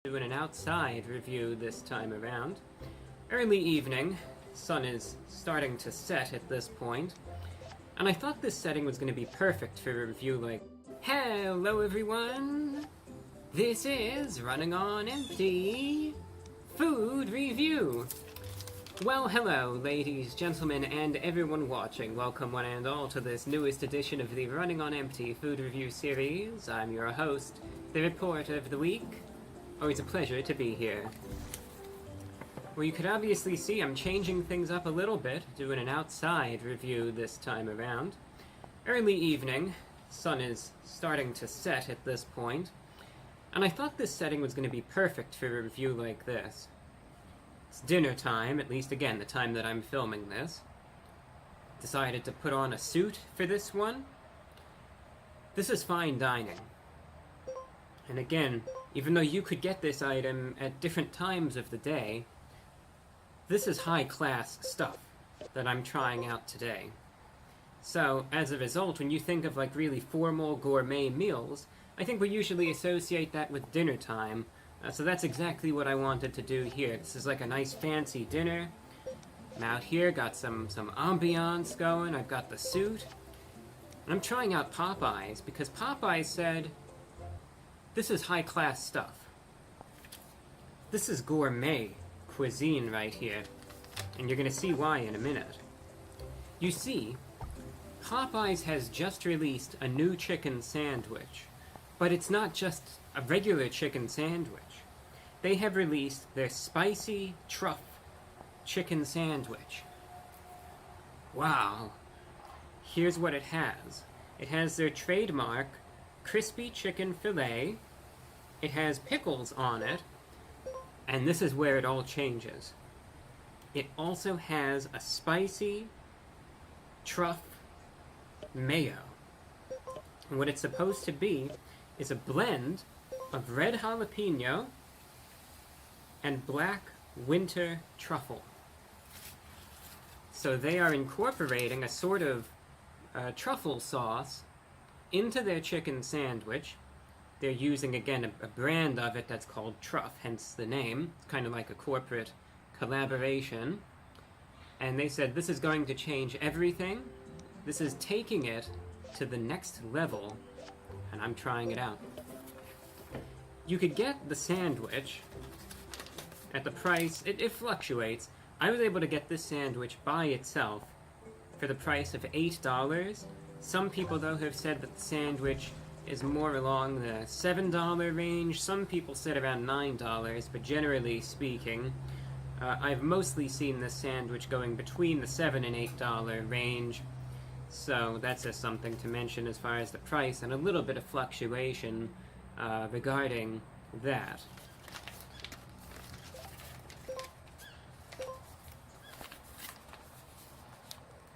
Doing an outside review this time around. Early evening, sun is starting to set at this point, and I thought this setting was going to be perfect for a review like, hello everyone! This is Running on Empty Food Review! Well, hello, ladies, gentlemen, and everyone watching. Welcome one and all to this newest edition of the Running on Empty Food Review series. I'm your host, the Report of the Week. Always a pleasure to be here. Well, you could obviously see I'm changing things up a little bit, doing an outside review this time around. Early evening, sun is starting to set at this point, and I thought this setting was going to be perfect for a review like this. It's dinner time, at least again, the time that I'm filming this. Decided to put on a suit for this one. This is fine dining. And again, even though you could get this item at different times of the day, this is high-class stuff that I'm trying out today. So, as a result, when you think of like really formal gourmet meals, I think we usually associate that with dinner time. So that's exactly what I wanted to do here. This is like a nice fancy dinner. I'm out here, got some ambiance going, I've got the suit. And I'm trying out Popeyes, because Popeyes said, this is high-class stuff. This is gourmet cuisine right here. And you're gonna see why in a minute. You see, Popeyes has just released a new chicken sandwich. But it's not just a regular chicken sandwich. They have released their spicy truff chicken sandwich. Wow. Here's what it has. It has their trademark crispy chicken fillet. It has pickles on it. And this is where it all changes. It also has a spicy truff mayo. And what it's supposed to be is a blend of red jalapeno and black winter truffle. So they are incorporating a sort of truffle sauce into their chicken sandwich. They're using, again, a brand of it that's called Truff, hence the name. It's kind of like a corporate collaboration. And they said this is going to change everything. This is taking it to the next level. And I'm trying it out. You could get the sandwich at the price, it fluctuates. I was able to get this sandwich by itself for the price of $8. Some people, though, have said that the sandwich is more along the $7 range. Some people said around $9, but generally speaking, I've mostly seen this sandwich going between the $7 and $8 range. So that's just something to mention as far as the price and a little bit of fluctuation regarding that.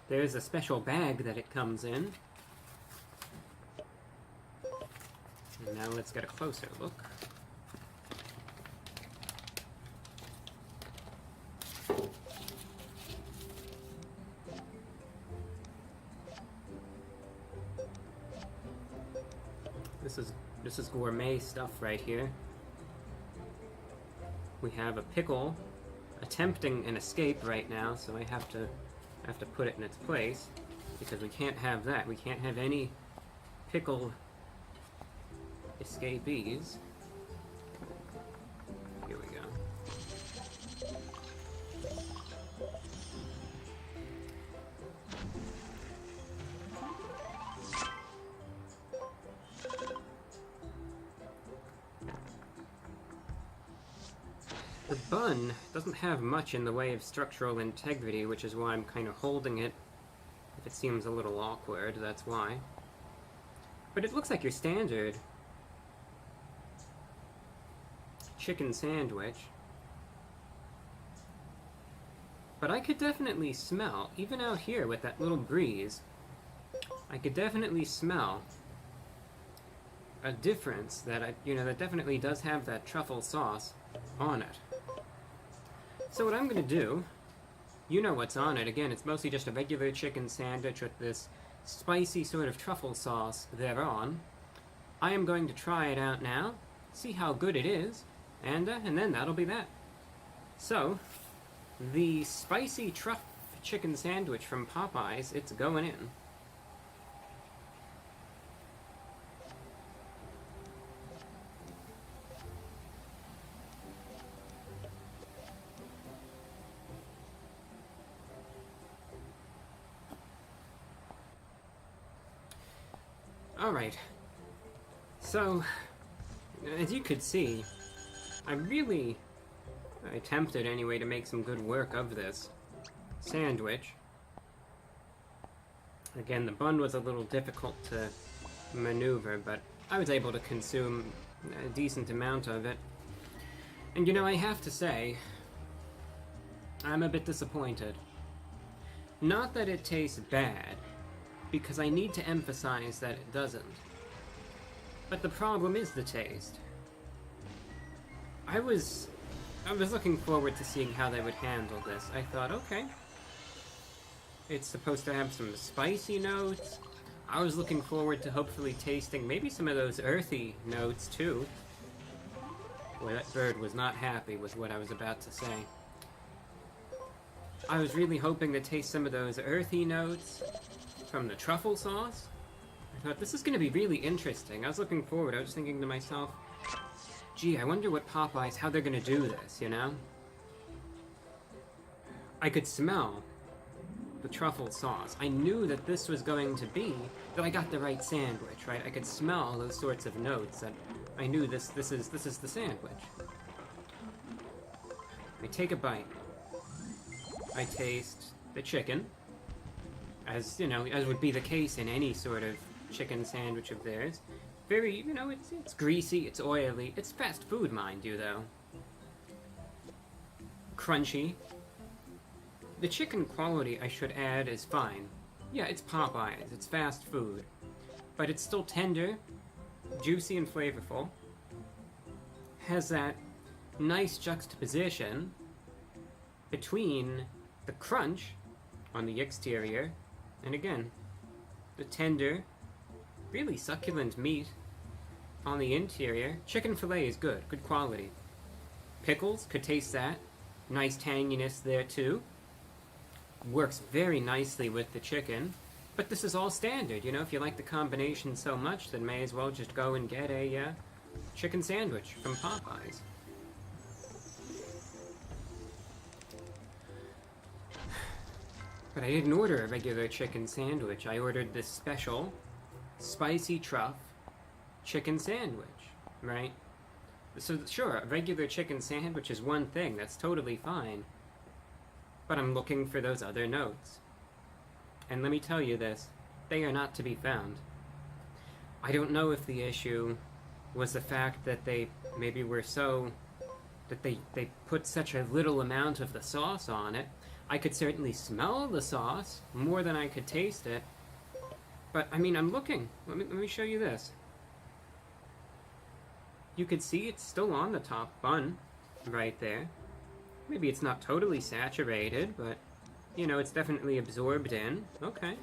There's a special bag that it comes in. And now let's get a closer look. This is gourmet stuff right here. We have a pickle attempting an escape right now, so I have to put it in its place because we can't have that. We can't have any pickle escapees. Here we go. The bun doesn't have much in the way of structural integrity, which is why I'm kind of holding it. If it seems a little awkward, that's why. But it looks like your standard chicken sandwich. But I could definitely smell, even out here with that little breeze, I could definitely smell a difference that that definitely does have that truffle sauce on it. So what I'm going to do, you know what's on it. Again, it's mostly just a regular chicken sandwich with this spicy sort of truffle sauce thereon. I am going to try it out now, see how good it is, And then that'll be that. So, the spicy truff chicken sandwich from Popeyes, it's going in. Alright, so, as you could see, I attempted anyway to make some good work of this sandwich. Again, the bun was a little difficult to maneuver, but I was able to consume a decent amount of it. And you know, I have to say, I'm a bit disappointed. Not that it tastes bad, because I need to emphasize that it doesn't. But the problem is the taste. I was looking forward to seeing how they would handle this. I thought, okay, it's supposed to have some spicy notes. I was looking forward to hopefully tasting maybe some of those earthy notes too. Boy, that bird was not happy with what I was about to say. I was really hoping to taste some of those earthy notes from the truffle sauce. I thought, this is going to be really interesting. I was looking forward. I was thinking to myself, gee, I wonder what Popeyes, how they're going to do this, you know? I could smell the truffle sauce. I knew that this was going to be, that I got the right sandwich, right? I could smell those sorts of notes that I knew this is the sandwich. I take a bite. I taste the chicken. As, you know, as would be the case in any sort of chicken sandwich of theirs. Very, you know, it's greasy, it's oily. It's fast food, mind you, though. Crunchy. The chicken quality, I should add, is fine. Yeah, it's Popeyes, it's fast food. But it's still tender, juicy and flavorful. Has that nice juxtaposition between the crunch on the exterior and, again, the tender, really succulent meat on the interior. Chicken fillet is good quality. Pickles, could taste that. Nice tanginess there too. Works very nicely with the chicken. But this is all standard, you know, if you like the combination so much, then may as well just go and get a chicken sandwich from Popeyes. But I didn't order a regular chicken sandwich. I ordered this special spicy truff chicken sandwich, right? So sure, a regular chicken sandwich is one thing, that's totally fine. But I'm looking for those other notes. And let me tell you this, they are not to be found. I don't know if the issue was the fact that they maybe were so, that they put such a little amount of the sauce on it. I could certainly smell the sauce more than I could taste it. But, I mean, I'm looking. Let me show you this. You could see it's still on the top bun right there. Maybe it's not totally saturated, but, you know, it's definitely absorbed in. Okay.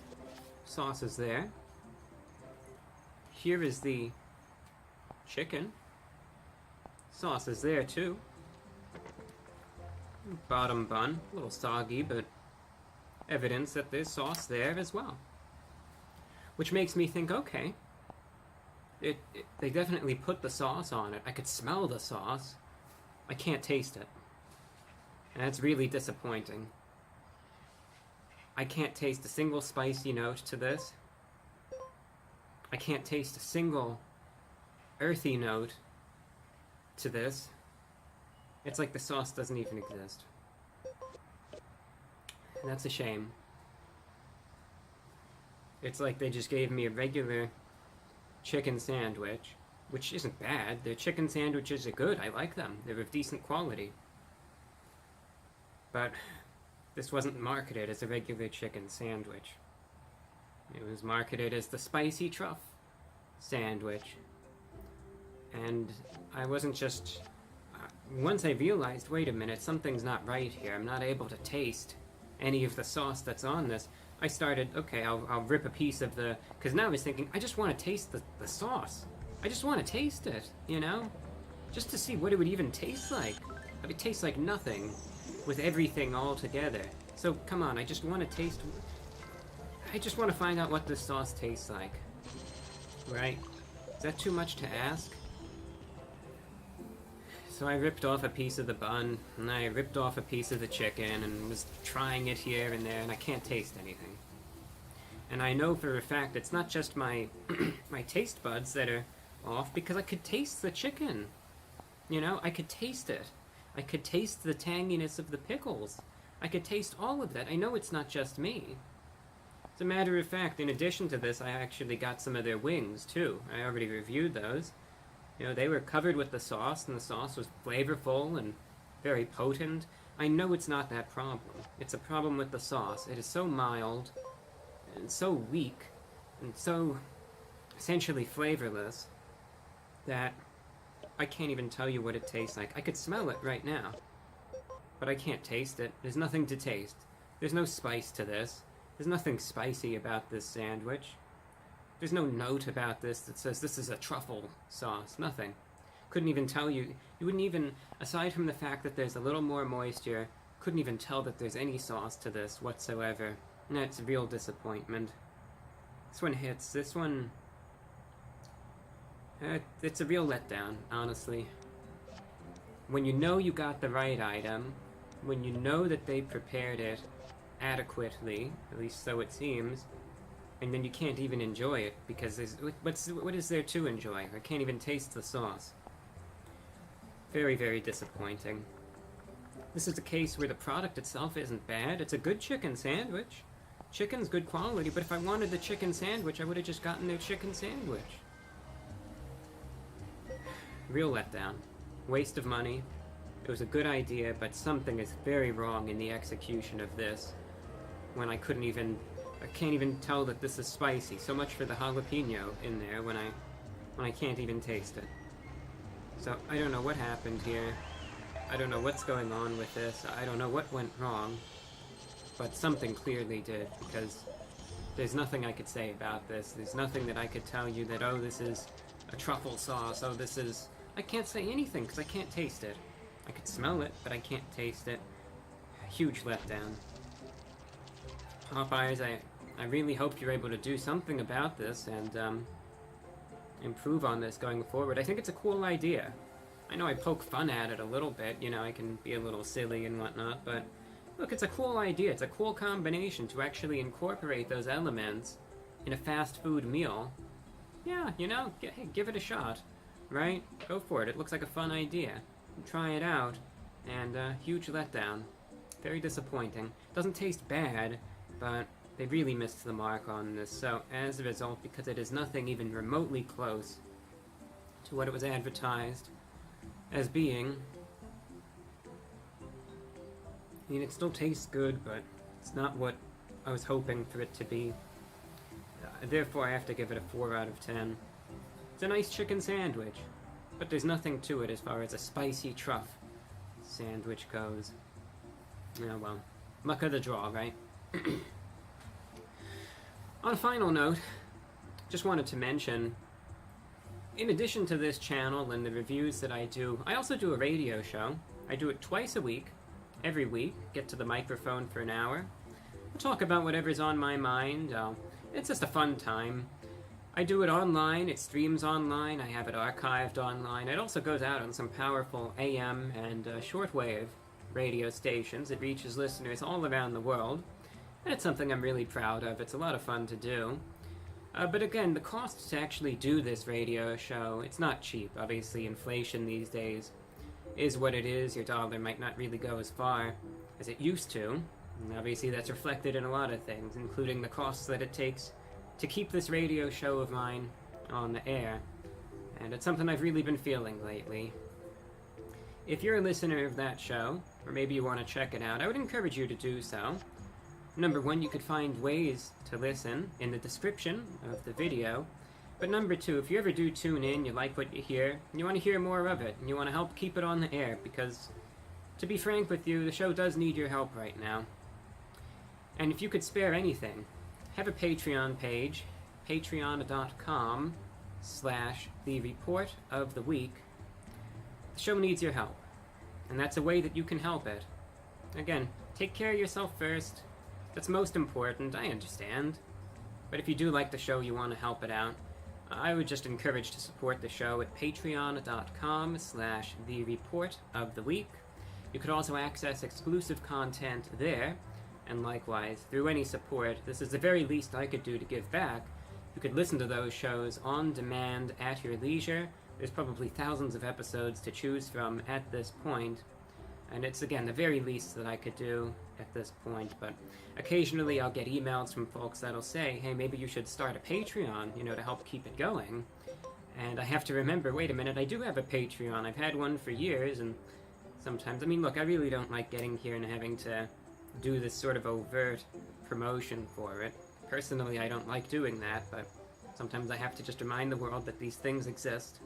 Sauce is there. Here is the chicken. Sauce is there, too. Bottom bun, a little soggy, but evidence that there's sauce there as well. Which makes me think, okay, they definitely put the sauce on it. I could smell the sauce. I can't taste it. And that's really disappointing. I can't taste a single spicy note to this. I can't taste a single earthy note to this. It's like the sauce doesn't even exist. And that's a shame. It's like they just gave me a regular chicken sandwich, which isn't bad. Their chicken sandwiches are good. I like them. They're of decent quality. But this wasn't marketed as a regular chicken sandwich. It was marketed as the spicy truff sandwich. And I wasn't just... once I realized, wait a minute, something's not right here. I'm not able to taste any of the sauce that's on this. I started, okay, I'll rip a piece of the... because now I was thinking, I just want to taste the sauce. I just want to taste it, you know? just to see what it would even taste like. It would taste like nothing with everything all together. So come on, I just want to find out what this sauce tastes like. Right? Is that too much to ask? So I ripped off a piece of the bun, and I ripped off a piece of the chicken, and was trying it here and there, and I can't taste anything. And I know for a fact it's not just my my taste buds that are off, because I could taste the chicken. You know, I could taste it. I could taste the tanginess of the pickles. I could taste all of that. I know it's not just me. As a matter of fact, in addition to this, I actually got some of their wings, too. I already reviewed those. You know, they were covered with the sauce, and the sauce was flavorful and very potent. I know it's not that problem. It's a problem with the sauce. It is so mild, and so weak, and so essentially flavorless, that I can't even tell you what it tastes like. I could smell it right now, but I can't taste it. There's nothing to taste. There's no spice to this. There's nothing spicy about this sandwich. There's no note about this that says this is a truffle sauce. Nothing. Couldn't even tell you. You wouldn't even, aside from the fact that there's a little more moisture, couldn't even tell that there's any sauce to this whatsoever. And that's a real disappointment. This one hits. This one... it's a real letdown, honestly. When you know you got the right item, when you know that they prepared it adequately, at least so it seems, and then you can't even enjoy it because what is there to enjoy? I can't even taste the sauce. Very, very disappointing. This is a case where the product itself isn't bad. It's a good chicken sandwich. Chicken's good quality, but if I wanted the chicken sandwich, I would have just gotten their chicken sandwich. Real letdown. Waste of money. It was a good idea, but something is very wrong in the execution of this. When I can't even tell that this is spicy. So much for the jalapeno in there when I can't even taste it. So I don't know what happened here. I don't know what's going on with this. I don't know what went wrong. But something clearly did, because there's nothing I could say about this. There's nothing that I could tell you that, oh, this is a truffle sauce, oh, this is... I can't say anything, because I can't taste it. I could smell it, but I can't taste it. Huge letdown. Popeyes, I really hope you're able to do something about this and improve on this going forward. I think it's a cool idea. I know I poke fun at it a little bit, you know, I can be a little silly and whatnot, but look, it's a cool idea. It's a cool combination to actually incorporate those elements in a fast food meal. Yeah, you know, hey, give it a shot, right? Go for it. It looks like a fun idea. Try it out, and huge letdown. Very disappointing. Doesn't taste bad, but they really missed the mark on this. So, as a result, because it is nothing even remotely close to what it was advertised as being, I mean, it still tastes good, but it's not what I was hoping for it to be. Therefore, I have to give it a 4 out of 10. It's a nice chicken sandwich, but there's nothing to it as far as a spicy truff sandwich goes. Oh well. Luck of the draw, right? On a final note, just wanted to mention, in addition to this channel and the reviews that I do, I also do a radio show. I do it twice a week, every week, get to the microphone for an hour. I'll talk about whatever's on my mind. It's just a fun time. I do it online, it streams online, I have it archived online. It also goes out on some powerful AM and shortwave radio stations. It reaches listeners all around the world. And it's something I'm really proud of. It's a lot of fun to do. But again, the cost to actually do this radio show, it's not cheap. Obviously, inflation these days is what it is. Your dollar might not really go as far as it used to. And obviously, that's reflected in a lot of things, including the costs that it takes to keep this radio show of mine on the air. And it's something I've really been feeling lately. If you're a listener of that show, or maybe you want to check it out, I would encourage you to do so. Number one, you could find ways to listen in the description of the video. But number two, if you ever do tune in, you like what you hear, and you want to hear more of it, and you want to help keep it on the air, because, to be frank with you, the show does need your help right now. And if you could spare anything, have a Patreon page, patreon.com/thereportoftheweek. The show needs your help, and that's a way that you can help it. Again, take care of yourself first. That's most important, I understand. But if you do like the show, you want to help it out, I would just encourage to support the show at patreon.com/thereportoftheweek. You could also access exclusive content there, and likewise, through any support, this is the very least I could do to give back. You could listen to those shows on demand at your leisure. There's probably thousands of episodes to choose from at this point, and it's, again, the very least that I could do at this point. But occasionally I'll get emails from folks that'll say, hey, maybe you should start a Patreon, to help keep it going. And I have to remember, wait a minute, I do have a Patreon. I've had one for years, and sometimes, look, I really don't like getting here and having to do this sort of overt promotion for it. Personally, I don't like doing that, but sometimes I have to just remind the world that these things exist,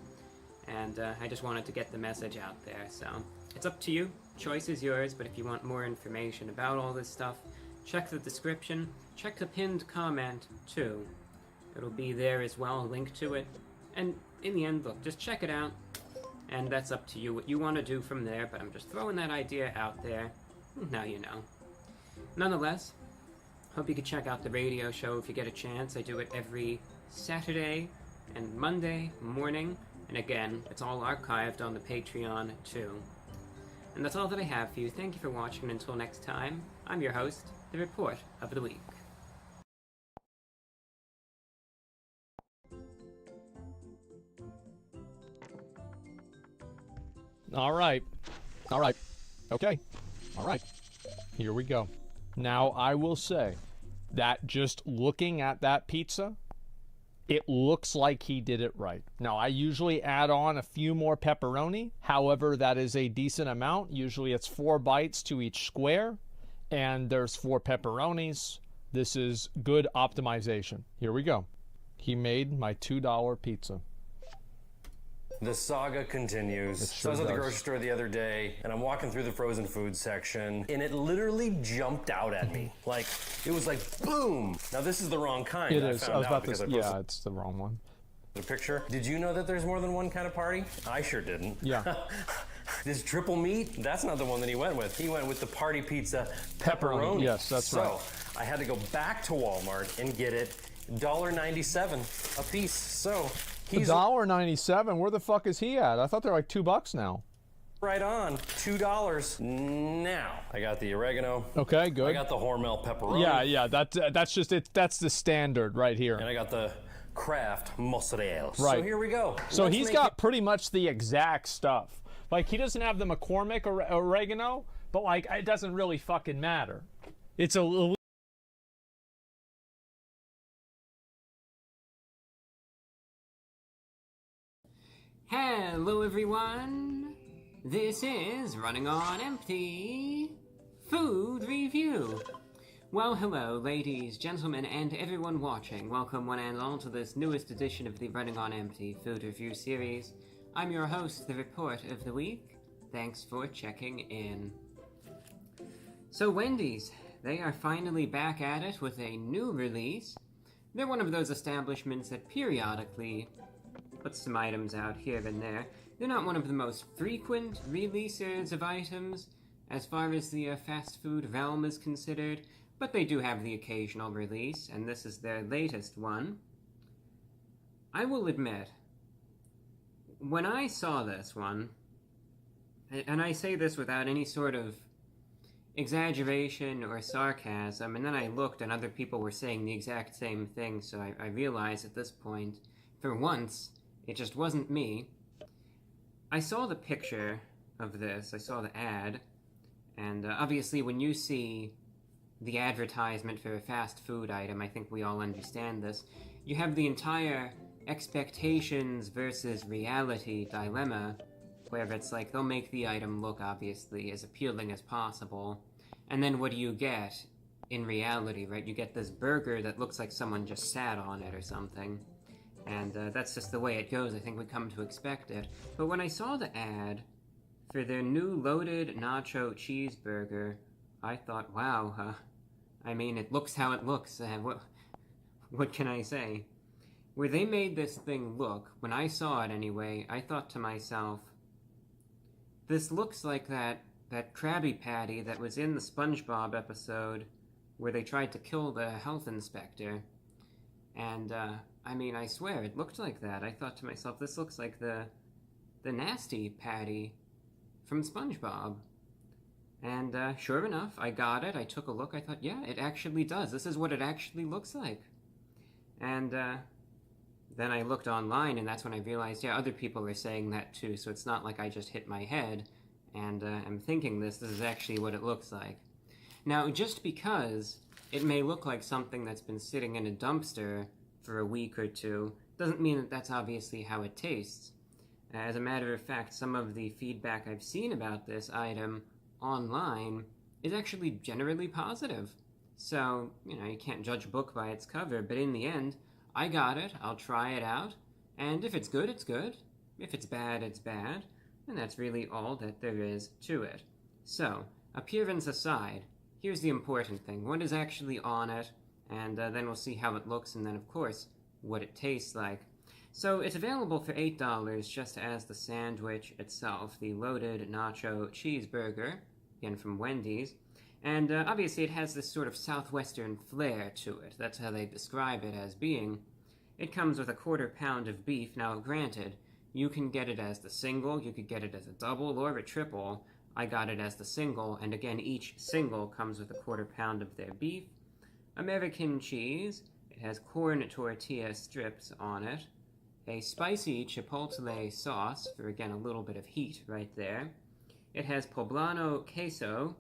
and I just wanted to get the message out there. So it's up to you. Choice is yours, but if you want more information about all this stuff, check the description, check the pinned comment too. It'll be there as well, a link to it. And in the end, look, just check it out, and that's up to you what you want to do from there, but I'm just throwing that idea out there. Now you know. Nonetheless, hope you could check out the radio show if you get a chance. I do it every Saturday and Monday morning, and again, it's all archived on the Patreon too. And that's all that I have for you. Thank you for watching, and until next time, I'm your host, The Report of the Week. All right. Okay. All right. Here we go. Now, I will say that just looking at that pizza, it looks like he did it right. Now, I usually add on a few more pepperoni. However, that is a decent amount. Usually it's 4 bites to each square, and there's 4 pepperonis. This is good optimization. Here we go. He made my $2 pizza. The saga continues. So I was at the grocery store the other day, and I'm walking through the frozen food section, and it literally jumped out at me. Like, it was like, boom! Now, this is the wrong kind. It is. I was about to say, yeah, it's the wrong one. The picture. Did you know that there's more than one kind of party? I sure didn't. Yeah. This triple meat, that's not the one that he went with. He went with the party pizza pepperoni. Yes, that's right. So, I had to go back to Walmart and get it $1.97 a piece. So, $1.97? Where the fuck is he at? I thought they're like $2 now. Right on, $2 now. I got the oregano. Okay, good. I got the Hormel pepperoni. Yeah, that's just it. That's the standard right here. And I got the Kraft mozzarella. Right. So here we go. So he's got pretty much the exact stuff. Like, he doesn't have the McCormick oregano, but like, it doesn't really fucking matter. It's a little. Hello everyone, this is Running on Empty Food Review. Well, hello ladies, gentlemen, and everyone watching. Welcome one and all to this newest edition of the Running on Empty Food Review series. I'm your host, The Report of the Week. Thanks for checking in. So Wendy's, they are finally back at it with a new release. They're one of those establishments that periodically put some items out here and there. They're not one of the most frequent releasers of items as far as the fast food realm is considered, but they do have the occasional release, and this is their latest one. I will admit, when I saw this one, and I say this without any sort of exaggeration or sarcasm, and then I looked and other people were saying the exact same thing, so I realized at this point, for once, it just wasn't me. I saw the picture of this, I saw the ad, and obviously when you see the advertisement for a fast food item, I think we all understand this, you have the entire expectations versus reality dilemma, where it's like they'll make the item look, obviously, as appealing as possible, and then what do you get in reality, right? You get this burger that looks like someone just sat on it or something. And that's just the way it goes. I think we come to expect it. But when I saw the ad for their new loaded nacho cheeseburger, I thought, wow, I mean, it looks how it looks. What can I say? Where they made this thing look, when I saw it anyway, I thought to myself, This looks like that Krabby Patty that was in the SpongeBob episode where they tried to kill the health inspector. And, I mean, I swear, it looked like that. I thought to myself, this looks like the nasty Patty from SpongeBob. And, sure enough, I got it. I took a look. I thought, yeah, it actually does. This is what it actually looks like. And, then I looked online, and that's when I realized, yeah, other people are saying that too, so it's not like I just hit my head and am thinking this is actually what it looks like. Now, just because it may look like something that's been sitting in a dumpster for a week or two, doesn't mean that that's obviously how it tastes. As a matter of fact, some of the feedback I've seen about this item online is actually generally positive. So, you know, you can't judge a book by its cover, but in the end, I got it, I'll try it out, and if it's good, it's good. If it's bad, it's bad, and that's really all that there is to it. So, appearance aside, here's the important thing. What is actually on it, and then we'll see how it looks, and then, of course, what it tastes like. So, it's available for $8 just as the sandwich itself, the loaded nacho cheeseburger, again from Wendy's. And obviously it has this sort of southwestern flair to it. That's how they describe it as being. It comes with a 1/4 pound of beef. Now, granted, you can get it as the single, you could get it as a double or a triple. I got it as the single, and again, each single comes with a 1/4 pound of their beef. American cheese. It has corn tortilla strips on it. A spicy chipotle sauce for, again, a little bit of heat right there. It has poblano queso,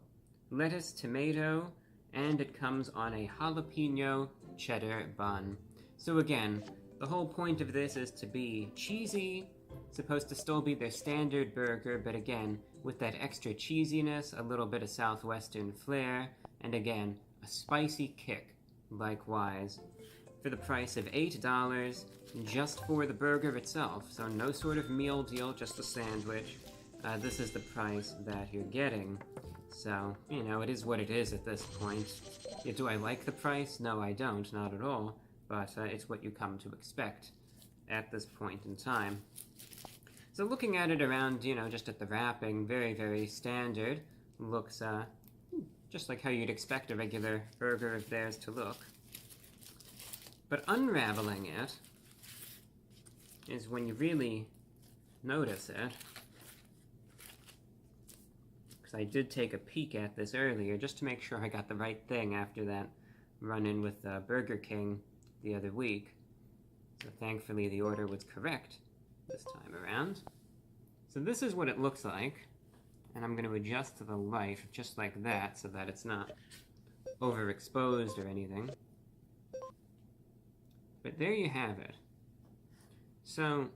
lettuce, tomato, and it comes on a jalapeno cheddar bun. So again, the whole point of this is to be cheesy. It's supposed to still be their standard burger, but again, with that extra cheesiness, a little bit of southwestern flair, and again, a spicy kick, likewise. For the price of $8, just for the burger itself, so no sort of meal deal, just a sandwich. This is the price that you're getting. So, you know, it is what it is at this point. Do I like the price? No, I don't, not at all. But it's what you come to expect at this point in time. So looking at it around, you know, just at the wrapping, very, very standard. Looks just like how you'd expect a regular burger of theirs to look. But unraveling it is when you really notice it. I did take a peek at this earlier just to make sure I got the right thing after that run-in with Burger King the other week. So thankfully the order was correct this time around. So this is what it looks like, and I'm going to adjust to the light just like that so that it's not overexposed or anything. But there you have it. So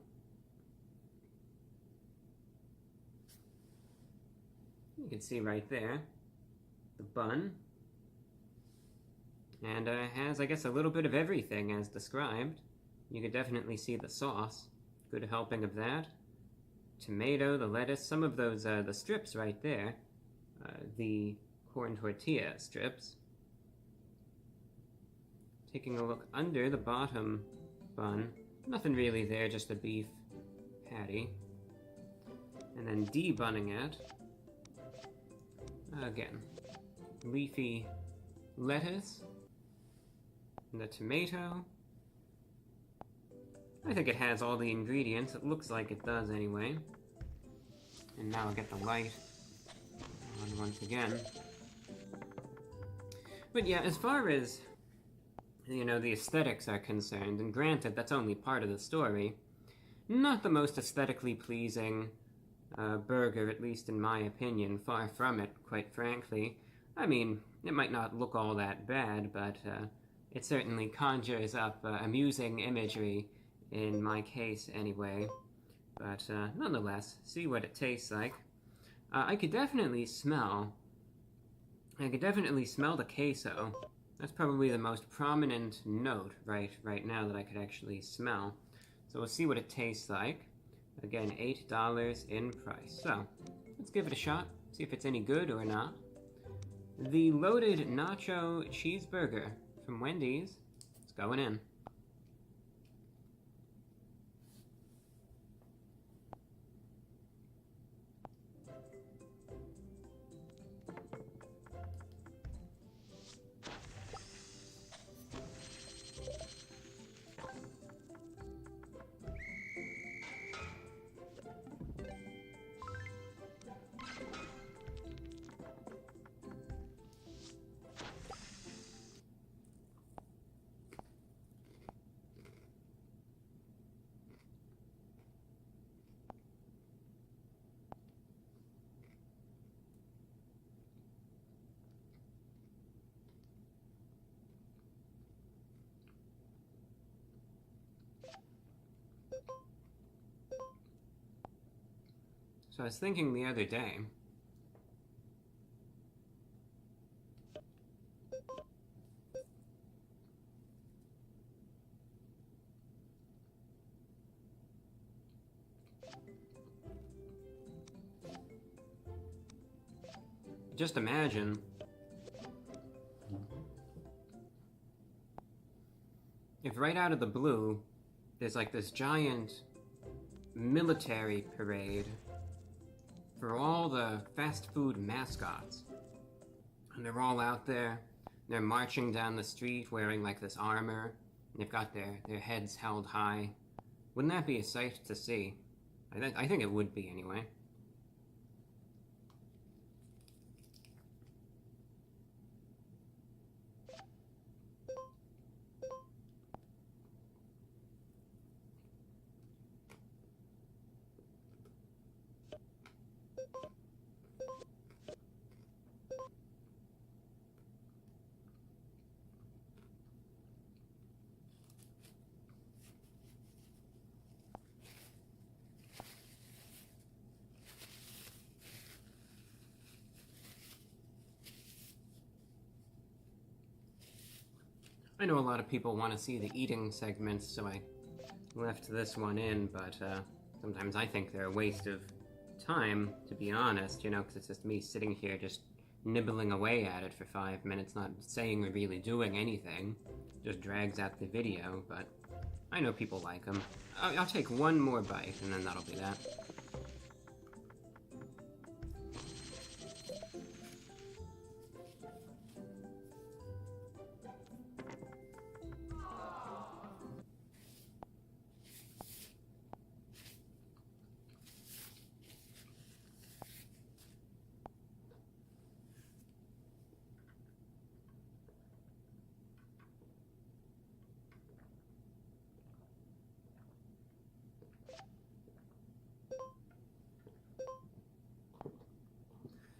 you can see right there the bun, and it has, I guess, a little bit of everything as described. You can definitely see the sauce, good helping of that. Tomato, the lettuce, some of those, the strips right there, the corn tortilla strips. Taking a look under the bottom bun, nothing really there, just a beef patty. And then debunning it. Again, leafy lettuce, and the tomato. I think it has all the ingredients. It looks like it does anyway. And now I'll get the light on once again. But yeah, as far as, you know, the aesthetics are concerned, and granted, that's only part of the story, not the most aesthetically pleasing burger, at least in my opinion. Far from it, quite frankly. I mean, it might not look all that bad, but it certainly conjures up amusing imagery, in my case anyway. But nonetheless, see what it tastes like. I could definitely smell the queso. That's probably the most prominent note right now that I could actually smell. So we'll see what it tastes like. Again, $8 in price. So, let's give it a shot, see if it's any good or not. The loaded nacho cheeseburger from Wendy's. It's going in. So I was thinking the other day, just imagine if right out of the blue, there's like this giant military parade for all the fast food mascots. And they're all out there, they're marching down the street wearing like this armor, and they've got their heads held high. Wouldn't that be a sight to see? I think it would be anyway. I know a lot of people want to see the eating segments, so I left this one in, but sometimes I think they're a waste of time, to be honest, you know, because it's just me sitting here just nibbling away at it for 5 minutes, not saying or really doing anything. Just drags out the video, but I know people like them. I'll take one more bite, and then that'll be that.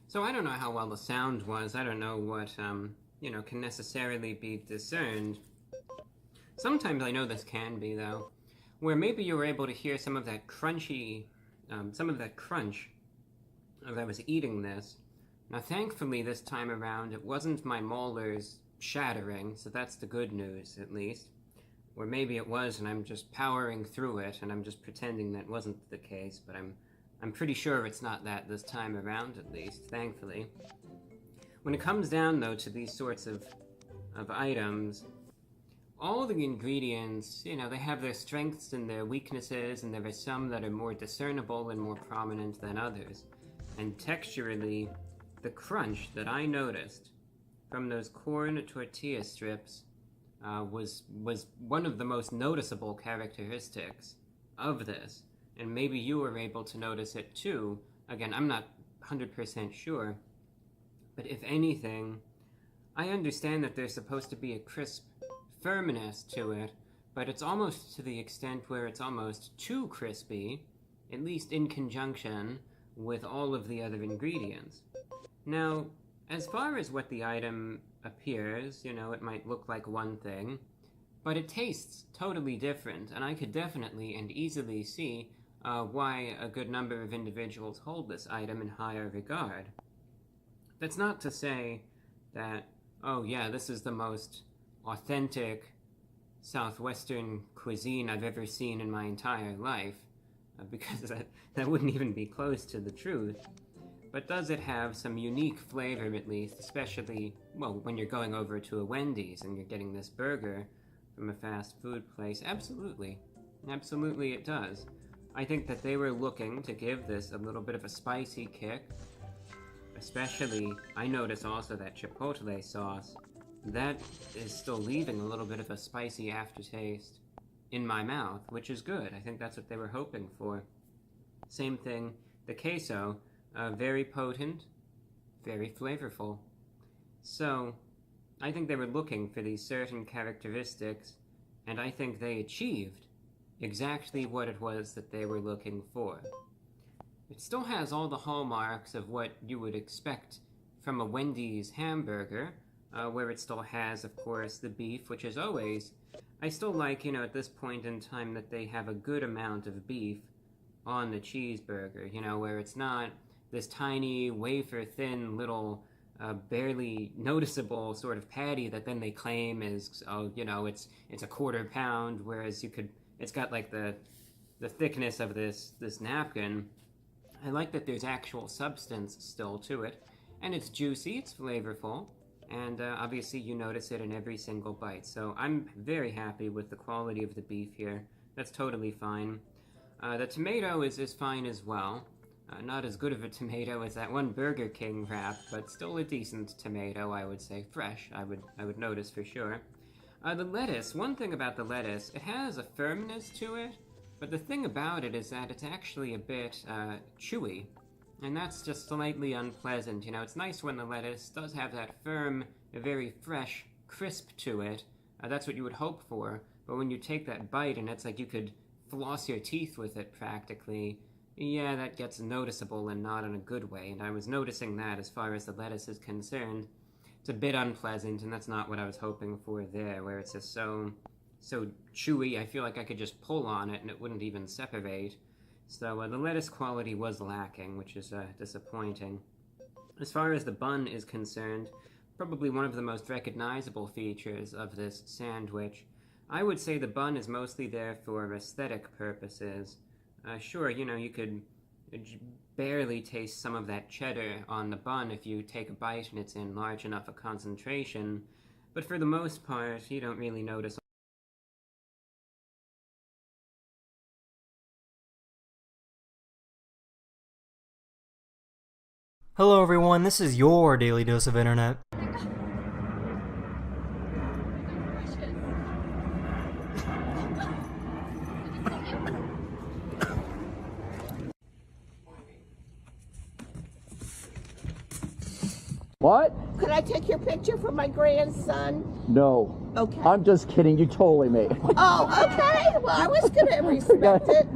So I don't know how well the sound was. I don't know what, you know, can necessarily be discerned. Sometimes I know this can be, though, where maybe you were able to hear some of that crunchy, some of that crunch as I was eating this. Now, thankfully, this time around, it wasn't my molars shattering, so that's the good news, at least. Or maybe it was, and I'm just powering through it, and I'm just pretending that wasn't the case, but I'm pretty sure it's not that this time around, at least, thankfully. When it comes down, though, to these sorts of items, all the ingredients, you know, they have their strengths and their weaknesses, and there are some that are more discernible and more prominent than others. And texturally, the crunch that I noticed from those corn tortilla strips was one of the most noticeable characteristics of this. And maybe you were able to notice it too. Again, I'm not 100% sure. But if anything, I understand that there's supposed to be a crisp firmness to it, but it's almost to the extent where it's almost too crispy, at least in conjunction with all of the other ingredients. Now, as far as what the item appears, you know, it might look like one thing, but it tastes totally different, and I could definitely and easily see why a good number of individuals hold this item in higher regard. That's not to say that, oh yeah, this is the most authentic Southwestern cuisine I've ever seen in my entire life, because that wouldn't even be close to the truth. But does it have some unique flavor, at least, especially, well, when you're going over to a Wendy's and you're getting this burger from a fast food place? Absolutely. Absolutely it does. I think that they were looking to give this a little bit of a spicy kick. Especially, I notice also that chipotle sauce, that is still leaving a little bit of a spicy aftertaste in my mouth, which is good. I think that's what they were hoping for. Same thing, the queso, very potent, very flavorful. So, I think they were looking for these certain characteristics, and I think they achieved exactly what it was that they were looking for. It still has all the hallmarks of what you would expect from a Wendy's hamburger, where it still has, of course, the beef, which is always... I still like, you know, at this point in time that they have a good amount of beef on the cheeseburger, you know, where it's not this tiny, wafer-thin little, barely noticeable sort of patty that then they claim is, oh, you know, it's a quarter pound, whereas it's got like the thickness of this napkin. I like that there's actual substance still to it, and it's juicy, it's flavorful, and obviously you notice it in every single bite. So I'm very happy with the quality of the beef here. That's totally fine. The tomato is fine as well. Not as good of a tomato as that one Burger King wrap, but still a decent tomato, I would say. Fresh, I would notice for sure. The lettuce, one thing about the lettuce, it has a firmness to it, but the thing about it is that it's actually a bit chewy, and that's just slightly unpleasant. You know, it's nice when the lettuce does have that firm, very fresh crisp to it. That's what you would hope for, but when you take that bite and it's like you could floss your teeth with it practically, yeah, that gets noticeable and not in a good way, and I was noticing that as far as the lettuce is concerned. It's a bit unpleasant, and that's not what I was hoping for there, where it's just so chewy. I feel like I could just pull on it and it wouldn't even separate. So the lettuce quality was lacking, which is disappointing. As far as the bun is concerned, probably one of the most recognizable features of this sandwich. I would say the bun is mostly there for aesthetic purposes. Sure, you know, you could barely taste some of that cheddar on the bun if you take a bite and it's in large enough a concentration, but for the most part, you don't really notice. Hello everyone, this is your Daily Dose of Internet. What? Could I take your picture for my grandson? No. Okay. I'm just kidding. You totally made it. Oh, okay. Well, I was going to respect it.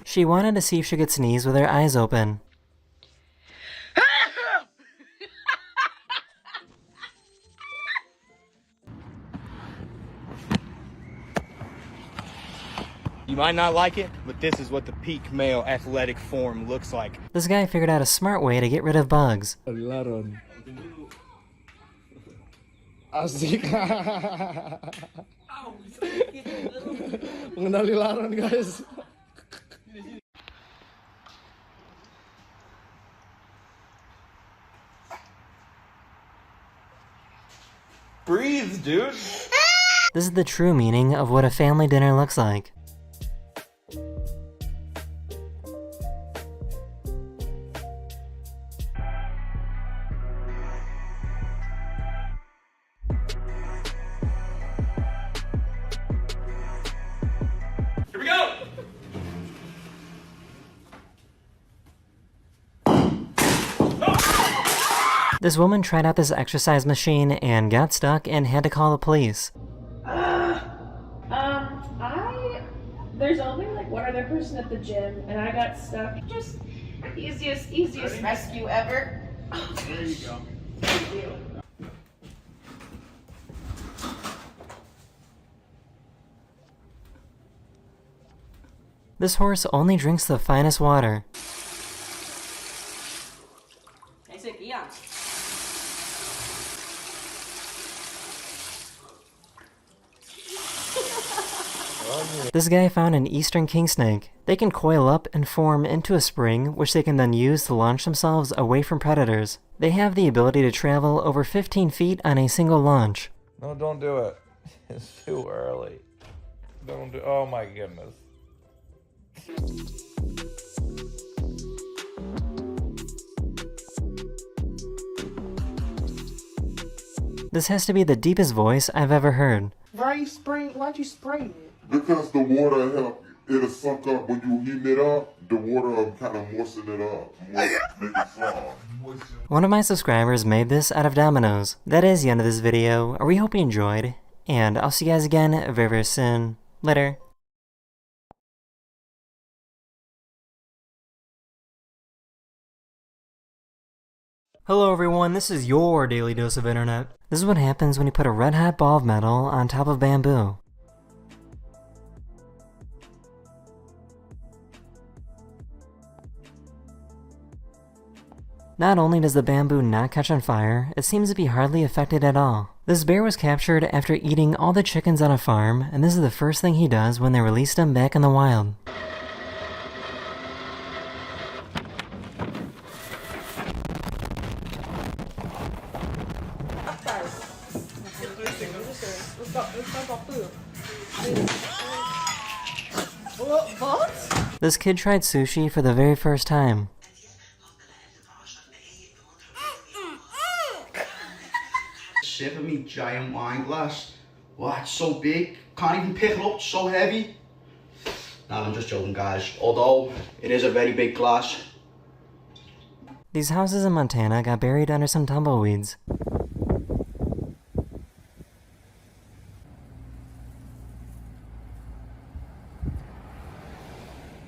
She wanted to see if she could sneeze with her eyes open. You might not like it, but this is what the peak male athletic form looks like. This guy figured out a smart way to get rid of bugs. Laron. Asik. Mengenali laron, guys. Breathe, dude. This is the true meaning of what a family dinner looks like. Here we go. This woman tried out this exercise machine and got stuck and had to call the police. There's only like one other person at the gym, and I got stuck. Just easiest rescue ever. Oh, there you go. Thank you. This horse only drinks the finest water. This guy found an eastern king snake. They can coil up and form into a spring, which they can then use to launch themselves away from predators. They have the ability to travel over 15 feet on a single launch. No, don't do it. It's too early. Don't do. Oh my goodness. This has to be the deepest voice I've ever heard. Why'd you spray it? Because the water help, it'll suck up when you heat it up. The water kind of moisten it up, make it soft. One of my subscribers made this out of dominoes. That is the end of this video. We hope you enjoyed, and I'll see you guys again very, very soon. Later. Hello everyone, this is your daily dose of internet. This is what happens when you put a red hot ball of metal on top of bamboo. Not only does the bamboo not catch on fire, it seems to be hardly affected at all. This bear was captured after eating all the chickens on a farm, and this is the first thing he does when they released him back in the wild. This kid tried sushi for the very first time. Sip of me giant wine glass. Wow, it's so big. Can't even pick it up, it's so heavy. No, I'm just joking, guys. Although, it is a very big glass. These houses in Montana got buried under some tumbleweeds.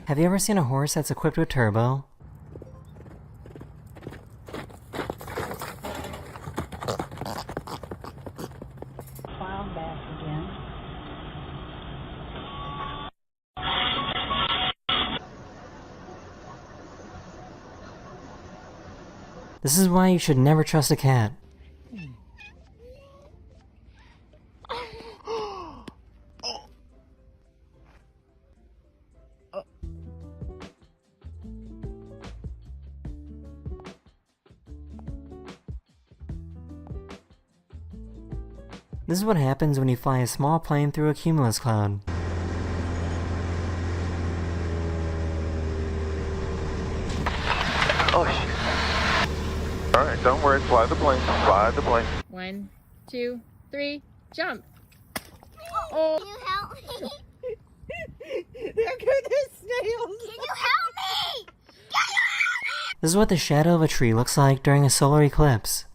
Have you ever seen a horse that's equipped with turbo? This is why you should never trust a cat. This is what happens when you fly a small plane through a cumulus cloud. Oh, shit. All right, don't worry. Fly the plane. Fly the plane. 1, 2, 3, jump. Oh. Can you help me? There go the snails. Can you help me? This is what the shadow of a tree looks like during a solar eclipse.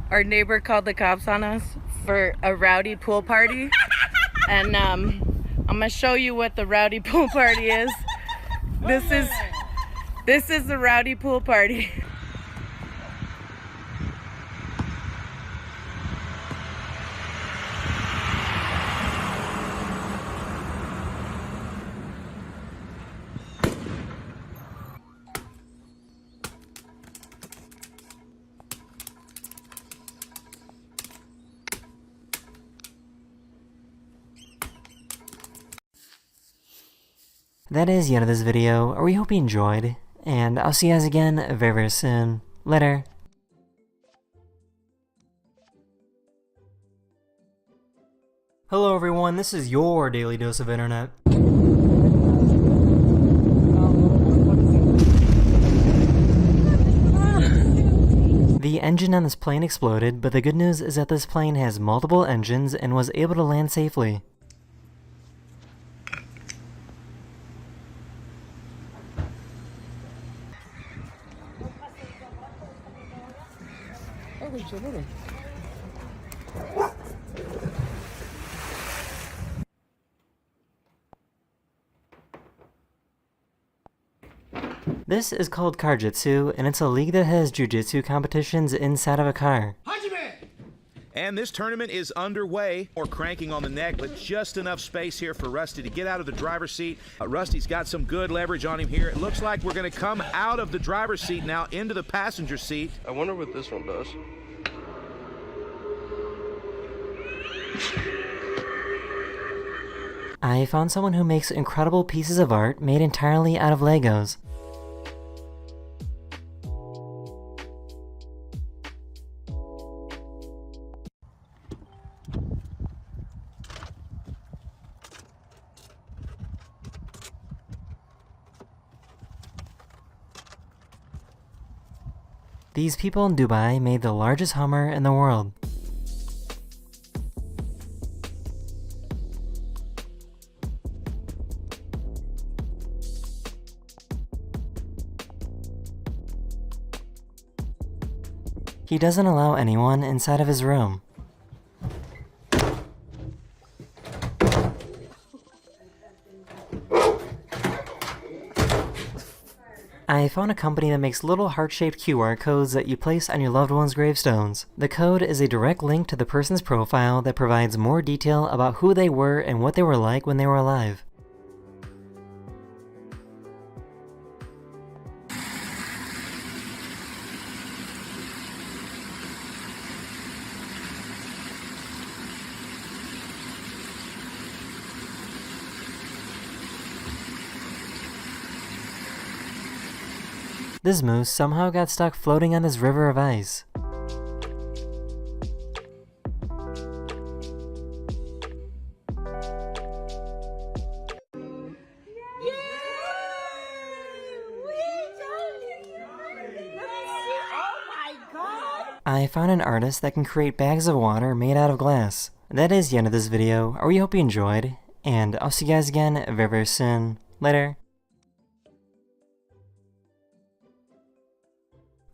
Our neighbor called the cops on us for a rowdy pool party. And I'm gonna show you what the rowdy pool party is. This is the rowdy pool party. That is the end of this video. We hope you enjoyed, and I'll see you guys again very, very soon. Later. Hello everyone, this is your daily dose of internet. The engine on this plane exploded, but the good news is that this plane has multiple engines and was able to land safely. This is called Carjitsu, and it's a league that has jujitsu competitions inside of a car. And this tournament is underway. Or cranking on the neck, but just enough space here for Rusty to get out of the driver's seat. Rusty's got some good leverage on him here. It looks like we're going to come out of the driver's seat now into the passenger seat. I wonder what this one does. I found someone who makes incredible pieces of art made entirely out of Legos. These people in Dubai made the largest Hummer in the world. He doesn't allow anyone inside of his room. I found a company that makes little heart-shaped QR codes that you place on your loved one's gravestones. The code is a direct link to the person's profile that provides more detail about who they were and what they were like when they were alive. This moose somehow got stuck floating on this river of ice. I found an artist that can create bags of water made out of glass. That is the end of this video. I really hope you enjoyed, and I'll see you guys again very, very soon. Later.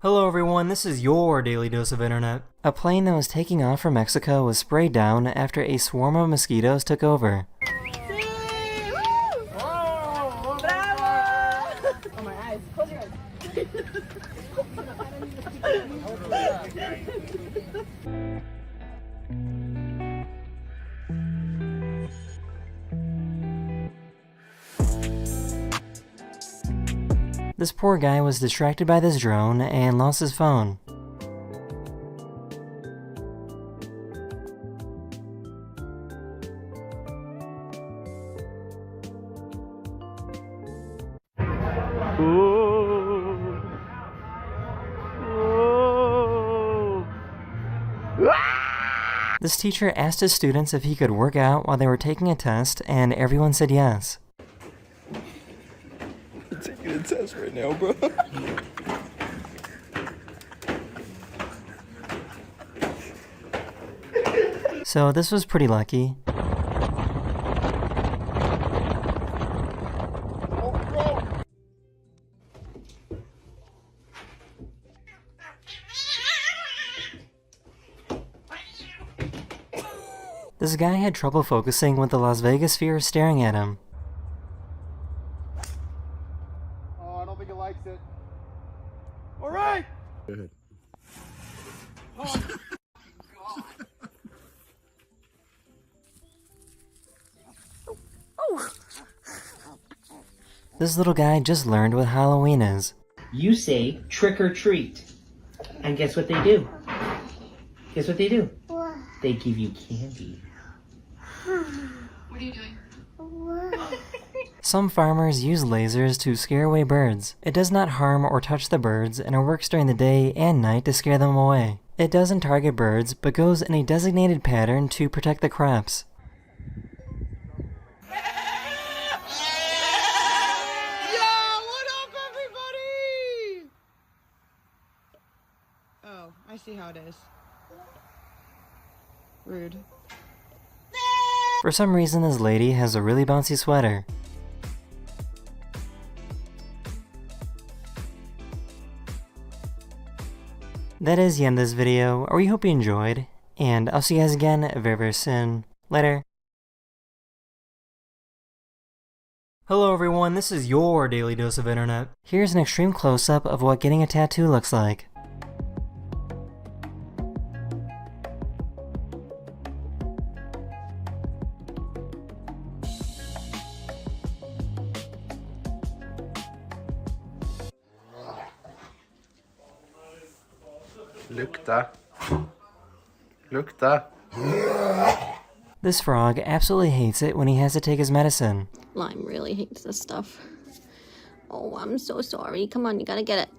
Hello everyone, this is your Daily Dose of Internet. A plane that was taking off from Mexico was sprayed down after a swarm of mosquitoes took over. This poor guy was distracted by this drone and lost his phone. This teacher asked his students if he could work out while they were taking a test, and everyone said yes. I'm taking a test right now, bro. So this was pretty lucky. This guy had trouble focusing with the Las Vegas sphere staring at him. Oh, I don't think he likes it. All right. Good. Oh. This little guy just learned what Halloween is. You say trick or treat. And guess what they do? Guess what they do? What? They give you candy. What are you doing? Some farmers use lasers to scare away birds. It does not harm or touch the birds, and it works during the day and night to scare them away. It doesn't target birds, but goes in a designated pattern to protect the crops. Oh, I see how it is. Rude. For some reason, this lady has a really bouncy sweater. That is the end of this video. I really hope you enjoyed, and I'll see you guys again very, very soon. Later. Hello everyone, this is your Daily Dose of Internet. Here's an extreme close-up of what getting a tattoo looks like. Lukta. This frog absolutely hates it when he has to take his medicine. Lime really hates this stuff. Oh, I'm so sorry. Come on, you gotta get it.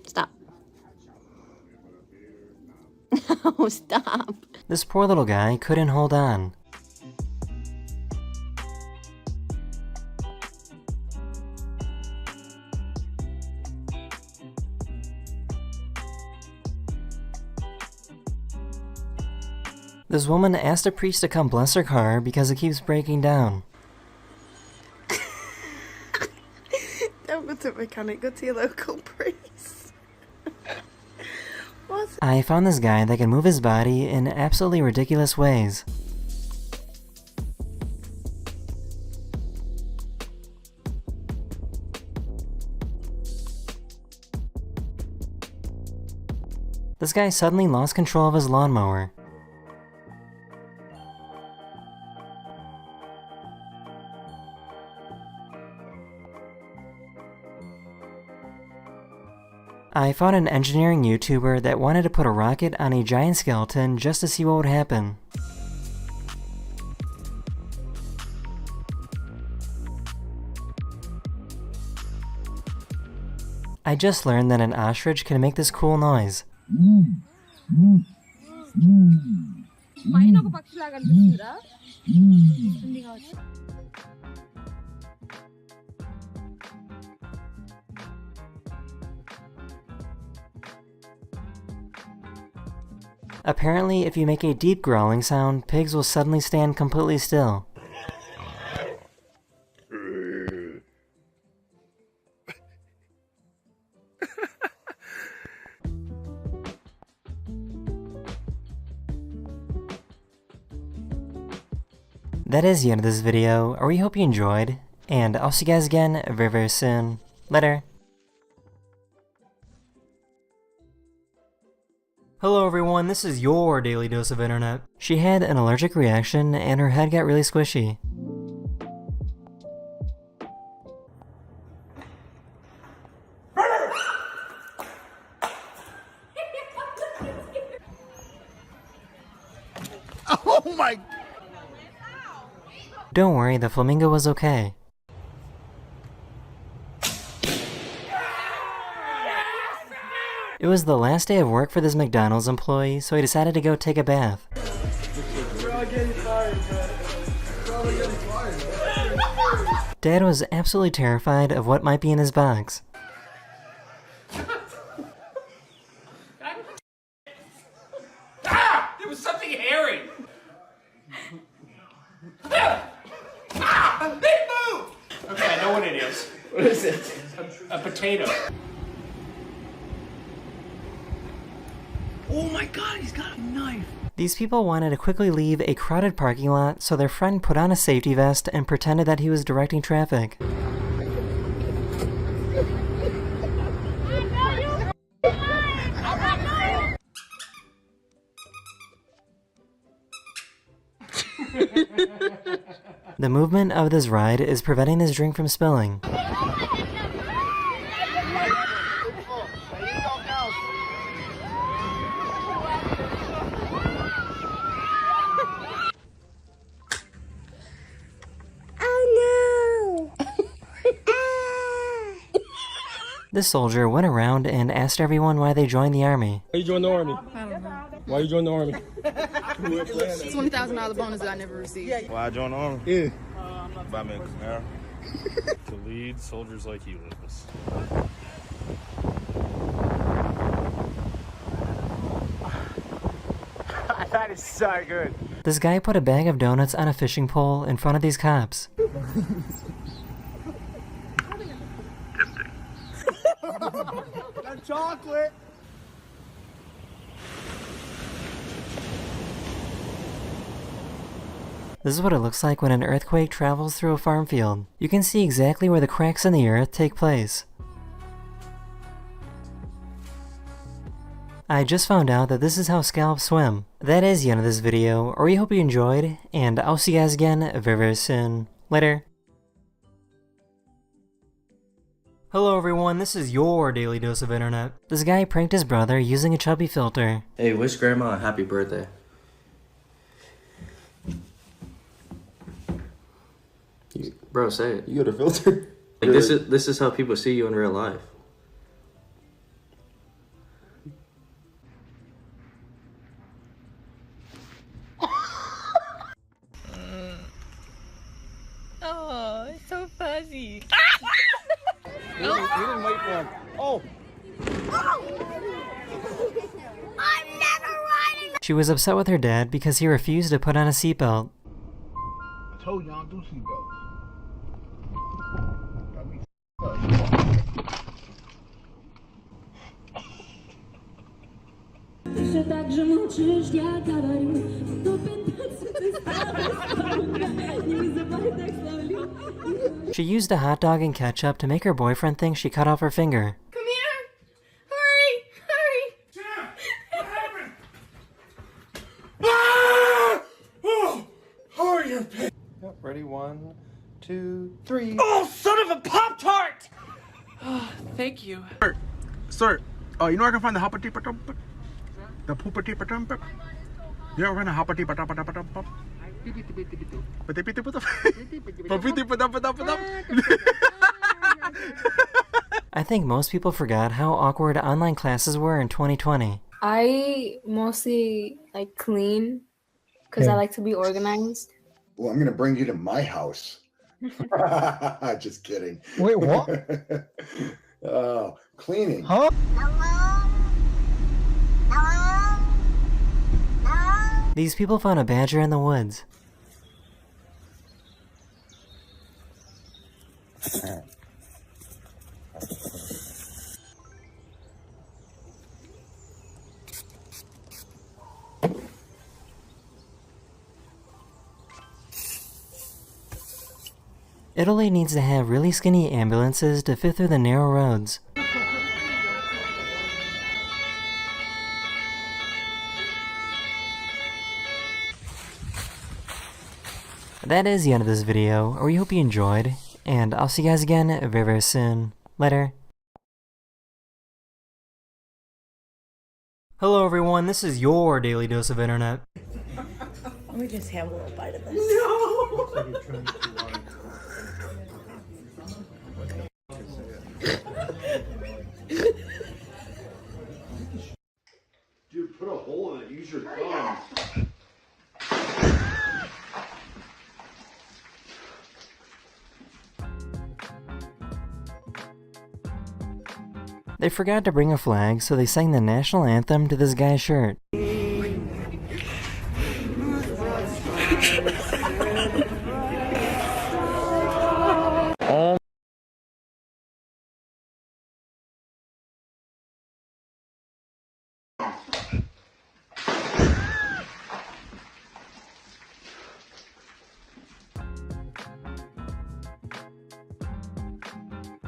Stop. Oh, stop. This poor little guy couldn't hold on. This woman asked a priest to come bless her car because it keeps breaking down. Don't go to a mechanic, go to your local priest. What? I found this guy that can move his body in absolutely ridiculous ways. This guy suddenly lost control of his lawnmower. I found an engineering YouTuber that wanted to put a rocket on a giant skeleton just to see what would happen. I just learned that an ostrich can make this cool noise. Apparently, if you make a deep growling sound, pigs will suddenly stand completely still. That is the end of this video. We hope you enjoyed, and I'll see you guys again very, very soon. Later. Hello everyone, this is your Daily Dose of Internet. She had an allergic reaction and her head got really squishy. Oh my! Don't worry, the flamingo was okay. It was the last day of work for this McDonald's employee, so he decided to go take a bath. Dad was absolutely terrified of what might be in his box. Ah! There was something hairy! Ah! It moved! Okay, I know what it is. What is it? A potato. Oh my god, he's got a knife! These people wanted to quickly leave a crowded parking lot, so their friend put on a safety vest and pretended that he was directing traffic. The movement of this ride is preventing this drink from spilling. This soldier went around and asked everyone why they joined the army. Why you joined the army? I don't know. Why you joined the army? $20,000 bonus that I never received. Why I joined the army? Yeah. Buy me a Camaro. To lead soldiers like you, Lucas. That is so good. This guy put a bag of donuts on a fishing pole in front of these cops. That chocolate. This is what it looks like when an earthquake travels through a farm field. You can see exactly where the cracks in the earth take place. I just found out that this is how scallops swim. That is the end of this video, or we hope you enjoyed, and I'll see you guys again very, very soon. Later. Hello everyone, this is your Daily Dose of Internet. This guy pranked his brother using a chubby filter. Hey, wish Grandma a happy birthday. Bro, say it. You got a filter? Like, this is how people see you in real life. Oh, it's so fuzzy. He didn't wait for him. Oh! I'm never riding. She was upset with her dad because he refused to put on a seatbelt. I told you I don't do seatbelts. She used a hot dog and ketchup to make her boyfriend think she cut off her finger. Come here! Hurry! Hurry! Ready? 1, 2, 3. Oh, son of a Pop-Tart! Thank you. Sir, you know where I can find the hoppity patum? The poopity patum? You know where I can find the hoppity patum? I think most people forgot how awkward online classes were in 2020. I mostly like clean because I like to be organized. Well, I'm gonna bring you to my house. Just kidding. Wait, what? Oh, cleaning. Huh? These people found a badger in the woods. Italy needs to have really skinny ambulances to fit through the narrow roads. That is the end of this video. We hope you enjoyed, and I'll see you guys again very, very soon. Later. Hello everyone, this is your daily dose of internet. Let me just have a little bite of this. Dude, put a hole in it. Use your thumb. They forgot to bring a flag, so they sang the national anthem to this guy's shirt.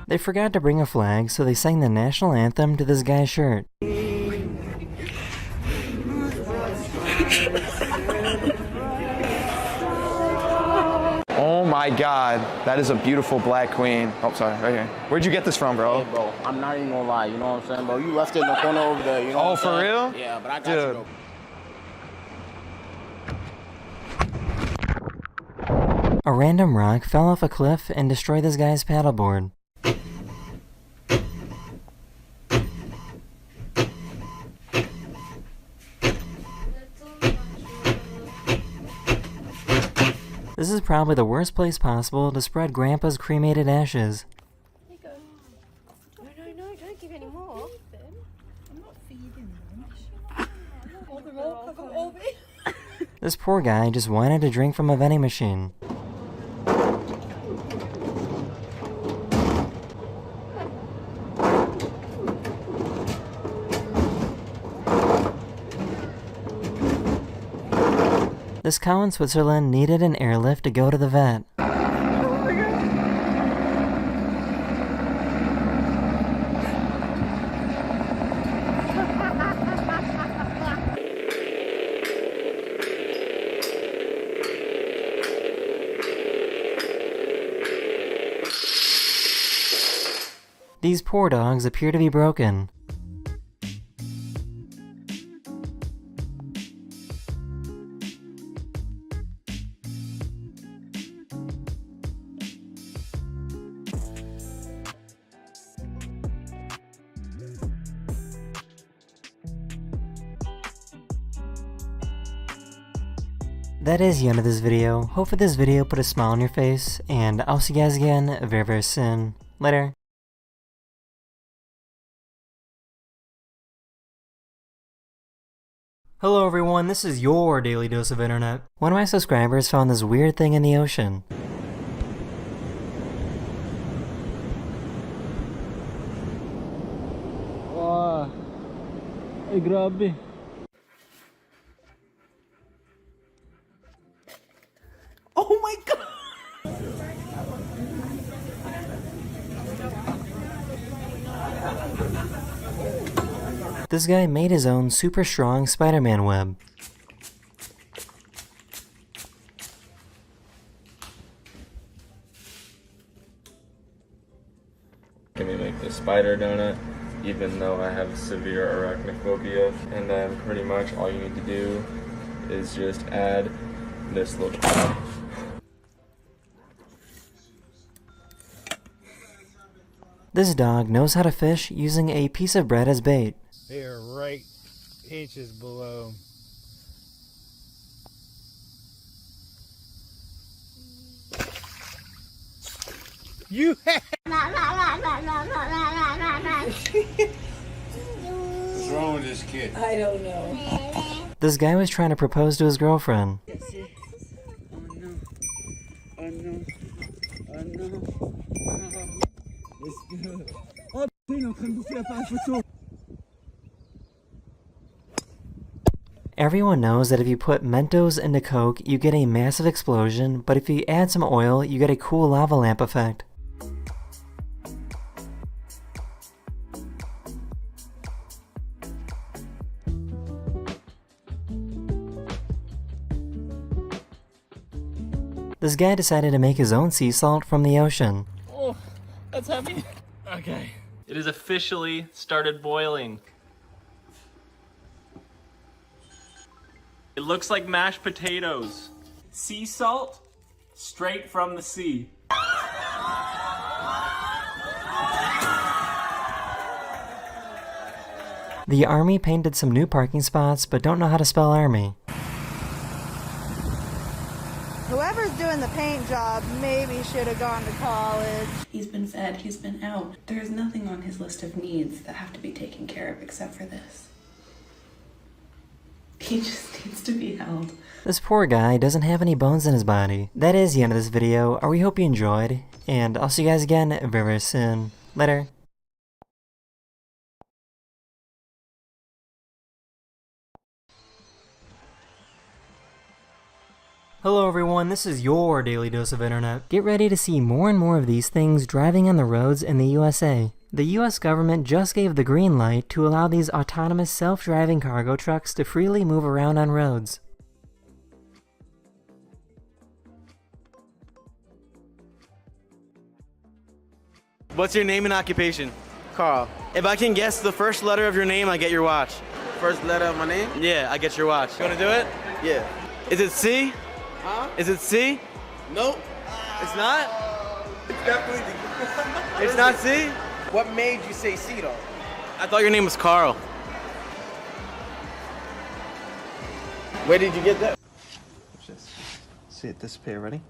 They forgot to bring a flag, so they sang the national anthem to this guy's shirt. Oh my god, that is a beautiful black queen. Oh, sorry, right here. Where'd you get this from, bro? Hey, bro, I'm not even gonna lie, you know what I'm saying, bro? You left it in the corner over there, you know Oh, what I'm for saying? real? Yeah, but I got Dude. you, bro. A random rock fell off a cliff and destroyed this guy's paddleboard. This is probably the worst place possible to spread Grandpa's cremated ashes. No, don't give any more. I'm not feeding them. This poor guy just wanted to drink from a vending machine. This cow in Switzerland needed an airlift to go to the vet. These poor dogs appear to be broken. That is the end of this video. Hopefully this video put a smile on your face, and I'll see you guys again very, very soon. Later. Hello everyone, this is your daily dose of internet. One of my subscribers found this weird thing in the ocean. Wow. Ay, grabe. Oh my god! This guy made his own super strong Spider-Man web. spider donut, even though I have severe arachnophobia. And then pretty much all you need to do is just add this little part. This dog knows how to fish using a piece of bread as bait. They are right inches below. You What's wrong with this kid? I don't know. This guy was trying to propose to his girlfriend. Oh no. Oh no. It's good. Oh, putain, kann du faire pas photo? Everyone knows that if you put Mentos into Coke, you get a massive explosion, but if you add some oil, you get a cool lava lamp effect. This guy decided to make his own sea salt from the ocean. Oh, that's heavy. Okay. It has officially started boiling. It looks like mashed potatoes. Sea salt, straight from the sea. The army painted some new parking spots, but don't know how to spell army. Whoever's doing the paint job maybe should have gone to college. He's been fed, he's been out. There's nothing on his list of needs that have to be taken care of except for this. He just needs to be held. This poor guy doesn't have any bones in his body. That is the end of this video. We hope you enjoyed, and I'll see you guys again very, very soon. Later. Hello everyone, this is your Daily Dose of Internet. Get ready to see more and more of these things driving on the roads in the USA. The US government just gave the green light to allow these autonomous self-driving cargo trucks to freely move around on roads. What's your name and occupation? Carl. If I can guess the first letter of your name, I get your watch. First letter of my name? Yeah, I get your watch. You wanna do it? Yeah. Is it C? Huh? Is it C? Nope. It's not? It's definitely It's not C? What made you say C though? I thought your name was Carl. Where did you get that? Just see it disappear. Ready?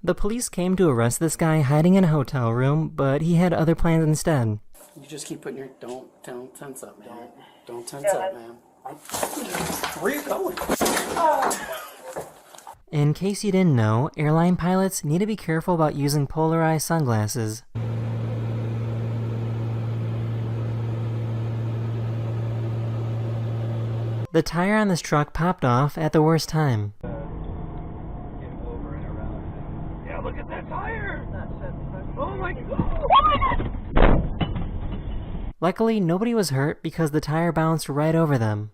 The police came to arrest this guy hiding in a hotel room, but he had other plans instead. You just keep putting your don't tense up, man. Don't tense up, man. Where are you going? In case you didn't know, airline pilots need to be careful about using polarized sunglasses. The tire on this truck popped off at the worst time. Yeah, look at that tire! Oh my god! Luckily, nobody was hurt because the tire bounced right over them.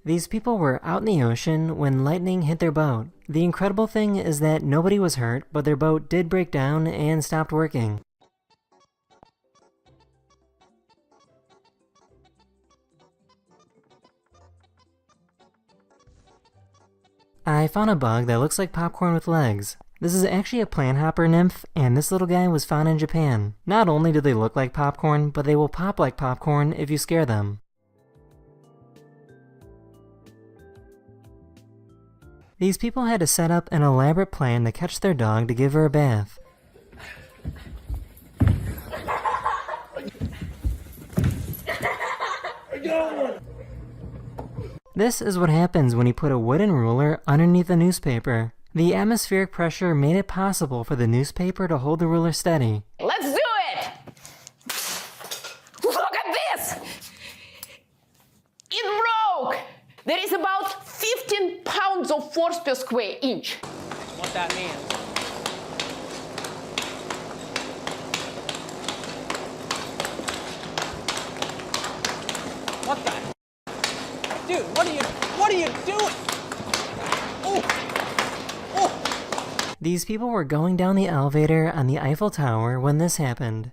These people were out in the ocean when lightning hit their boat. The incredible thing is that nobody was hurt, but their boat did break down and stopped working. I found a bug that looks like popcorn with legs. This is actually a plant hopper nymph, and this little guy was found in Japan. Not only do they look like popcorn, but they will pop like popcorn if you scare them. These people had to set up an elaborate plan to catch their dog to give her a bath. This is what happens when you put a wooden ruler underneath a newspaper. The atmospheric pressure made it possible for the newspaper to hold the ruler steady. Let's do it! Look at this! It broke! There is about 15 pounds of force per square inch. What that means? What the? Dude, what are you doing? These people were going down the elevator on the Eiffel Tower when this happened.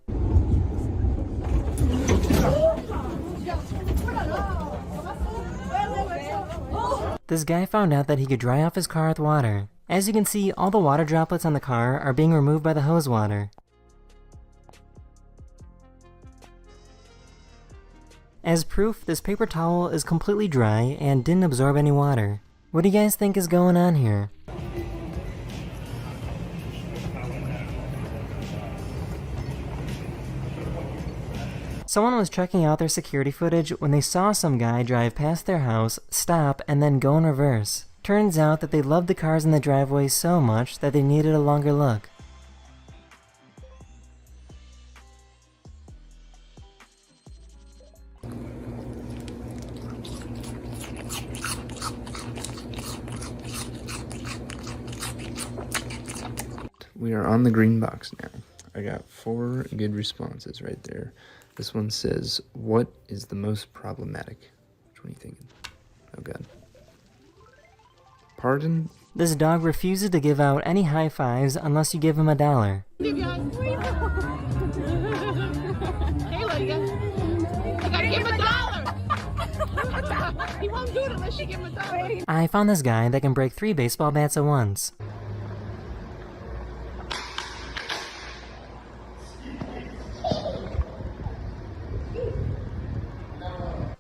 This guy found out that he could dry off his car with water. As you can see, all the water droplets on the car are being removed by the hose water. As proof, this paper towel is completely dry and didn't absorb any water. What do you guys think is going on here? Someone was checking out their security footage when they saw some guy drive past their house, stop, and then go in reverse. Turns out that they loved the cars in the driveway so much that they needed a longer look. We are on the green box now. I got 4 good responses right there. This one says, what is the most problematic? Which one are you thinking? Oh god. Pardon? This dog refuses to give out any high fives unless you give him $1. Hey, I gotta give him $1. He won't do it unless you give him $1. I found this guy that can break 3 baseball bats at once.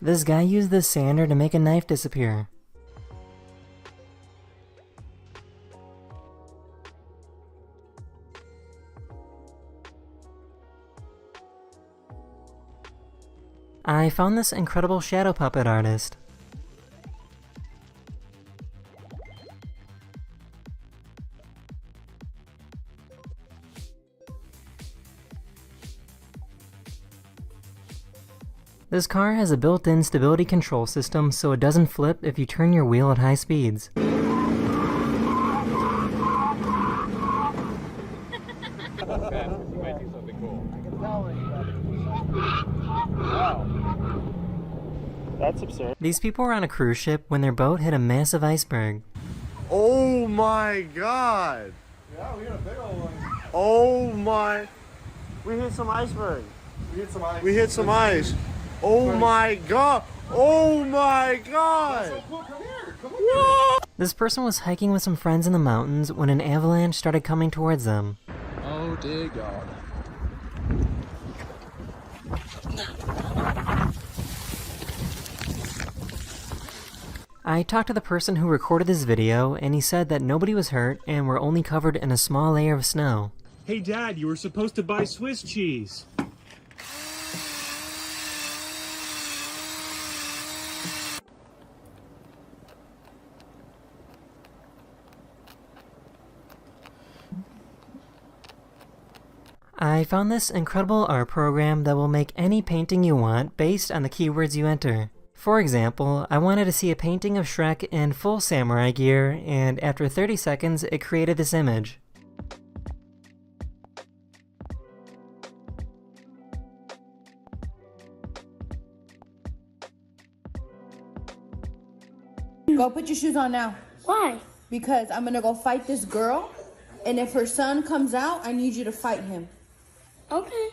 This guy used this sander to make a knife disappear. I found this incredible shadow puppet artist. This car has a built-in stability control system so it doesn't flip if you turn your wheel at high speeds. That's absurd. These people were on a cruise ship when their boat hit a massive iceberg. Oh my god! Yeah, we hit a big old one. Oh my... We hit some iceberg. We hit some ice. We hit some ice. Oh my god! Oh my god! Come This person was hiking with some friends in the mountains when an avalanche started coming towards them. Oh dear god. I talked to the person who recorded this video and he said that nobody was hurt and were only covered in a small layer of snow. Hey Dad, you were supposed to buy Swiss cheese. I found this incredible art program that will make any painting you want based on the keywords you enter. For example, I wanted to see a painting of Shrek in full samurai gear, and after 30 seconds it created this image. Go put your shoes on now. Why? Because I'm gonna go fight this girl, and if her son comes out, I need you to fight him. Okay.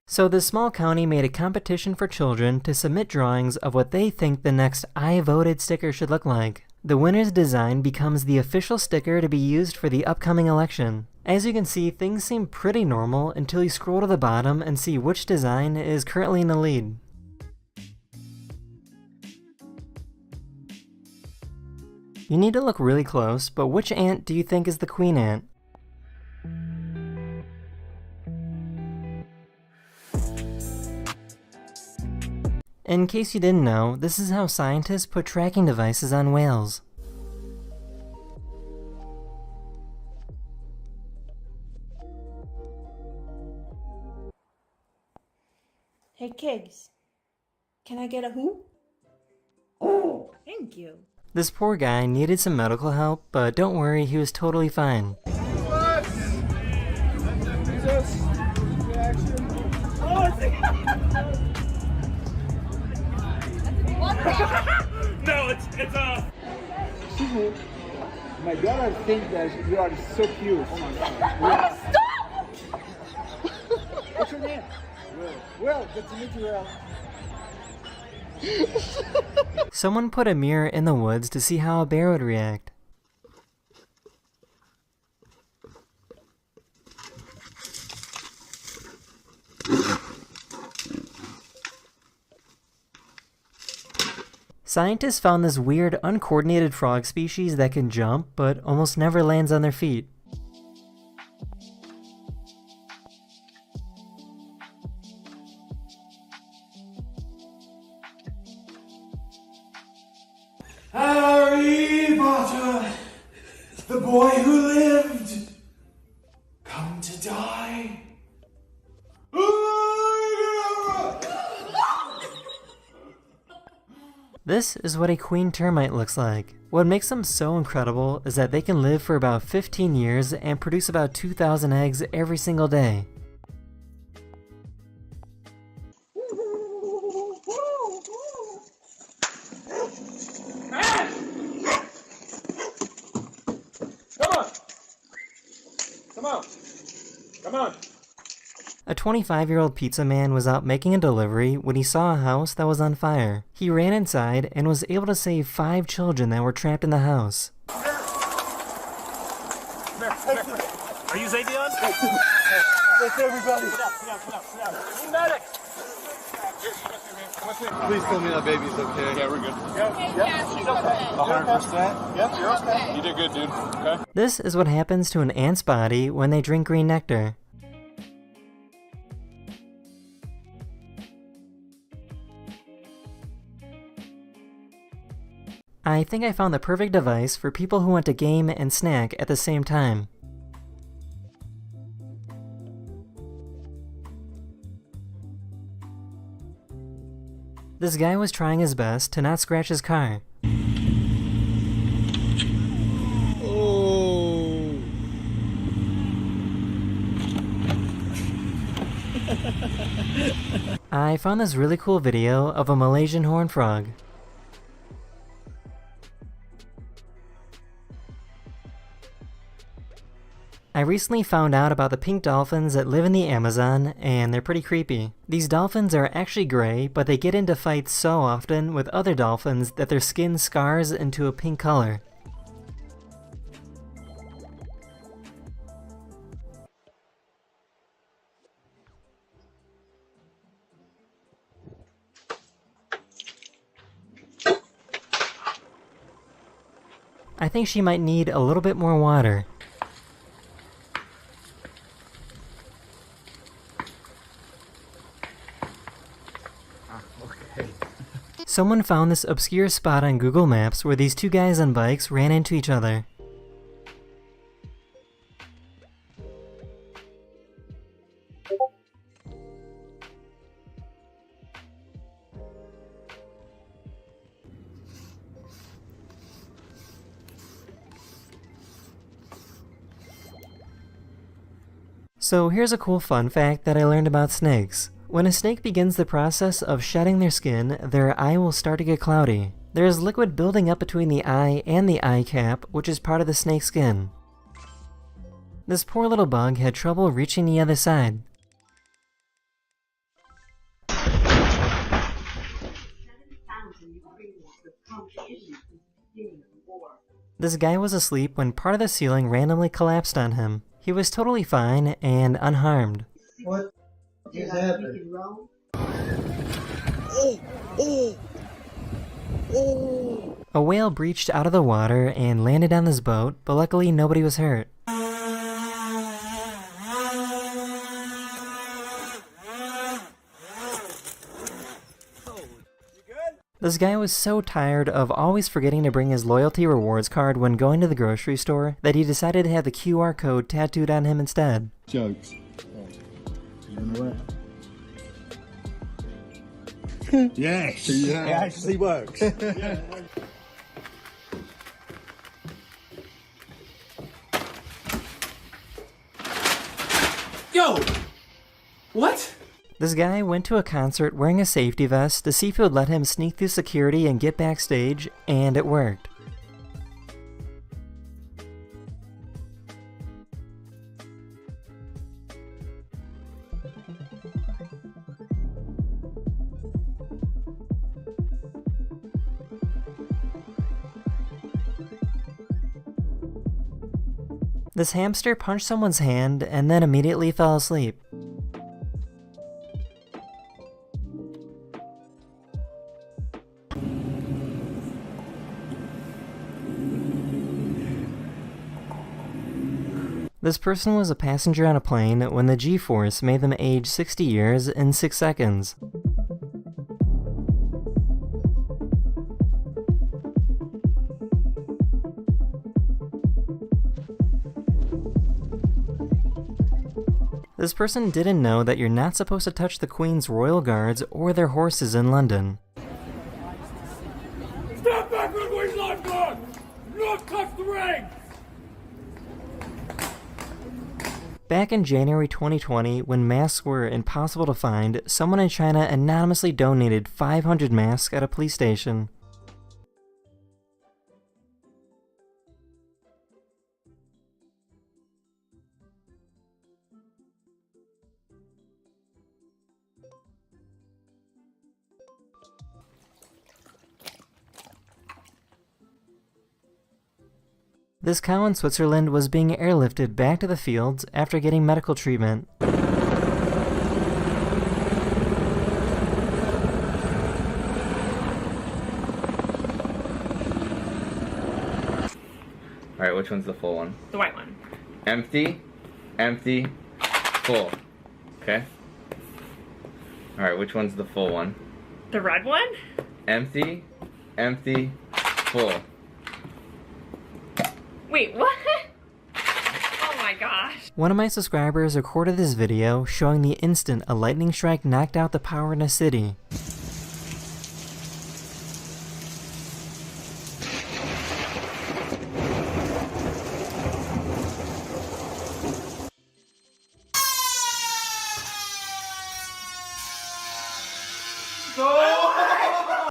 So this small county made a competition for children to submit drawings of what they think the next I Voted sticker should look like. The winner's design becomes the official sticker to be used for the upcoming election. As you can see, things seem pretty normal until you scroll to the bottom and see which design is currently in the lead. You need to look really close, but which ant do you think is the queen ant? In case you didn't know, this is how scientists put tracking devices on whales. Hey, Kigs. Can I get a who? Oh, thank you. This poor guy needed some medical help, but don't worry, he was totally fine. It's a... Excuse me. My daughter thinks that you are so cute. Oh my God. Stop! What's your name? Will, good to meet you, Will. Someone put a mirror in the woods to see how a bear would react. Scientists found this weird, uncoordinated frog species that can jump, but almost never lands on their feet. Harry Potter, the boy who lived, come to die. This is what a queen termite looks like. What makes them so incredible is that they can live for about 15 years and produce about 2,000 eggs every single day. Come on. A 25-year-old pizza man was out making a delivery when he saw a house that was on fire. He ran inside and was able to save 5 children that were trapped in the house. Are you Zavion? That's everybody. Need medic. Please tell me that baby's okay. Yeah, we're good. Yeah, she's okay. 100%? Yep, you're okay. You did good, dude. Okay. This is what happens to an ant's body when they drink green nectar. I think I found the perfect device for people who want to game and snack at the same time. This guy was trying his best to not scratch his car. Oh. I found this really cool video of a Malaysian horned frog. I recently found out about the pink dolphins that live in the Amazon, and they're pretty creepy. These dolphins are actually gray, but they get into fights so often with other dolphins that their skin scars into a pink color. I think she might need a little bit more water. Someone found this obscure spot on Google Maps where these 2 guys on bikes ran into each other. So here's a cool fun fact that I learned about snakes. When a snake begins the process of shedding their skin, their eye will start to get cloudy. There is liquid building up between the eye and the eye cap, which is part of the snake's skin. This poor little bug had trouble reaching the other side. This guy was asleep when part of the ceiling randomly collapsed on him. He was totally fine and unharmed. What is happening? A whale breached out of the water and landed on this boat, but luckily nobody was hurt. This guy was so tired of always forgetting to bring his loyalty rewards card when going to the grocery store that he decided to have the QR code tattooed on him instead. Jokes. Yes. Yeah. It actually works. Yo! What? This guy went to a concert wearing a safety vest to see if it would let him sneak through security and get backstage, and it worked. This hamster punched someone's hand and then immediately fell asleep. This person was a passenger on a plane when the G-force made them age 60 years in 6 seconds. This person didn't know that you're not supposed to touch the Queen's royal guards or their horses in London. Step back from the Queen's lifeguard! Not touch the ring! Back in January 2020, when masks were impossible to find, someone in China anonymously donated 500 masks at a police station. This cow in Switzerland was being airlifted back to the fields after getting medical treatment. Alright, which one's the full one? The white one. Empty, empty, full. Okay? Alright, which one's the full one? The red one? Empty, empty, full. Wait, what? Oh my gosh. One of my subscribers recorded this video showing the instant a lightning strike knocked out the power in a city.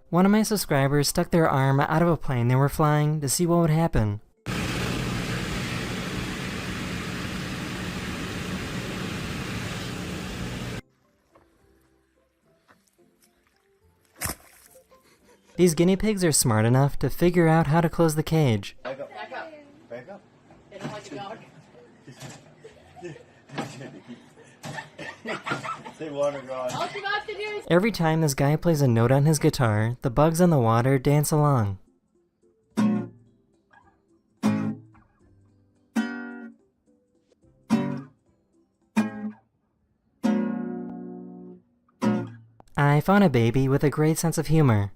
One of my subscribers stuck their arm out of a plane they were flying to see what would happen. These guinea pigs are smart enough to figure out how to close the cage. Back up. Back up. Back up. They don't like a dog. Say water god. All you got to do is... Every time this guy plays a note on his guitar, the bugs on the water dance along. I found a baby with a great sense of humor.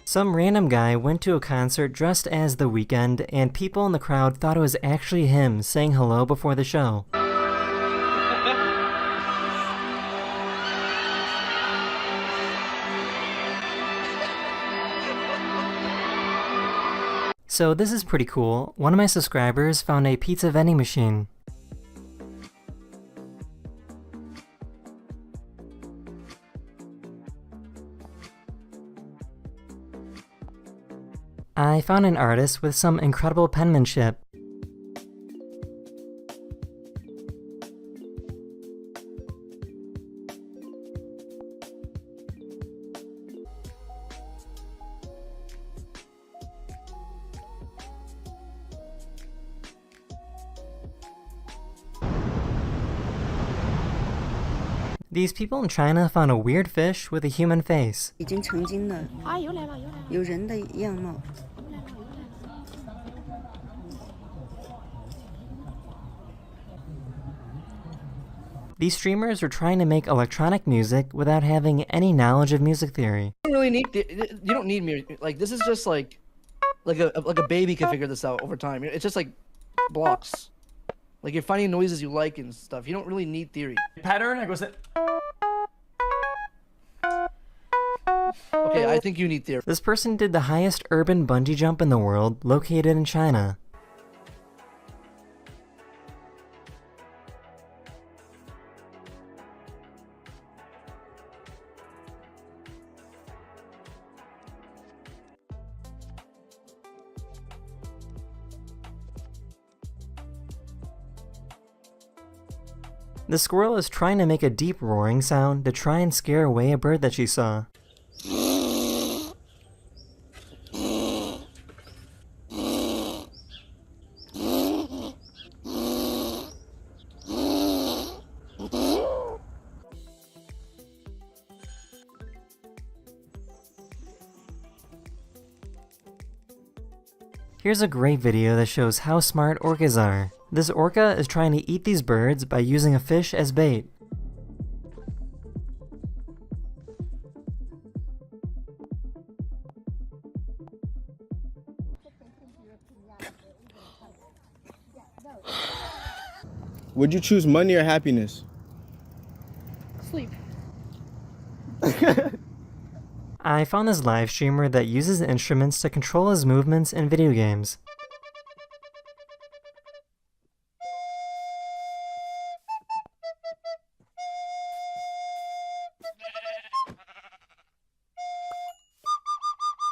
Some random guy went to a concert dressed as The Weeknd, and people in the crowd thought it was actually him saying hello before the show. So this is pretty cool. One of my subscribers found a pizza vending machine. I found an artist with some incredible penmanship. These people in China found a weird fish with a human face. These streamers are trying to make electronic music without having any knowledge of music theory. You don't really need you don't need music. Like this is just like a baby can figure this out over time. It's just like blocks. Like you're finding noises you like and stuff. You don't really need theory. Pattern, I go sit. Okay, I think you need theory. This person did the highest urban bungee jump in the world, located in China. The squirrel is trying to make a deep roaring sound to try and scare away a bird that she saw. Here's a great video that shows how smart orcas are. This orca is trying to eat these birds by using a fish as bait. Would you choose money or happiness? Sleep. I found this live streamer that uses instruments to control his movements in video games.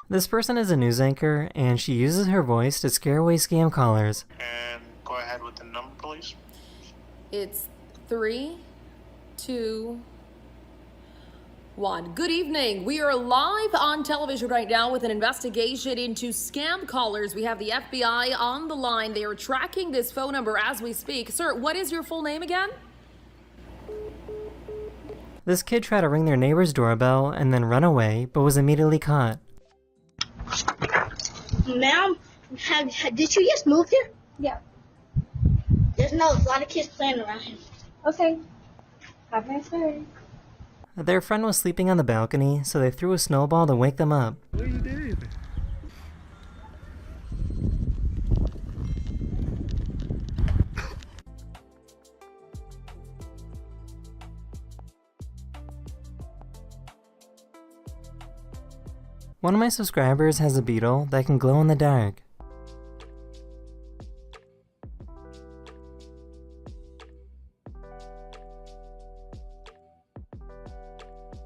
This person is a news anchor, and she uses her voice to scare away scam callers. And go ahead with the number, please. It's 3, 2, 1. Good evening. We are live on television right now with an investigation into scam callers. We have the FBI on the line. They are tracking this phone number as we speak. Sir, what is your full name again? This kid tried to ring their neighbor's doorbell and then run away, but was immediately caught. Ma'am, did you just move here? Yeah. There's a lot of kids playing around here. Okay. Have a nice day. Their friend was sleeping on the balcony, so they threw a snowball to wake them up. What you did? One of my subscribers has a beetle that can glow in the dark.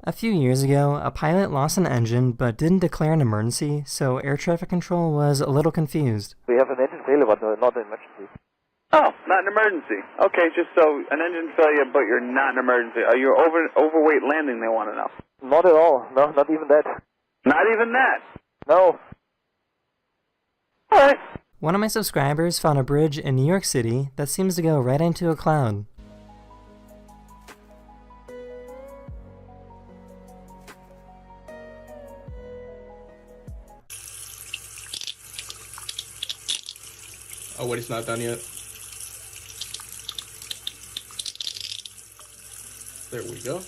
A few years ago, a pilot lost an engine but didn't declare an emergency, so air traffic control was a little confused. We have an engine failure, but not an emergency. Oh, not an emergency. Okay, just so an engine failure, but you're not an emergency. Are you overweight landing, they want to know? Not at all. No, not even that. Not even that? No. Alright. One of my subscribers found a bridge in New York City that seems to go right into a cloud. Oh, wait, it's not done yet. There we go.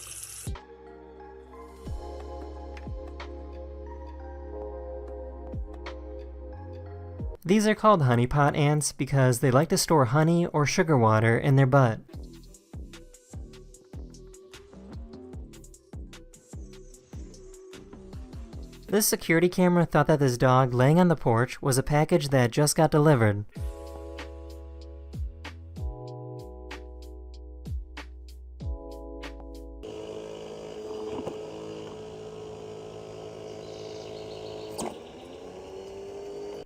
These are called honeypot ants because they like to store honey or sugar water in their butt. This security camera thought that this dog laying on the porch was a package that just got delivered.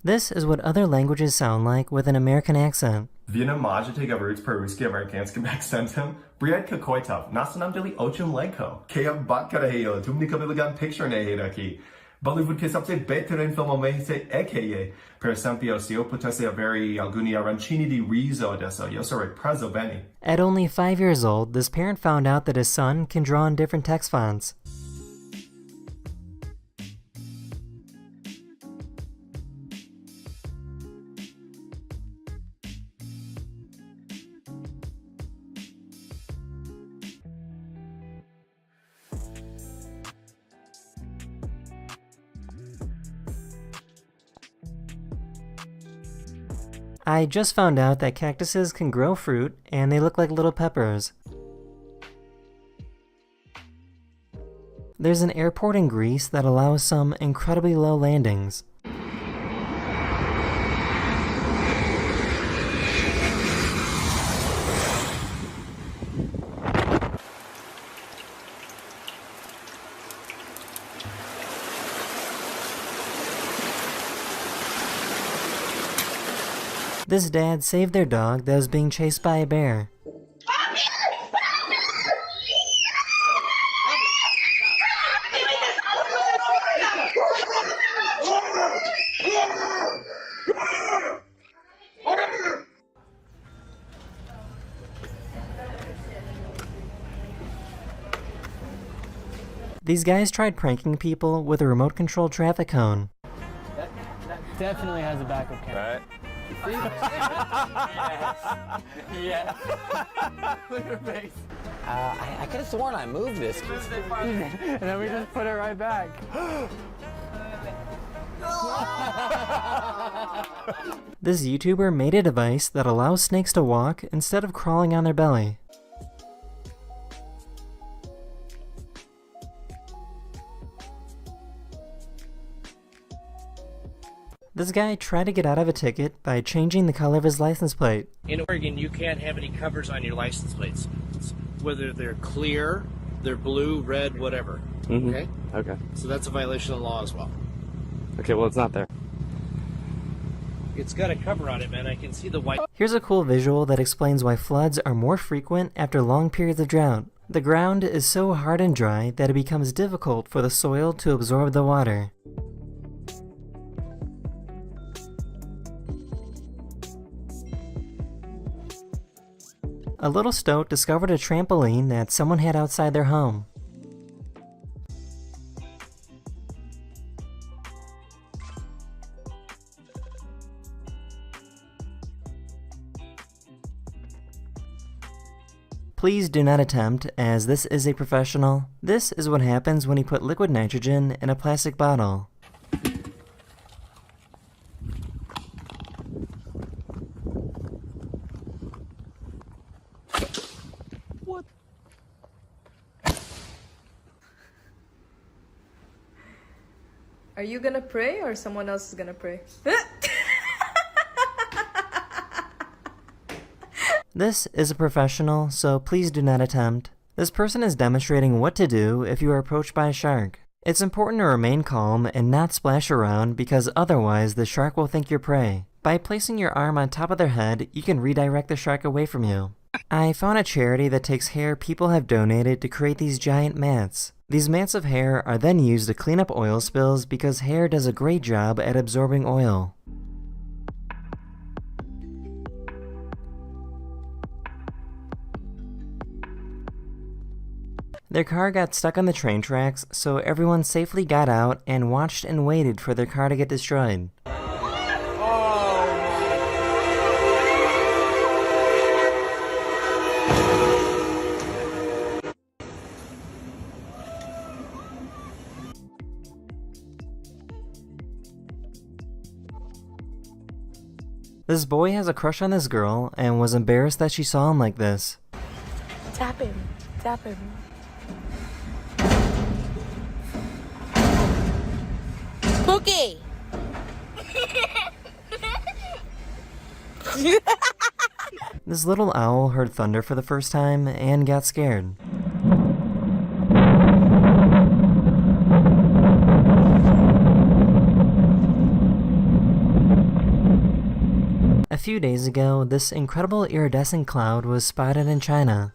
This is what other languages sound like with an American accent. Vina Majatega roots peruski amerikanska accentem, Briad Kakoitov, Nasanam dili ochum legko, Kea Batkaraheyo, Tumni Kabilagan picture nehiraki, Bollywood Kisapse Beterin Filmomese Ekeye, Per Sampio Sioputase Averi Alguni Arancini di Rizo Deso, Yosore Prazo Beni. At only 5 years old, this parent found out that his son can draw in different text fonts. I just found out that cactuses can grow fruit, and they look like little peppers. There's an airport in Greece that allows some incredibly low landings. This dad saved their dog that was being chased by a bear. These guys tried pranking people with a remote-controlled traffic cone. That definitely has a backup camera. Right? Yeah. Look at her face. I could have sworn I moved this. And then we just put it right back. This YouTuber made a device that allows snakes to walk instead of crawling on their belly. This guy tried to get out of a ticket by changing the color of his license plate. In Oregon, you can't have any covers on your license plates. Whether they're clear, they're blue, red, whatever. Okay? Okay. So that's a violation of the law as well. Okay, well, it's not there. It's got a cover on it, man. I can see the white. Here's a cool visual that explains why floods are more frequent after long periods of drought. The ground is so hard and dry that it becomes difficult for the soil to absorb the water. A little stoat discovered a trampoline that someone had outside their home. Please do not attempt, as this is a professional. This is what happens when you put liquid nitrogen in a plastic bottle. What? Are you gonna pray or someone else is gonna pray? This is a professional, so please do not attempt. This person is demonstrating what to do if you are approached by a shark. It's important to remain calm and not splash around because otherwise the shark will think you're prey. By placing your arm on top of their head, you can redirect the shark away from you. I found a charity that takes hair people have donated to create these giant mats. These mats of hair are then used to clean up oil spills because hair does a great job at absorbing oil. Their car got stuck on the train tracks, so everyone safely got out and watched and waited for their car to get destroyed. This boy has a crush on this girl and was embarrassed that she saw him like this. Tap him. Tap him. Spooky! This little owl heard thunder for the first time and got scared. A few days ago, this incredible iridescent cloud was spotted in China.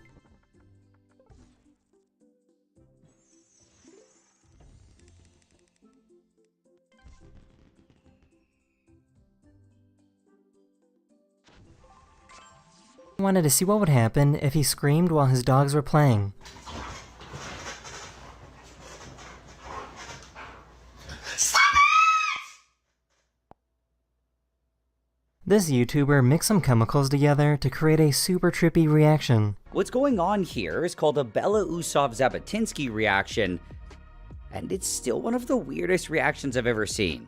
He wanted to see what would happen if he screamed while his dogs were playing. This YouTuber mixed some chemicals together to create a super trippy reaction. What's going on here is called a Belousov-Zhabotinsky reaction, and it's still one of the weirdest reactions I've ever seen.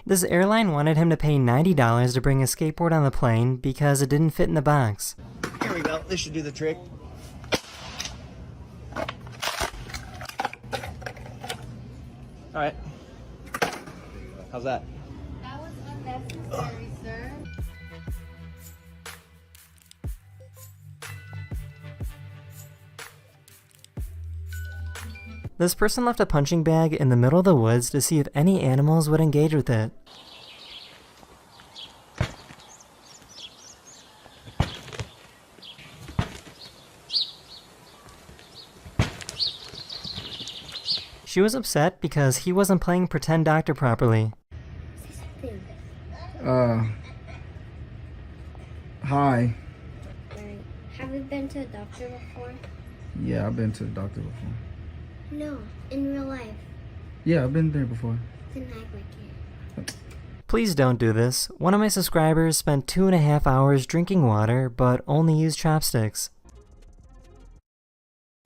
This airline wanted him to pay $90 to bring a skateboard on the plane because it didn't fit in the box. Here we go. This should do the trick. All right. How's that? That was unnecessary, sir. This person left a punching bag in the middle of the woods to see if any animals would engage with it. She She was upset because he wasn't playing pretend doctor properly. Hi. Have you been to a doctor before? Yeah, I've been to a doctor before. No, in real life. Yeah, I've been there before. Then act like it. Please don't do this. One of my subscribers spent 2.5 hours drinking water, but only used chopsticks.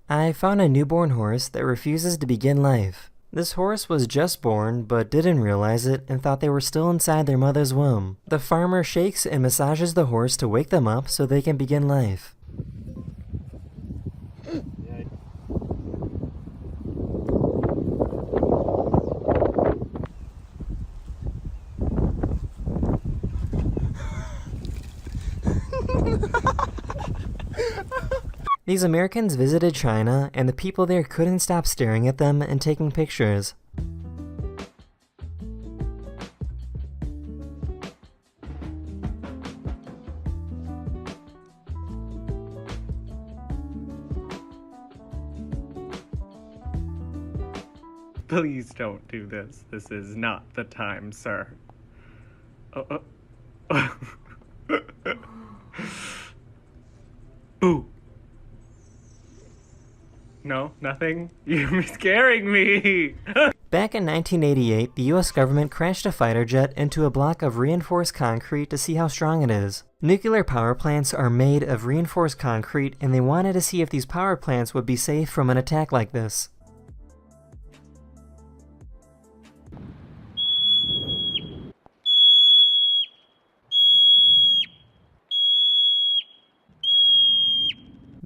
I found a newborn horse that refuses to begin life. This horse was just born, but didn't realize it and thought they were still inside their mother's womb. The farmer shakes and massages the horse to wake them up so they can begin life. These Americans visited China, and the people there couldn't stop staring at them and taking pictures. Please don't do this. This is not the time, sir. Boo. No, nothing? You're scaring me! Back in 1988, the US government crashed a fighter jet into a block of reinforced concrete to see how strong it is. Nuclear power plants are made of reinforced concrete, and they wanted to see if these power plants would be safe from an attack like this.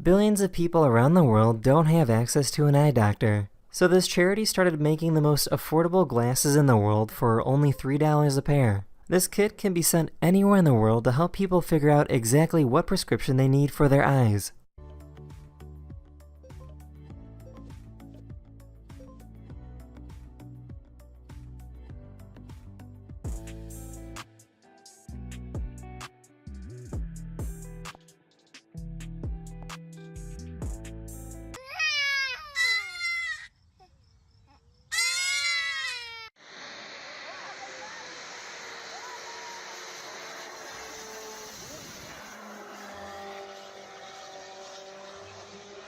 Billions of people around the world don't have access to an eye doctor. So this charity started making the most affordable glasses in the world for only $3 a pair. This kit can be sent anywhere in the world to help people figure out exactly what prescription they need for their eyes.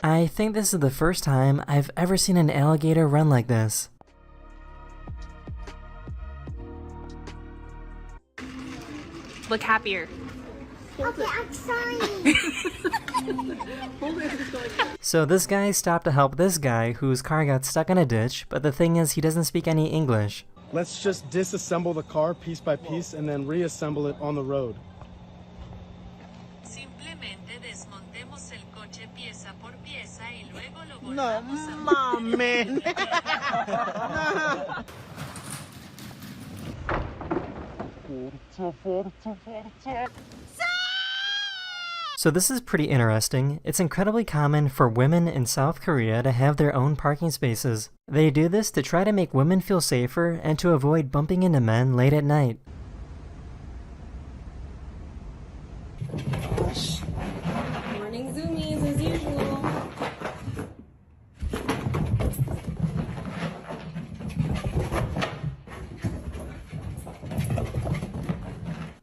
I think this is the first time I've ever seen an alligator run like this. Look happier. Okay, I'm sorry. So this guy stopped to help this guy whose car got stuck in a ditch, but the thing is he doesn't speak any English. Let's just disassemble the car piece by piece and then reassemble it on the road. No, mames. So this is pretty interesting. It's incredibly common for women in South Korea to have their own parking spaces. They do this to try to make women feel safer and to avoid bumping into men late at night. Morning zoomies as usual.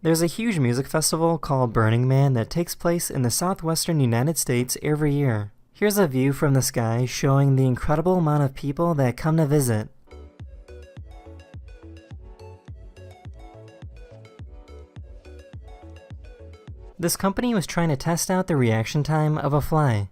There's a huge music festival called Burning Man that takes place in the southwestern United States every year. Here's a view from the sky showing the incredible amount of people that come to visit. This company was trying to test out the reaction time of a fly.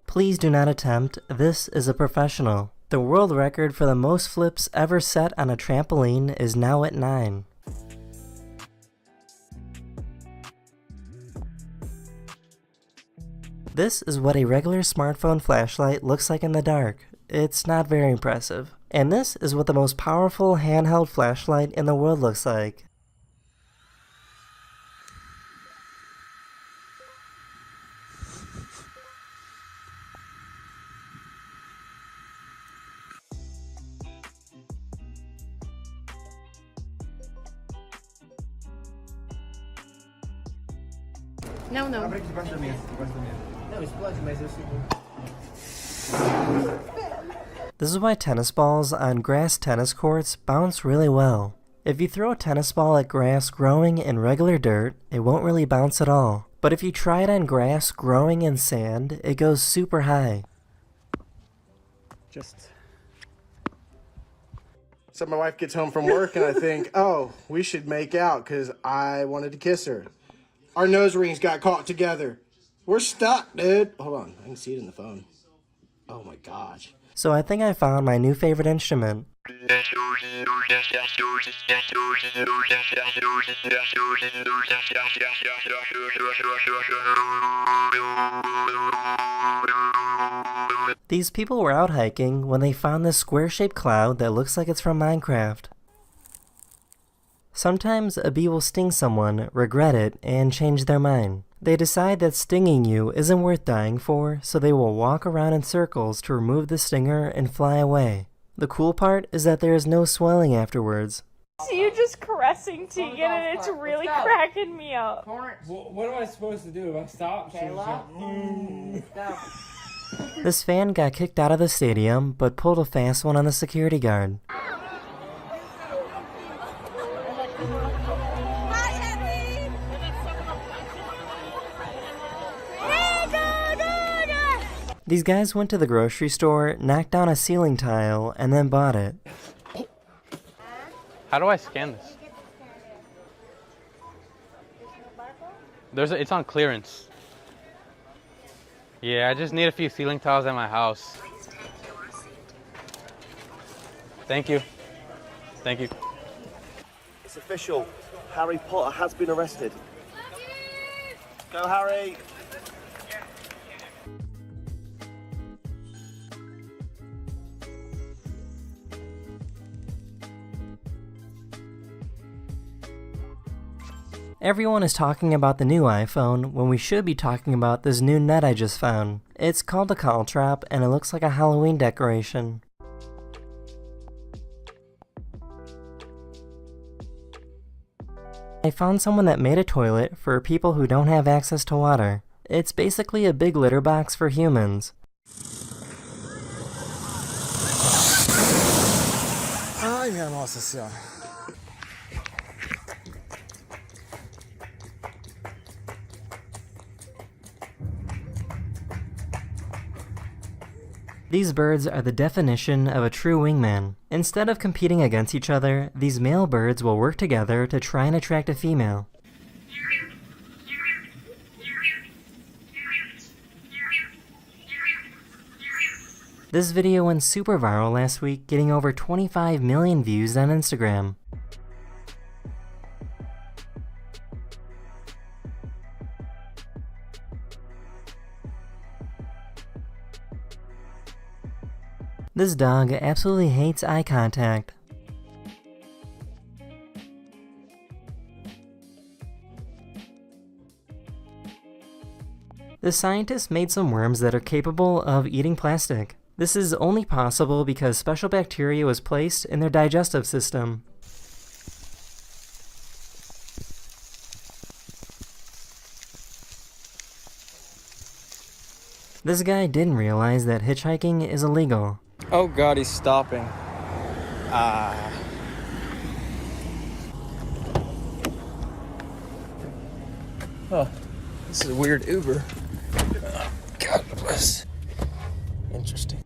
Please do not attempt. This is a professional. The world record for the most flips ever set on a trampoline is now at 9. This is what a regular smartphone flashlight looks like in the dark. It's not very impressive. And this is what the most powerful handheld flashlight in the world looks like. No, no. This is why tennis balls on grass tennis courts bounce really well. If you throw a tennis ball at grass growing in regular dirt, it won't really bounce at all. But if you try it on grass growing in sand, it goes super high. So my wife gets home from work and I think, oh, we should make out because I wanted to kiss her. Our nose rings got caught together. We're stuck, dude. Hold on, I can see it in the phone. Oh my gosh. So I think I found my new favorite instrument. These people were out hiking when they found this square-shaped cloud that looks like it's from Minecraft. Sometimes a bee will sting someone, regret it, and change their mind. They decide that stinging you isn't worth dying for, so they will walk around in circles to remove the stinger and fly away. The cool part is that there is no swelling afterwards. See you just caressing Tegan and it's really cracking me up. What am I supposed to do? If I stop? This fan got kicked out of the stadium, but pulled a fast one on the security guard. These guys went to the grocery store, knocked down a ceiling tile, and then bought it. How do I scan this? It's on clearance. Yeah, I just need a few ceiling tiles at my house. Thank you. Thank you. It's official. Harry Potter has been arrested. Go, Harry! Everyone is talking about the new iPhone when we should be talking about this new net I just found. It's called a Caltrop and it looks like a Halloween decoration. I found someone that made a toilet for people who don't have access to water. It's basically a big litter box for humans. Ai, minha Nossa Senhora. These birds are the definition of a true wingman. Instead of competing against each other, these male birds will work together to try and attract a female. This video went super viral last week, getting over 25 million views on Instagram. This dog absolutely hates eye contact. The scientists made some worms that are capable of eating plastic. This is only possible because special bacteria was placed in their digestive system. This guy didn't realize that hitchhiking is illegal. Oh god, he's stopping. Oh, this is a weird Uber. Oh, God bless. Interesting.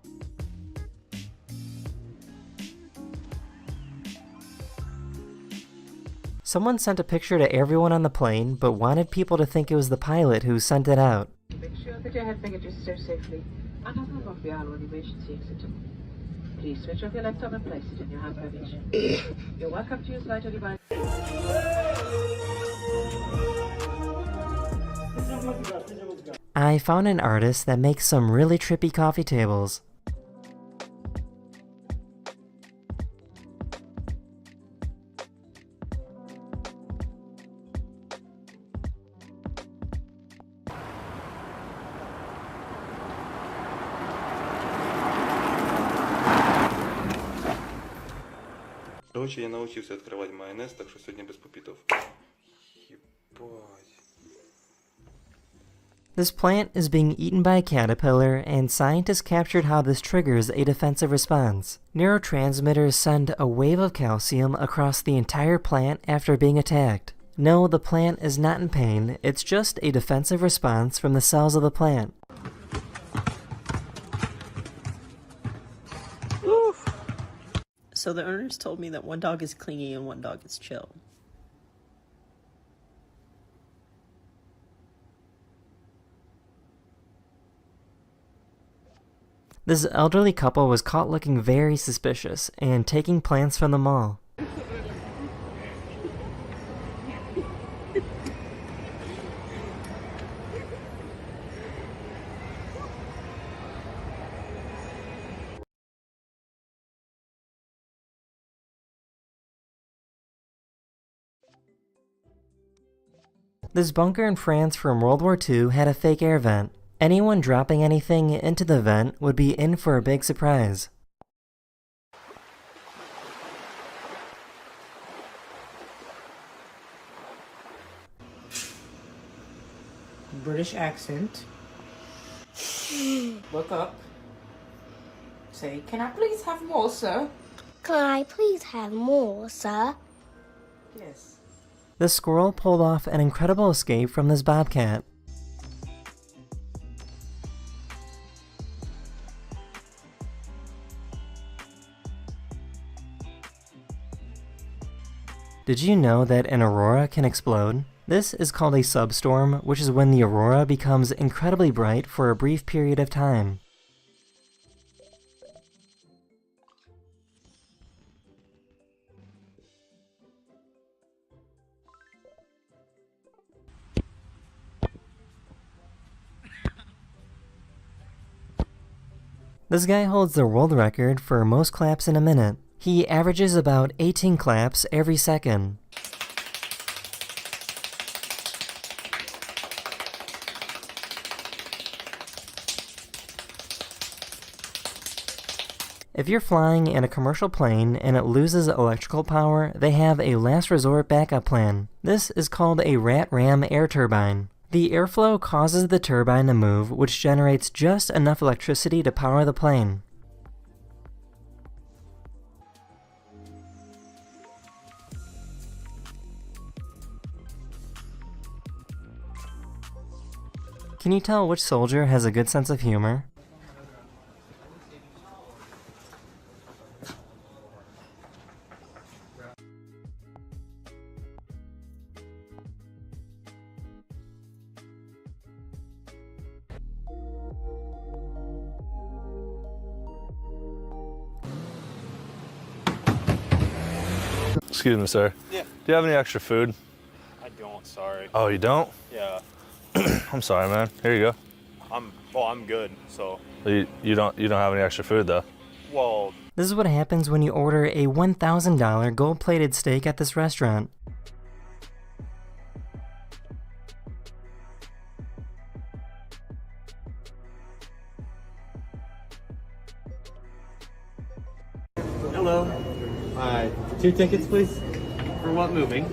Someone sent a picture to everyone on the plane, but wanted people to think it was the pilot who sent it out. Make sure that your head baggage is stowed safely and doesn't move off the aisle when the emergency exit. Please switch off your laptop and place it in your hand baggage. You're welcome to use lighter device. I found an artist that makes some really trippy coffee tables. Короче, я научился открывать майонез, так что сегодня без попитов. Ебать. This plant is being eaten by a caterpillar, and scientists captured how this triggers a defensive response. Neurotransmitters send a wave of calcium across the entire plant after being attacked. No, the plant is not in pain, it's just a defensive response from the cells of the plant. So the owners told me that one dog is clingy and one dog is chill. This elderly couple was caught looking very suspicious and taking plants from the mall. This bunker in France from World War II had a fake air vent. Anyone dropping anything into the vent would be in for a big surprise. British accent. Look up. Say, can I please have more, sir? Can I please have more, sir? Yes. The squirrel pulled off an incredible escape from this bobcat. Did you know that an aurora can explode? This is called a substorm, which is when the aurora becomes incredibly bright for a brief period of time. This guy holds the world record for most claps in a minute. He averages about 18 claps every second. If you're flying in a commercial plane and it loses electrical power, they have a last resort backup plan. This is called a rat-ram air turbine. The airflow causes the turbine to move, which generates just enough electricity to power the plane. Can you tell which soldier has a good sense of humor? Excuse me, sir. Yeah. Do you have any extra food? I don't, sorry. Oh, you don't? Yeah. I'm sorry, man. Here you go. I'm good, so. You don't have any extra food though. Well, this is what happens when you order a $1,000 gold-plated steak at this restaurant. hello. Hi. 2 tickets, please. For what movie?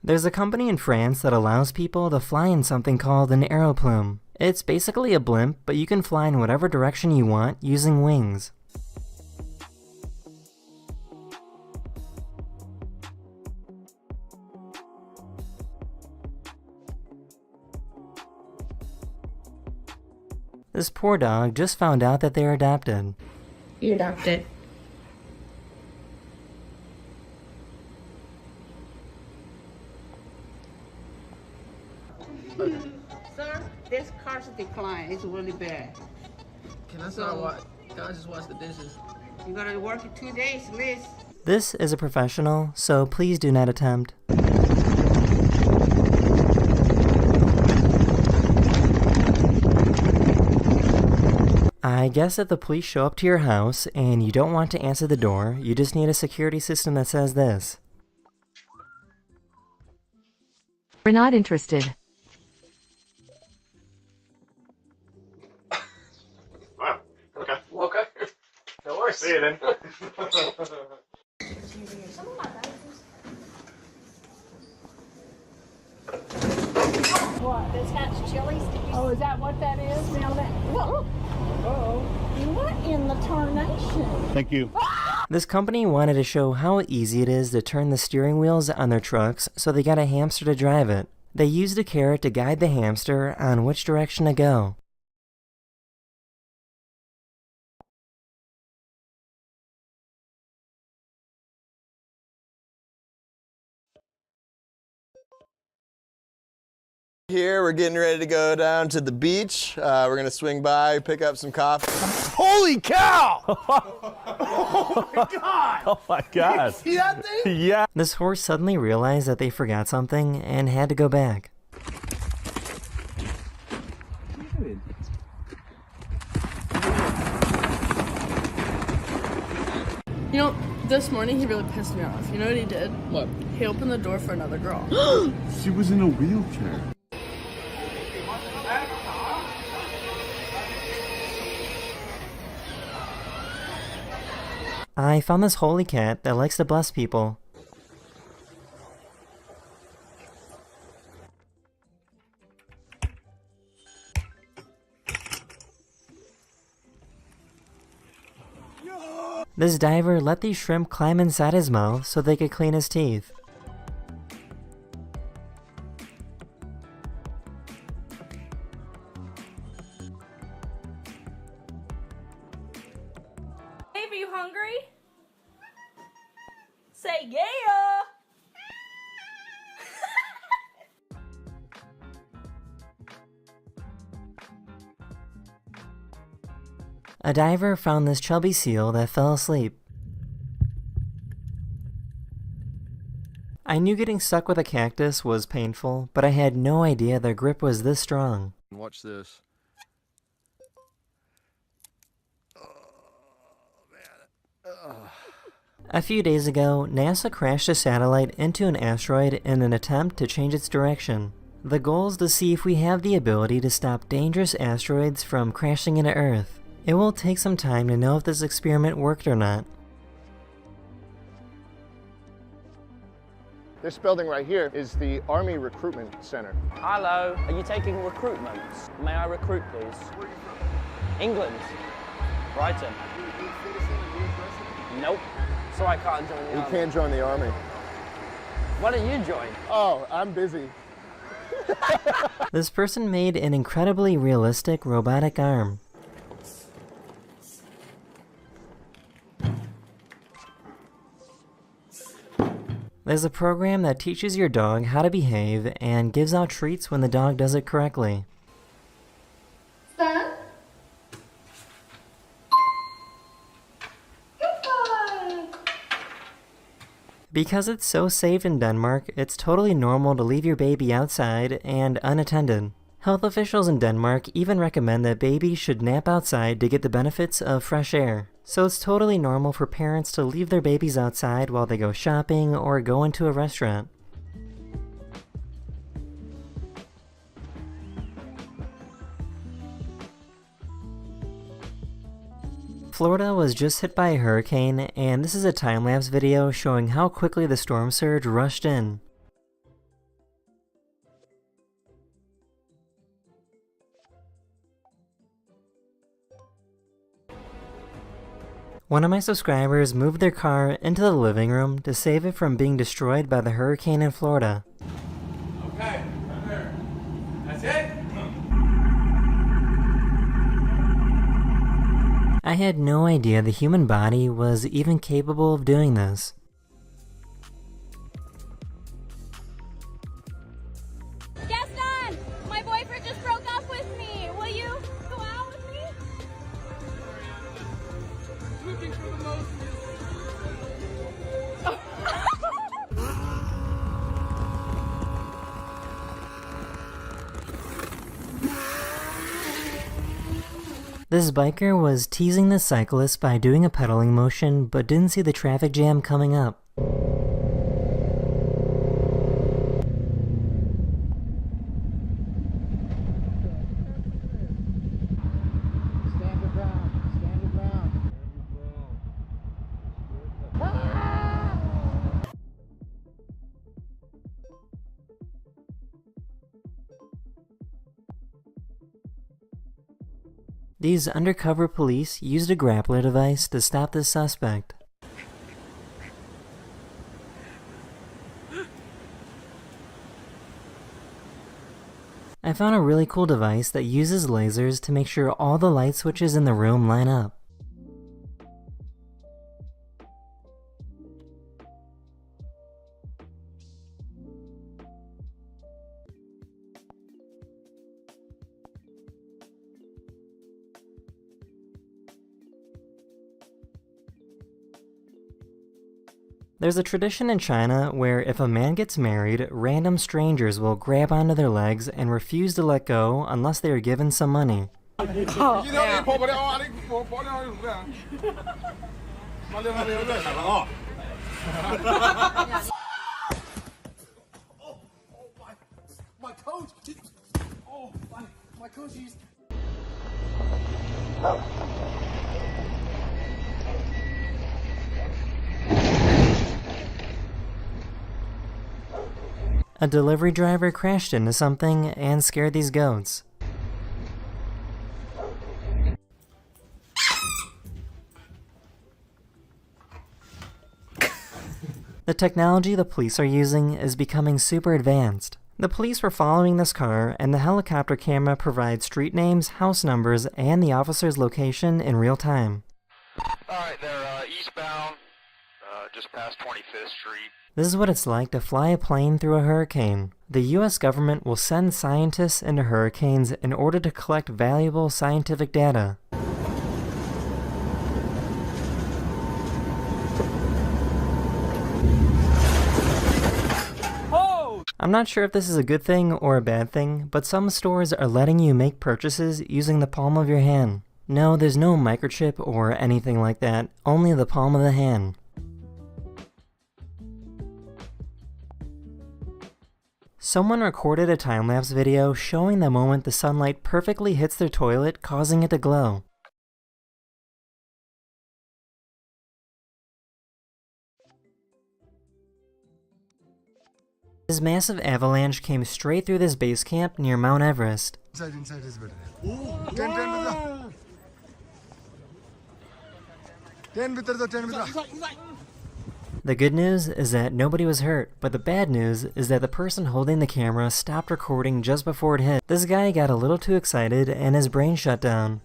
There's a company in France that allows people to fly in something called an aeroplume. It's basically a blimp, but you can fly in whatever direction you want using wings. This poor dog just found out that they're adopted. You're adopted. Sir, this car's decline. It's really bad. Can I start what? Can I just wash the dishes? You gotta work in 2 days, Liz. This is a professional, so please do not attempt. I guess if the police show up to your house and you don't want to answer the door, you just need a security system that says this. We're not interested. Wow. Okay. Okay. No worries. See you then. what? This has chilies. Oh, is that what that is? Smell that? Whoa. Uh-oh. What in the tarnation? Thank you. This company wanted to show how easy it is to turn the steering wheels on their trucks, so they got a hamster to drive it. They used a carrot to guide the hamster on which direction to go. Here, we're getting ready to go down to the beach. We're gonna swing by, pick up some coffee. Holy cow! Oh my god! Oh my god. You see that thing? Yeah. This horse suddenly realized that they forgot something and had to go back. You know, this morning he really pissed me off. You know what he did? What? He opened the door for another girl. She was in a wheelchair. I found this holy cat that likes to bless people. This diver let these shrimp climb inside his mouth so they could clean his teeth. Babe, are you hungry? Say yeah! A diver found this chubby seal that fell asleep. I knew getting stuck with a cactus was painful, but I had no idea their grip was this strong. Watch this. A few days ago, NASA crashed a satellite into an asteroid in an attempt to change its direction. The goal is to see if we have the ability to stop dangerous asteroids from crashing into Earth. It will take some time to know if this experiment worked or not. This building right here is the Army Recruitment Center. Hello, are you taking recruitment? May I recruit, please? England. Brighton. Nope. So I can't join the You army. can't join the Army. Why don't you join? Oh, I'm busy. This person made an incredibly realistic robotic arm. There's a program that teaches your dog how to behave and gives out treats when the dog does it correctly. Son? Good boy. Because it's so safe in Denmark, it's totally normal to leave your baby outside and unattended. Health officials in Denmark even recommend that babies should nap outside to get the benefits of fresh air. So it's totally normal for parents to leave their babies outside while they go shopping or go into a restaurant. Florida was just hit by a hurricane, and this is a time-lapse video showing how quickly the storm surge rushed in. One of my subscribers moved their car into the living room to save it from being destroyed by the hurricane in Florida. Okay, right there. That's it? I had no idea the human body was even capable of doing this. Gaston! My boyfriend just broke up with me. Will you go out with me? Looking for the most. This biker was teasing the cyclist by doing a pedaling motion, but didn't see the traffic jam coming up. These undercover police used a grappler device to stop this suspect. I found a really cool device that uses lasers to make sure all the light switches in the room line up. There's a tradition in China where if a man gets married, random strangers will grab onto their legs and refuse to let go unless they are given some money. My coach! Oh, my coach used... A delivery driver crashed into something and scared these goats. The technology the police are using is becoming super advanced. The police were following this car, and the helicopter camera provides street names, house numbers, and the officer's location in real time. Alright, they're eastbound, just past 25th Street. This is what it's like to fly a plane through a hurricane. The US government will send scientists into hurricanes in order to collect valuable scientific data. I'm not sure if this is a good thing or a bad thing, but some stores are letting you make purchases using the palm of your hand. No, there's no microchip or anything like that, only the palm of the hand. Someone recorded a time-lapse video showing the moment the sunlight perfectly hits their toilet, causing it to glow. This massive avalanche came straight through this base camp near Mount Everest. Inside is better. 10 The good news is that nobody was hurt, but the bad news is that the person holding the camera stopped recording just before it hit. This guy got a little too excited and his brain shut down.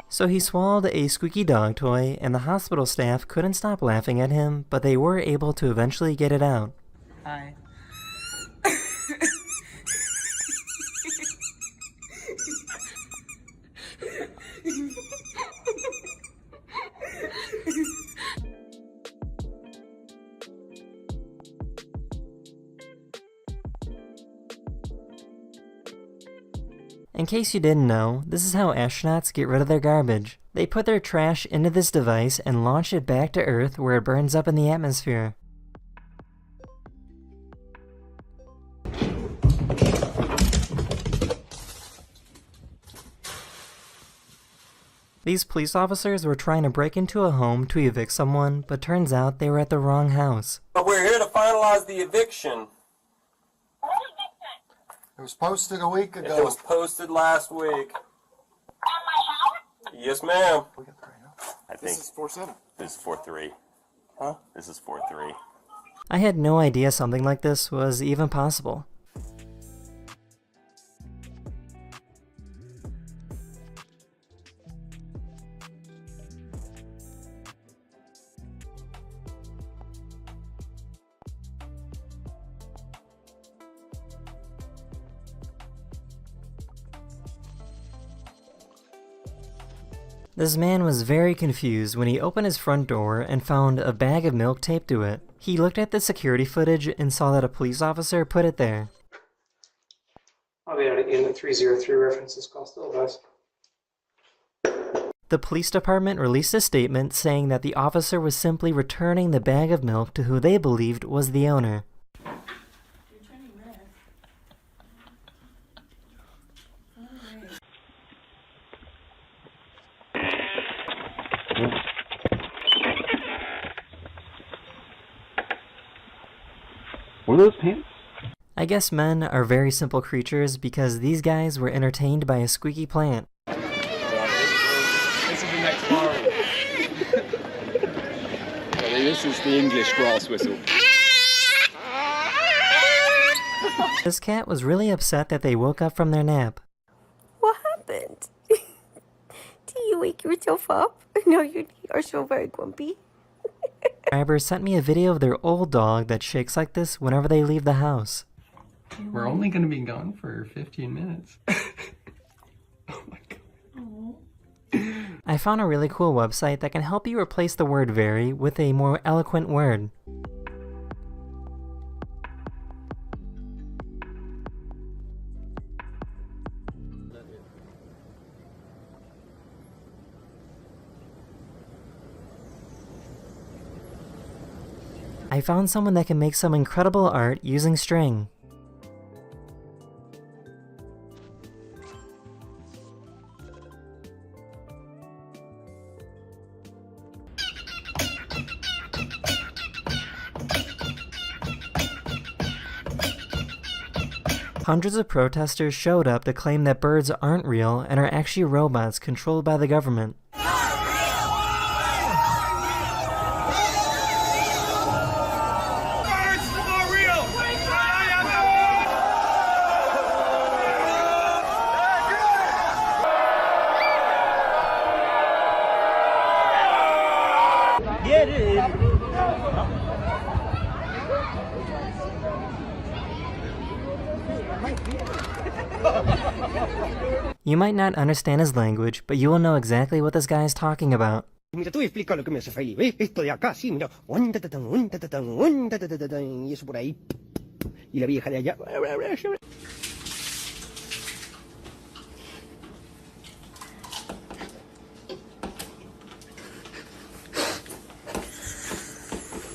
So he swallowed a squeaky dog toy, and the hospital staff couldn't stop laughing at him, but they were able to eventually get it out. Hi. In case you didn't know, this is how astronauts get rid of their garbage. They put their trash into this device and launch it back to Earth where it burns up in the atmosphere. These police officers were trying to break into a home to evict someone, but turns out they were at the wrong house. But we're here to finalize the eviction. It was posted a week ago. It was posted last week. Yes, ma'am. I think This is 4-7. This is 4-3. Huh? This is 4-3. I had no idea something like this was even possible. This man was very confused when he opened his front door and found a bag of milk taped to it. He looked at the security footage and saw that a police officer put it there. I'll be able to get the 303 references call still, guys. The police department released a statement saying that the officer was simply returning the bag of milk to who they believed was the owner. What are those pants? I guess men are very simple creatures because these guys were entertained by a squeaky plant. This is the next Marvel. This is the English grass whistle. This cat was really upset that they woke up from their nap. What happened? Do you wake yourself up? No, you are so very grumpy. Subscribers sent me a video of their old dog that shakes like this whenever they leave the house. We're only going to be gone for 15 minutes. I found a really cool website that can help you replace the word very with a more eloquent word. I found someone that can make some incredible art using string. Hundreds of protesters showed up to claim that birds aren't real and are actually robots controlled by the government. You might not understand his language, but you will know exactly what this guy is talking about. Mira, te voy a explicar lo que me hace feliz. ¿Ves? Esto de acá, sí, mira. Y eso por ahí. Y la vieja de allá.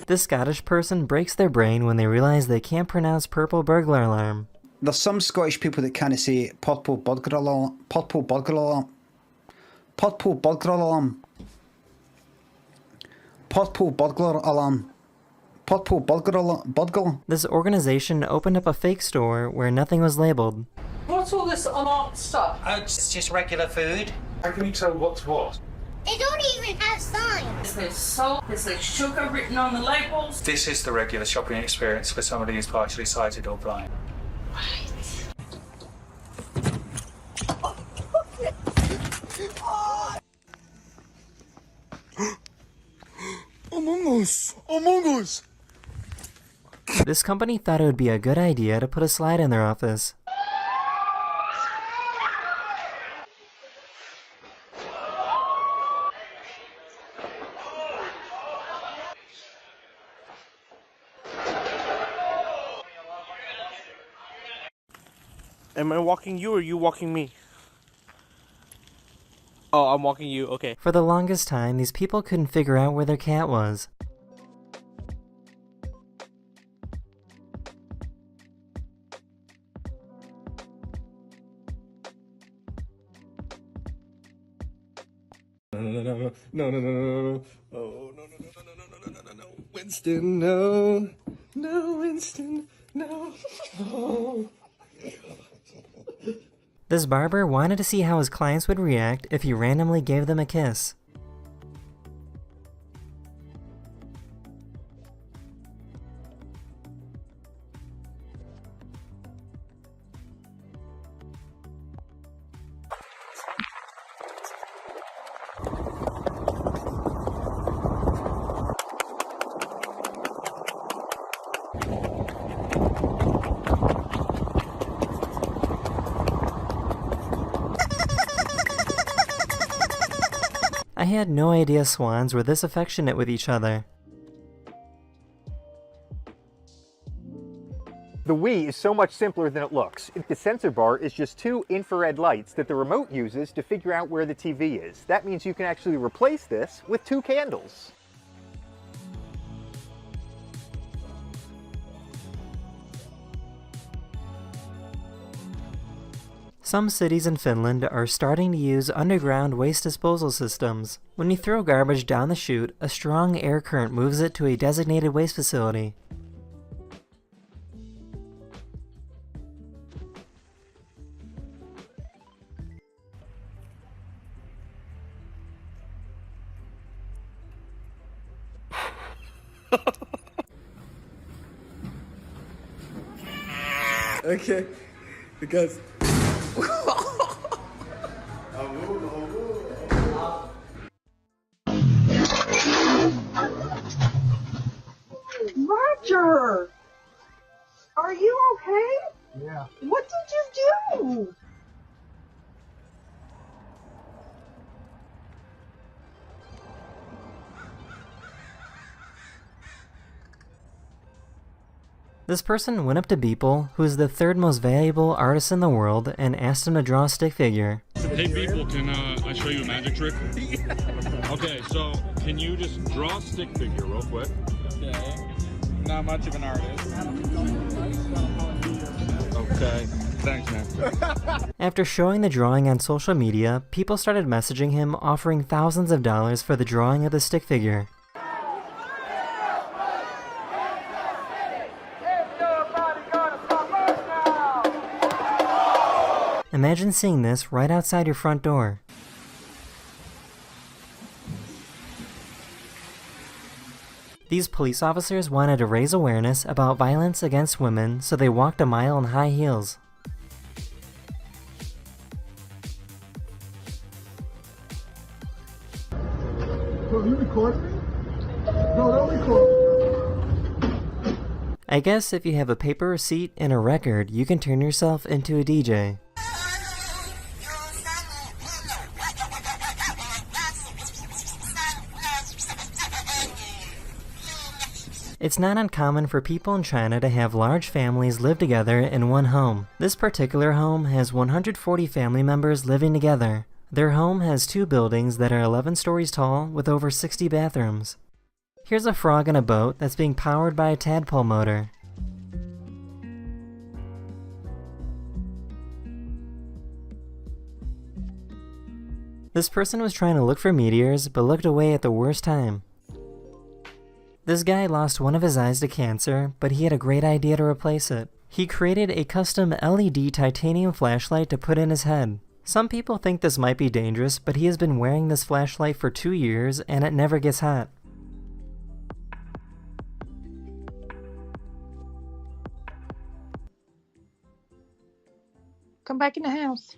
This Scottish person breaks their brain when they realize they can't pronounce purple burglar alarm. There's some Scottish people that kind of say purple burglar alarm, purple burglar alarm, purple burglar alarm, purple burglar alarm, purple burglar alarm, burglar. This organization opened up a fake store where nothing was labeled. What's all this unarmed stuff? It's just regular food. How can you tell what's what? They don't even have signs. There's salt, there's sugar written on the labels. This is the regular shopping experience for somebody who's partially sighted or blind. Among Us! Among Us! This company thought it would be a good idea to put a slide in their office. Am I walking you or you walking me? Oh, I'm walking you, okay. For the longest time, these people couldn't figure out where their cat was. No. Oh, no. Winston, no. No, Winston, no. Oh. This barber wanted to see how his clients would react if he randomly gave them a kiss. I had no idea swans were this affectionate with each other. The Wii is so much simpler than it looks. The sensor bar is just two infrared lights that the remote uses to figure out where the TV is. That means you can actually replace this with two candles. Some cities in Finland are starting to use underground waste disposal systems. When you throw garbage down the chute, a strong air current moves it to a designated waste facility. Okay, because. Roger! Are you okay? Yeah. What did you do? This person went up to Beeple, who is the third most valuable artist in the world, and asked him to draw a stick figure. Hey Beeple, can I show you a magic trick? Yeah. Okay, so can you just draw a stick figure real quick? Okay. Not much of an artist. Okay. Thanks, man. After showing the drawing on social media, people started messaging him offering thousands of dollars for the drawing of the stick figure. Imagine seeing this right outside your front door. These police officers wanted to raise awareness about violence against women, so they walked a mile in high heels. So you recording me? No, don't record me. I guess if you have a paper receipt and a record, you can turn yourself into a DJ. It's not uncommon for people in China to have large families live together in one home. This particular home has 140 family members living together. Their home has 2 buildings that are 11 stories tall with over 60 bathrooms. Here's a frog in a boat that's being powered by a tadpole motor. This person was trying to look for meteors, but looked away at the worst time. This guy lost one of his eyes to cancer, but he had a great idea to replace it. He created a custom LED titanium flashlight to put in his head. Some people think this might be dangerous, but he has been wearing this flashlight for 2 years and it never gets hot. Come back in the house.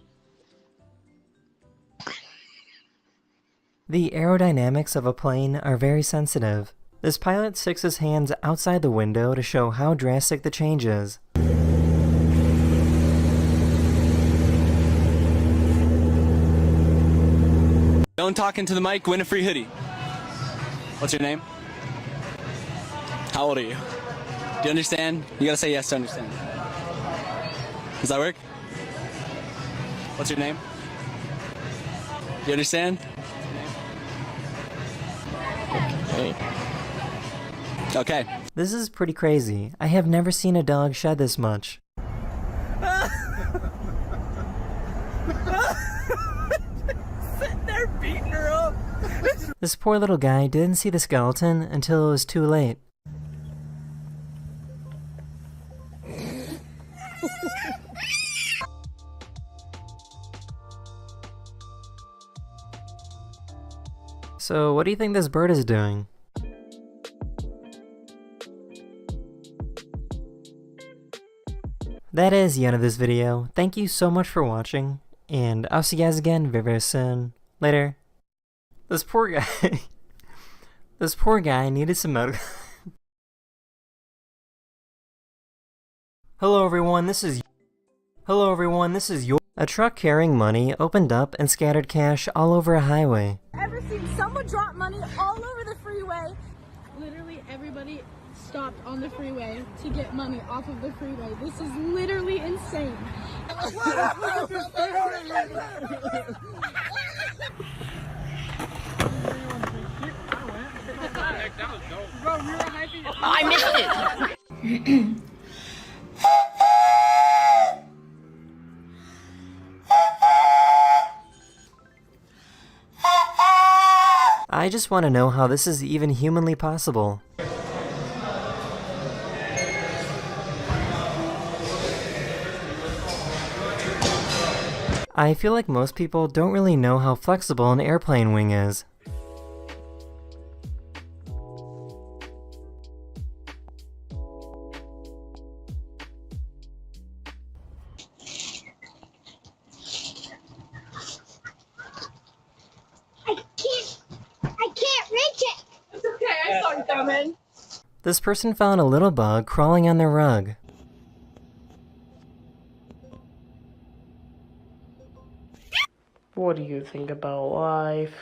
The aerodynamics of a plane are very sensitive. This pilot sticks his hands outside the window to show how drastic the change is. Don't talk into the mic, win a free hoodie. What's your name? How old are you? Do you understand? You gotta say yes to understand. Does that work? What's your name? Do you understand? Okay. This is pretty crazy. I have never seen a dog shed this much. Sitting there beating her up. This poor little guy didn't see the skeleton until it was too late. So, what do you think this bird is doing? That is the end of this video. Thank you so much for watching, and I'll see you guys again very, very soon. Later. This poor guy... this poor guy needed some medical... Hello everyone, this is your... A truck carrying money opened up and scattered cash all over a highway. Ever seen someone drop money all over the freeway? Literally everybody stopped on the freeway to get money off of the freeway. This is literally insane. I missed it. I just want to know how this is even humanly possible. I feel like most people don't really know how flexible an airplane wing is. I can't reach it. It's okay, I saw you coming. This person found a little bug crawling on their rug. What do you think about life?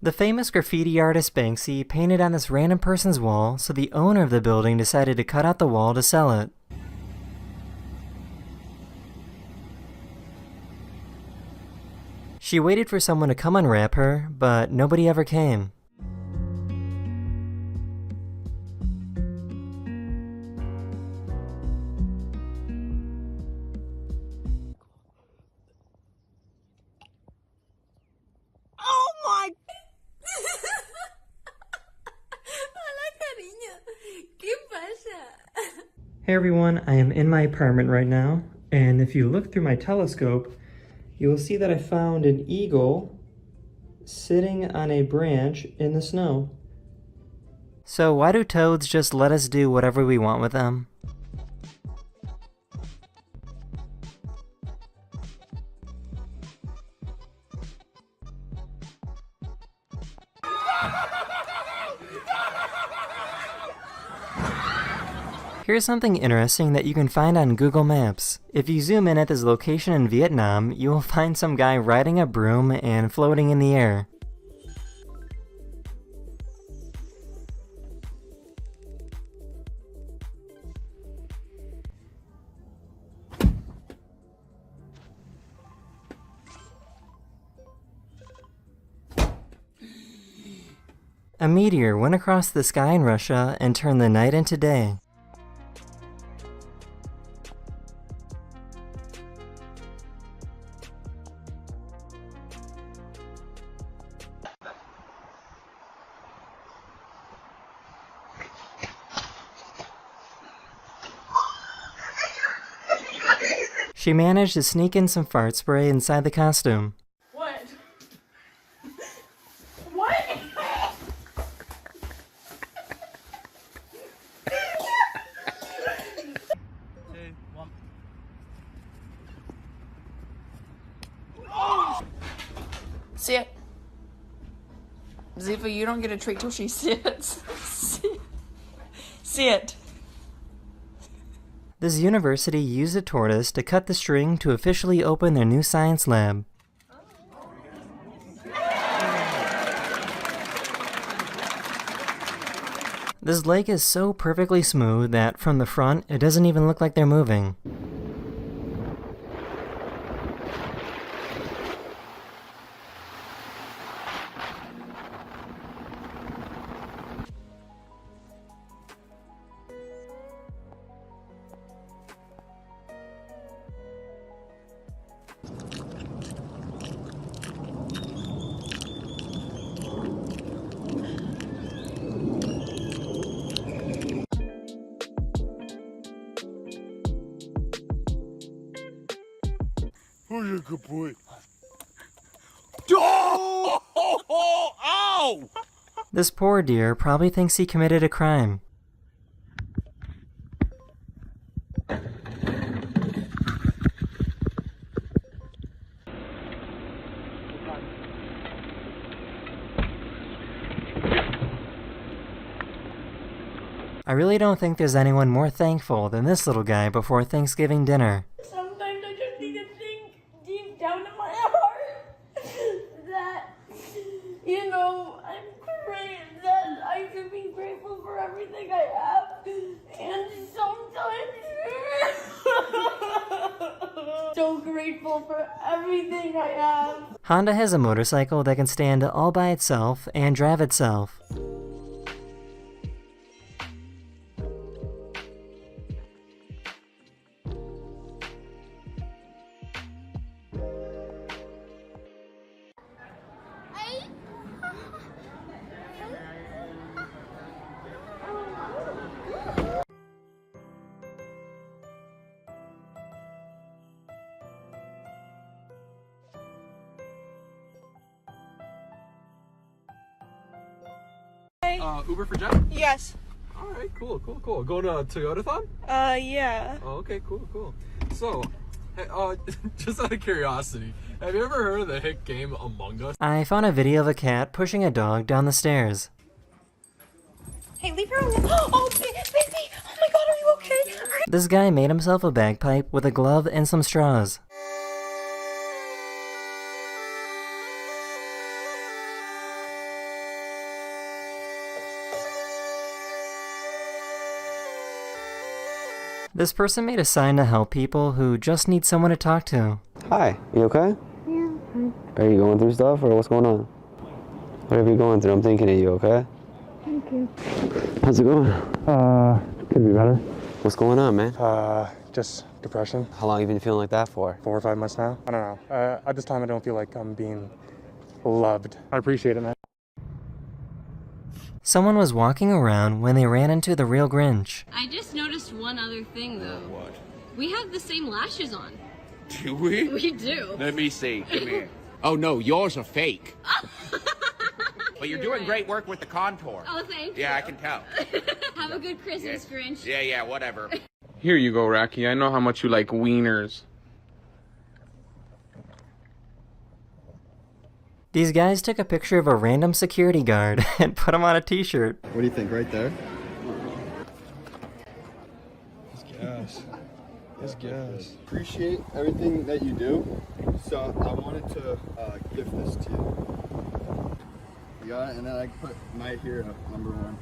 The famous graffiti artist Banksy painted on this random person's wall, so the owner of the building decided to cut out the wall to sell it. She waited for someone to come unwrap her, but nobody ever came. Oh my... Hola, cariño. ¿Qué pasa? Hey everyone, I am in my apartment right now, and if you look through my telescope, you will see that I found an eagle sitting on a branch in the snow. So why do toads just let us do whatever we want with them? Here's something interesting that you can find on Google Maps. If you zoom in at this location in Vietnam, you will find some guy riding a broom and floating in the air. A meteor went across the sky in Russia and turned the night into day. She managed to sneak in some fart spray inside the costume. What? What? See it. Ziva, you don't get a treat till she sits. See it. This university used a tortoise to cut the string to officially open their new science lab. This lake is so perfectly smooth that from the front, it doesn't even look like they're moving. Who's a good boy? Oh! Ow! This poor deer probably thinks he committed a crime. I really don't think there's anyone more thankful than this little guy before Thanksgiving dinner. Sometimes I just need to think deep down in my heart that, you know, I'm great, that I should be grateful for everything I have. And sometimes, so grateful for everything I have. Honda has a motorcycle that can stand all by itself and drive itself. Uber for Jen? Yes. Alright, cool. Going to Toyotathon? Yeah. Oh, okay, cool. So, Hey, just out of curiosity, have you ever heard of the hit game Among Us? I found a video of a cat pushing a dog down the stairs. Hey, leave her alone. Oh, baby. Oh my god, are you okay? This guy made himself a bagpipe with a glove and some straws. This person made a sign to help people who just need someone to talk to. Hi, you okay? Yeah. Are you going through stuff or what's going on? Whatever you're going through, I'm thinking of you, okay? Thank you. How's it going? Could be better. What's going on, man? Just depression. How long have you been feeling like that for? 4 or 5 months now. I don't know. At this time, I don't feel like I'm being loved. I appreciate it, man. Someone was walking around when they ran into the real Grinch. I just noticed one other thing, though. What? We have the same lashes on. Do we? We do. Let me see. Come here. Oh no, yours are fake. But you're doing great work with the contour. Oh, thank you. Yeah, I can tell. Have a good Christmas, Grinch. Yeah, whatever. Here you go, Rocky. I know how much you like wieners. These guys took a picture of a random security guard and put him on a t-shirt. What do you think, right there? It's gas. It's gas. Appreciate everything that you do, so I wanted to gift this to you. You got it? And then I put my hero, #1.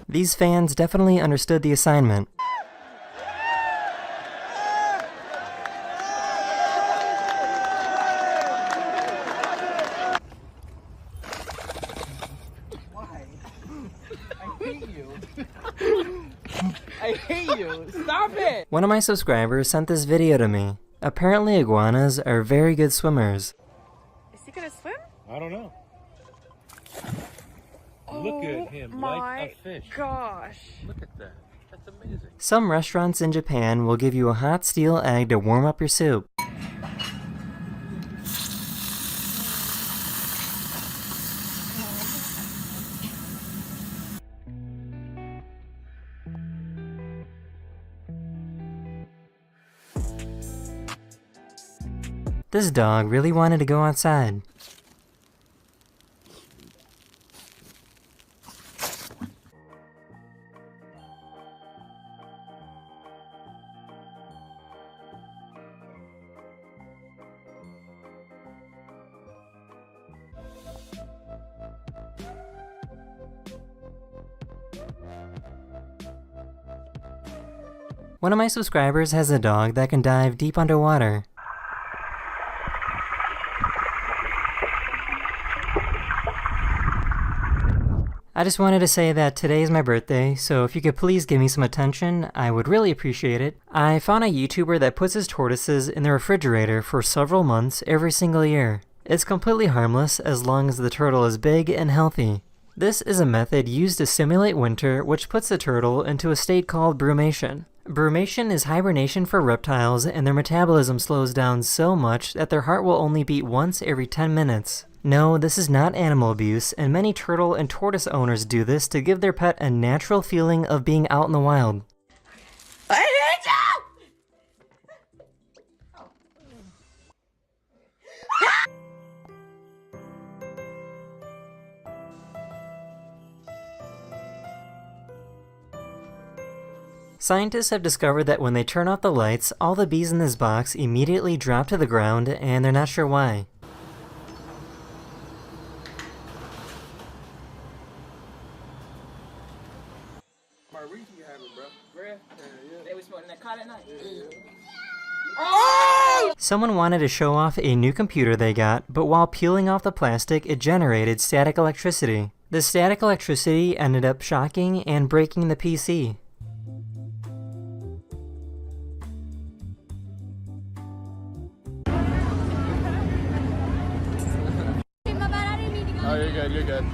These fans definitely understood the assignment. I hate you. Stop it. One of my subscribers sent this video to me. Apparently iguanas are very good swimmers. Is he gonna swim? I don't know. Oh, Look at him like a fish. Gosh. Look at that. That's amazing. Some restaurants in Japan will give you a hot steel egg to warm up your soup. This dog really wanted to go outside. One of my subscribers has a dog that can dive deep underwater. I just wanted to say that today is my birthday, so if you could please give me some attention, I would really appreciate it. I found a YouTuber that puts his tortoises in the refrigerator for several months every single year. It's completely harmless as long as the turtle is big and healthy. This is a method used to simulate winter, which puts the turtle into a state called brumation. Brumation is hibernation for reptiles, and their metabolism slows down so much that their heart will only beat once every 10 minutes. No, this is not animal abuse, and many turtle and tortoise owners do this to give their pet a natural feeling of being out in the wild. I hate Scientists have discovered that when they turn off the lights, all the bees in this box immediately drop to the ground, and they're not sure why. Someone wanted to show off a new computer they got, but while peeling off the plastic, it generated static electricity. The static electricity ended up shocking and breaking the PC. Oh, you're good, you're good.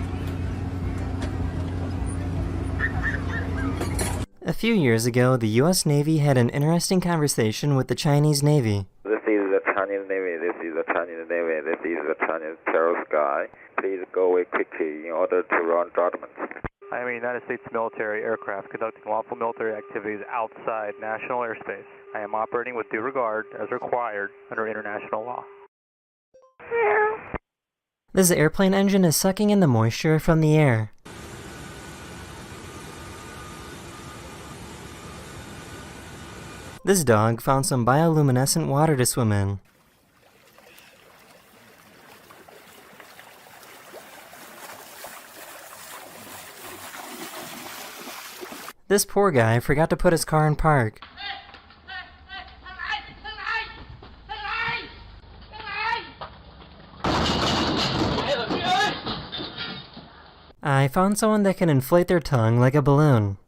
A few years ago, the US Navy had an interesting conversation with the Chinese Navy. This is the Chinese Navy, this is the Chinese Navy, this is the Chinese terrorist guy. Please go away quickly in order to run judgment. I am a United States military aircraft conducting lawful military activities outside national airspace. I am operating with due regard as required under international law. This airplane engine is sucking in the moisture from the air. This dog found some bioluminescent water to swim in. This poor guy forgot to put his car in park. I found someone that can inflate their tongue like a balloon.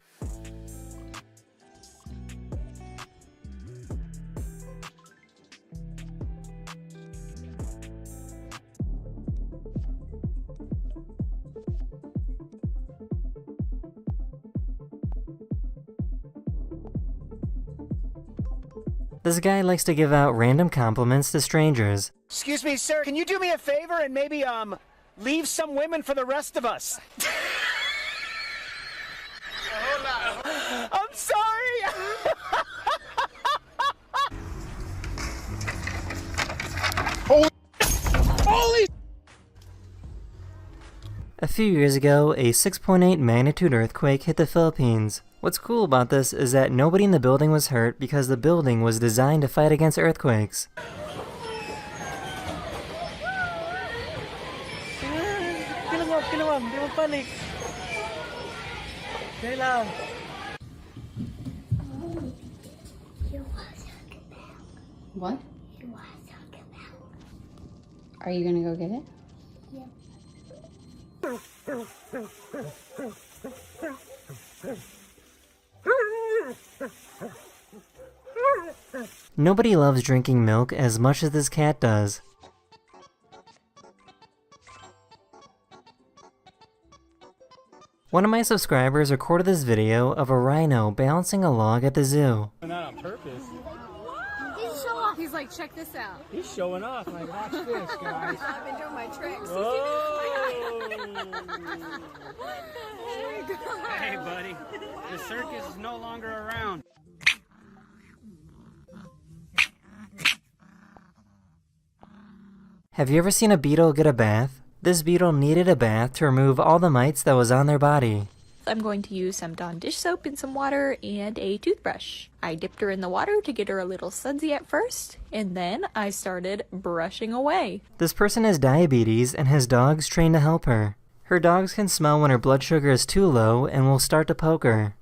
This guy likes to give out random compliments to strangers. Excuse me, sir, can you do me a favor and maybe, leave some women for the rest of us? I'm sorry! Holy! A few years ago, a 6.8 magnitude earthquake hit the Philippines. What's cool about this is that nobody in the building was hurt because the building was designed to fight against earthquakes. What? Are you gonna go get it? Nobody loves drinking milk as much as this cat does. One of my subscribers recorded this video of a rhino balancing a log at the zoo. Not on purpose. He's like, check this out. He's showing off. Like, watch this, guys. I've been doing my tricks. Hey, buddy. The circus is no longer around. Have you ever seen a beetle get a bath? This beetle needed a bath to remove all the mites that was on their body. I'm going to use some Dawn dish soap and some water and a toothbrush. I dipped her in the water to get her a little sudsy at first, and then I started brushing away. This person has diabetes and has dogs trained to help her. Her dogs can smell when her blood sugar is too low and will start to poke her.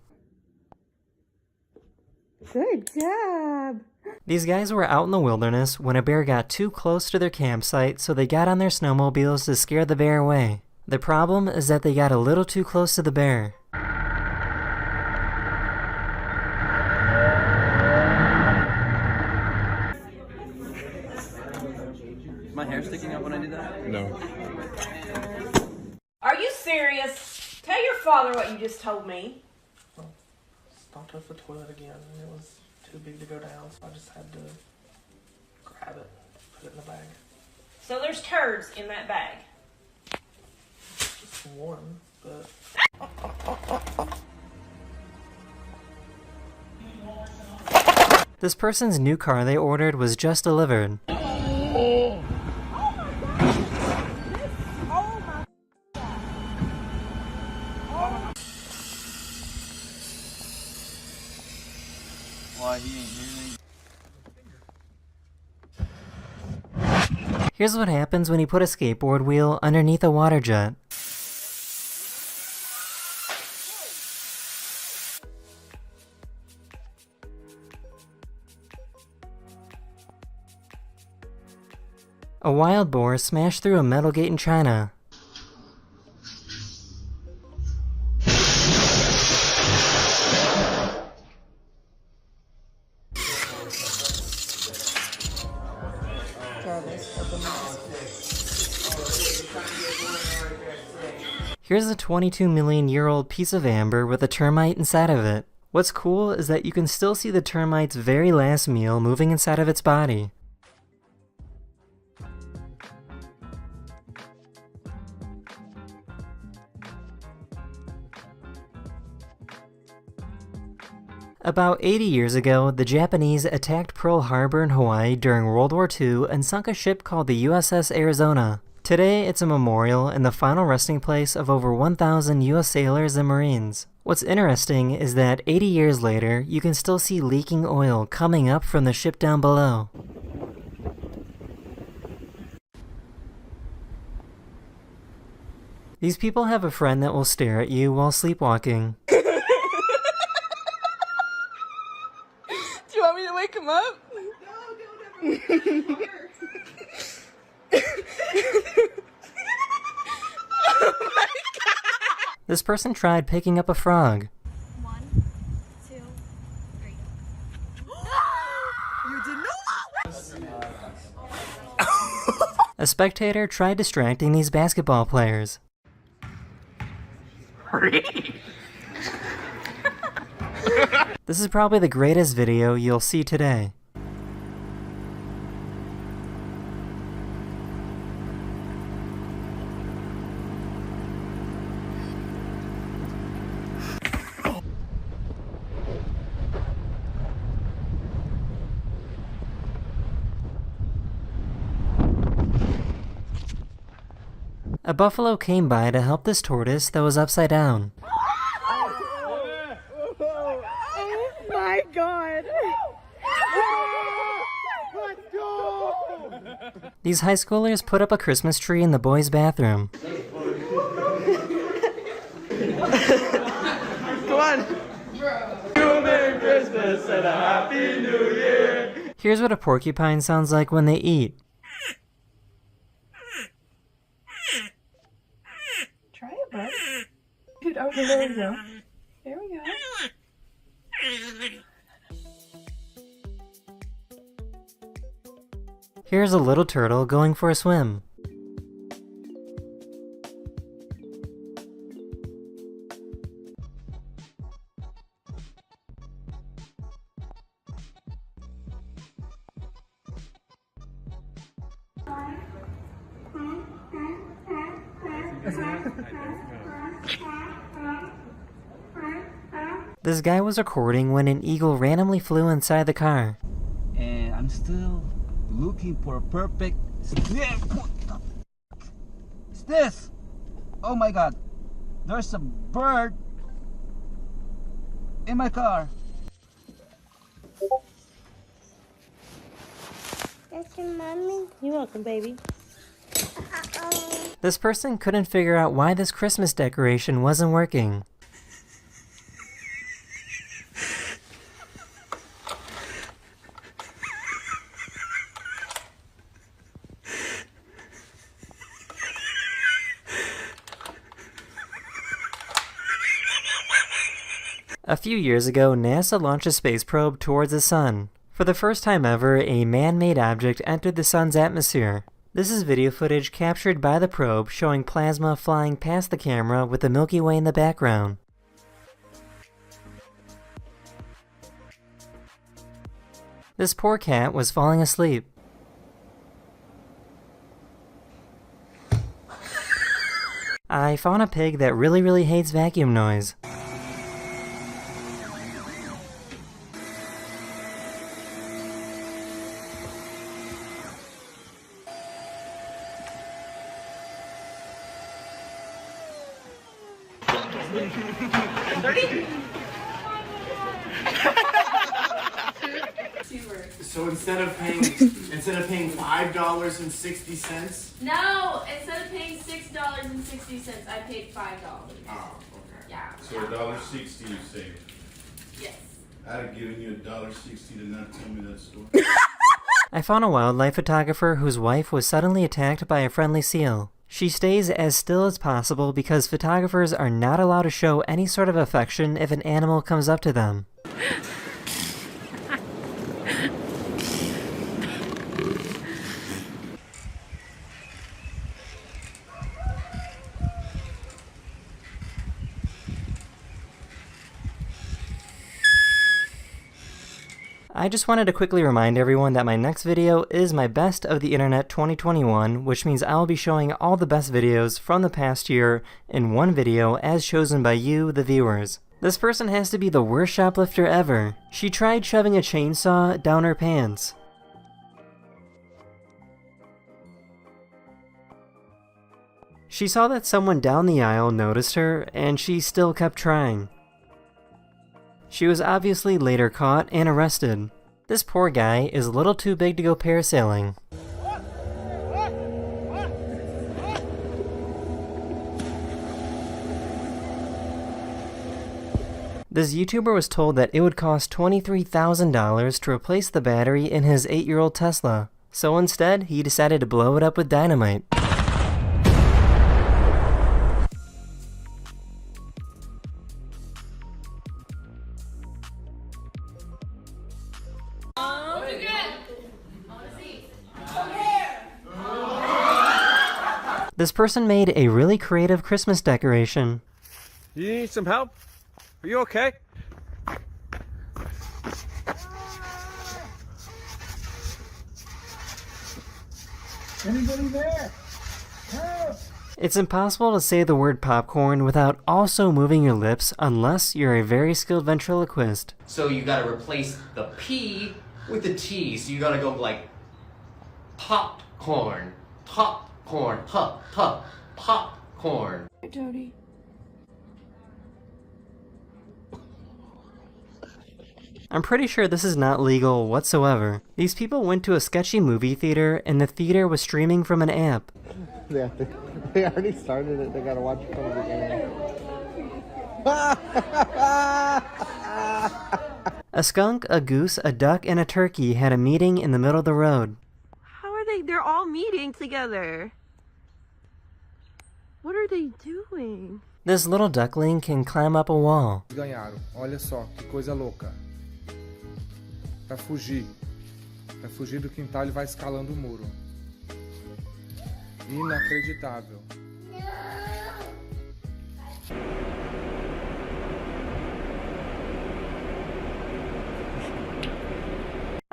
Good job! These guys were out in the wilderness when a bear got too close to their campsite, so they got on their snowmobiles to scare the bear away. The problem is that they got a little too close to the bear. Is my hair sticking up when I do that? No. Are you serious? Tell your father what you just told me. Don't touch the toilet again. It was too big to go down, so I just had to grab it, put it in the bag. So there's turds in that bag. It's warm, but... This person's new car they ordered was just delivered. Why he ain't really... Here's what happens when you put a skateboard wheel underneath a water jet. A wild boar smashed through a metal gate in China. Here's a 22 million year old piece of amber with a termite inside of it. What's cool is that you can still see the termite's very last meal moving inside of its body. About 80 years ago, the Japanese attacked Pearl Harbor in Hawaii during World War II and sunk a ship called the USS Arizona. Today, it's a memorial and the final resting place of over 1,000 US sailors and Marines. What's interesting is that 80 years later, you can still see leaking oil coming up from the ship down below. These people have a friend that will stare at you while sleepwalking. Do you want me to wake him up? No, oh my God. This person tried picking up a frog. 1, 2, 3. You did not. A spectator tried distracting these basketball players. This is probably the greatest video you'll see today. A buffalo came by to help this tortoise that was upside down. Oh my God. These high schoolers put up a Christmas tree in the boys' bathroom. Come on. Merry Christmas and a Happy New Year. Here's what a porcupine sounds like when they eat. Try it, bud. Dude, okay, there we go. There we go. Here's a little turtle going for a swim. This guy was recording when an eagle randomly flew inside the car. And I'm still looking for a perfect... What the is this? Oh my God. There's a bird in my car. That's your mommy. You're welcome, baby. This person couldn't figure out why this Christmas decoration wasn't working. A few years ago, NASA launched a space probe towards the sun. For the first time ever, a man-made object entered the sun's atmosphere. This is video footage captured by the probe showing plasma flying past the camera with the Milky Way in the background. This poor cat was falling asleep. I found a pig that really hates vacuum noise. So instead of paying $5.60. No, instead of paying $6.60, I paid $5. Oh, okay. Yeah. So $1.60 you saved. Yes. I'd have given you $1.60 to not tell me that story. I found a wildlife photographer whose wife was suddenly attacked by a friendly seal. She stays as still as possible because photographers are not allowed to show any sort of affection if an animal comes up to them. I just wanted to quickly remind everyone that my next video is my Best of the Internet 2021, which means I'll be showing all the best videos from the past year in one video as chosen by you, the viewers. This person has to be the worst shoplifter ever. She tried shoving a chainsaw down her pants. She saw that someone down the aisle noticed her, and she still kept trying. She was obviously later caught and arrested. This poor guy is a little too big to go parasailing. This YouTuber was told that it would cost $23,000 to replace the battery in his 8-year-old Tesla. So instead, he decided to blow it up with dynamite. This person made a really creative Christmas decoration. You need some help? Are you okay? Anybody there? Help! It's impossible to say the word popcorn without also moving your lips unless you're a very skilled ventriloquist. So you gotta replace the P with the T. So you gotta go like popcorn, popcorn, popcorn. Hey, Jody. I'm pretty sure this is not legal whatsoever. These people went to a sketchy movie theater and the theater was streaming from an app. They already started it. They gotta watch it from the beginning. A skunk, a goose, a duck, and a turkey had a meeting in the middle of the road. How are they? They're all meeting together. What are they doing? This little duckling can climb up a wall. Ganharam. Olha só, que coisa louca. Pra fugir do quintal, ele vai escalando o muro. Inacreditável.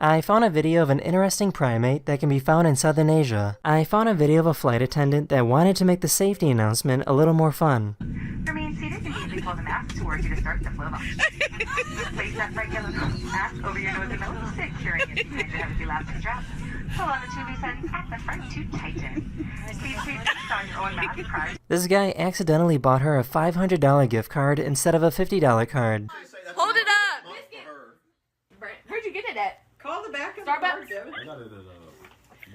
I found a video of an interesting primate that can be found in Southern Asia. I found a video of a flight attendant that wanted to make the safety announcement a little more fun. Remain seated and easily pull the mask towards you to start the flow off. Place that bright yellow mask over your nose and mouth, securing it behind your heavy elastic strap. Pull on the two loose ends at the front to tighten. Please install your own mask prior. This guy accidentally bought her a $500 gift card instead of a $50 card. Hold it up! Where'd you get it at? Call the back of Starbucks? the car, Devin.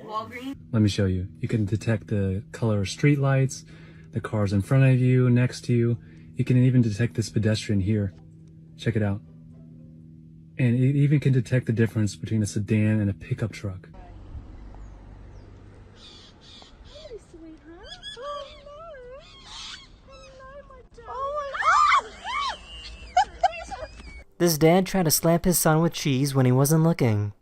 Walgreens. Let me show you. You can detect the color of street lights, the cars in front of you, next to you. You can even detect this pedestrian here. Check it out. And it even can detect the difference between a sedan and a pickup truck. This dad tried to slap his son with cheese when he wasn't looking.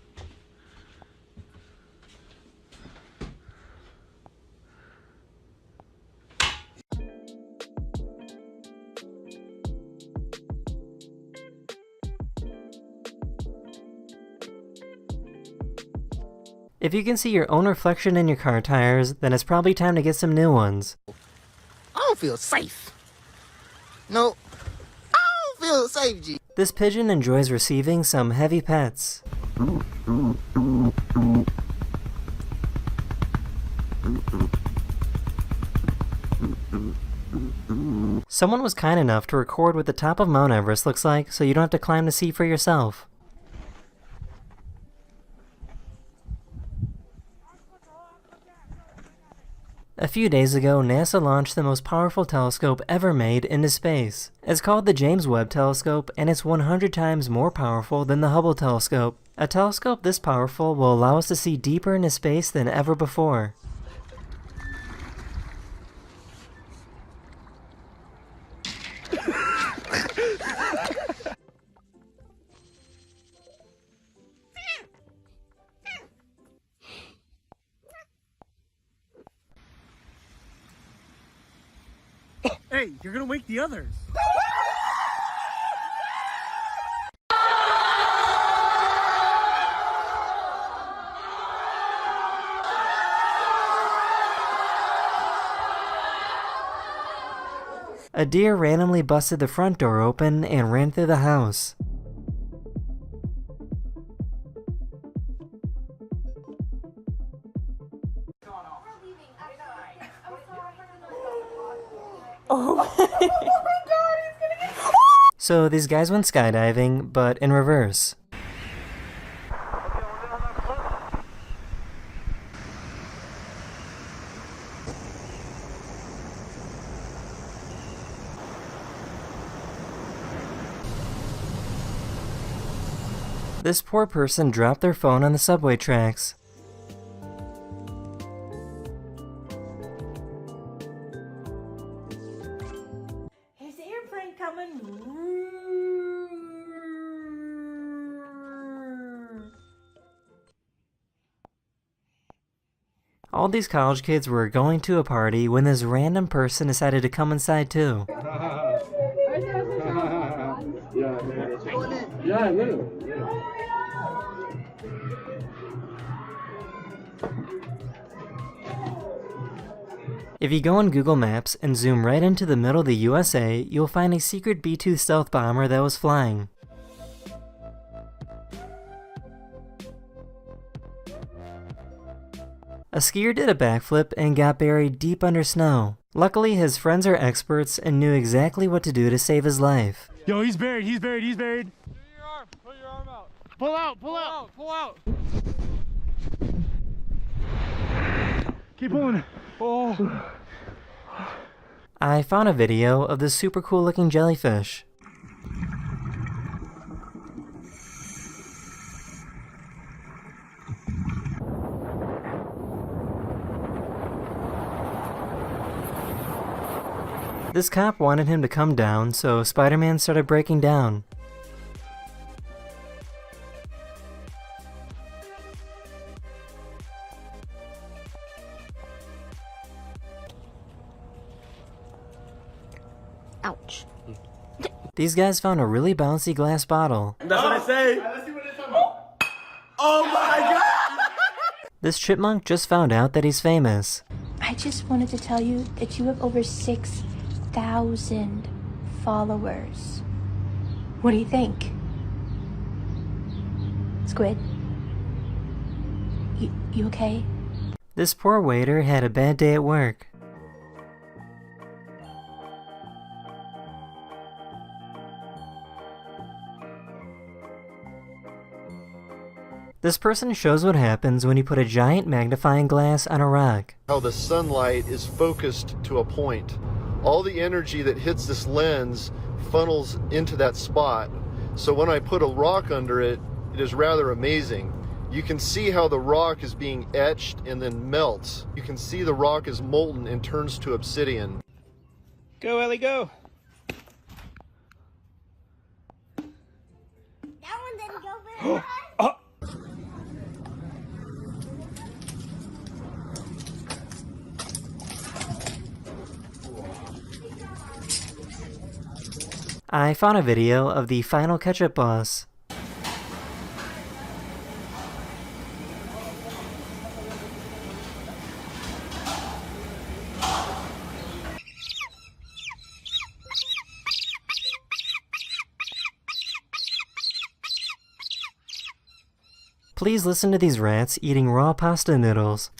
If you can see your own reflection in your car tires, then it's probably time to get some new ones. I don't feel safe. No, I don't feel safe, G. This pigeon enjoys receiving some heavy pets. Someone was kind enough to record what the top of Mount Everest looks like so you don't have to climb to see for yourself. A few days ago, NASA launched the most powerful telescope ever made into space. It's called the James Webb Telescope, and it's 100 times more powerful than the Hubble telescope. A telescope this powerful will allow us to see deeper into space than ever before. Hey, you're gonna wake the others. A deer randomly busted the front door open and ran through the house. So these guys went skydiving, but in reverse. This poor person dropped their phone on the subway tracks. Here's the airplane coming. All these college kids were going to a party when this random person decided to come inside too. If you go on Google Maps and zoom right into the middle of the USA, you'll find a secret B-2 stealth bomber that was flying. A skier did a backflip and got buried deep under snow. Luckily, his friends are experts and knew exactly what to do to save his life. Yo, he's buried, he's buried, he's buried. Put your arm out. Pull out, pull out. Pull out. Keep pulling. Oh. I found a video of this super cool looking jellyfish. This cop wanted him to come down, so Spider-Man started breaking down. Ouch. These guys found a really bouncy glass bottle. That's what I say. Let's see what they're talking about. Oh my god! This chipmunk just found out that he's famous. I just wanted to tell you that you have over 6,000 followers. What do you think? Squid? You okay? This poor waiter had a bad day at work. This person shows what happens when you put a giant magnifying glass on a rock. How the sunlight is focused to a point. All the energy that hits this lens funnels into that spot. So when I put a rock under it, it is rather amazing. You can see how the rock is being etched and then melts. You can see the rock is molten and turns to obsidian. Go, Ellie, go. That one didn't go very high. I found a video of the final ketchup boss. Please listen to these rats eating raw pasta noodles.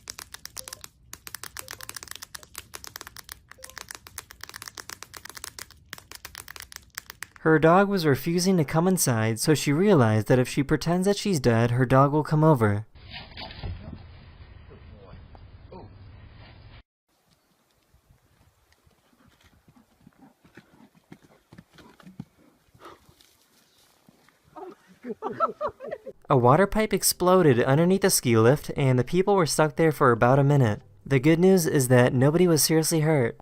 Her dog was refusing to come inside, so she realized that if she pretends that she's dead, her dog will come over. A water pipe exploded underneath the ski lift, and the people were stuck there for about a minute. The good news is that nobody was seriously hurt.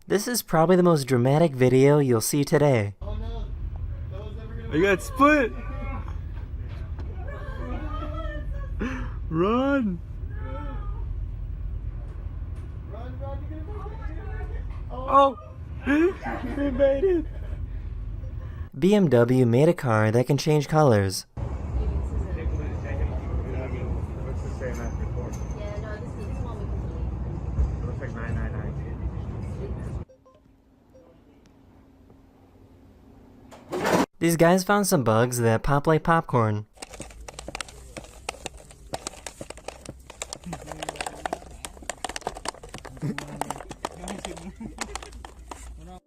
This is probably the most dramatic video you'll see today. I got split. Run. Oh. We made it. BMW made a car that can change colors. What's the same as before? Yeah, no, this one we It looks like 999. These guys found some bugs that pop like popcorn.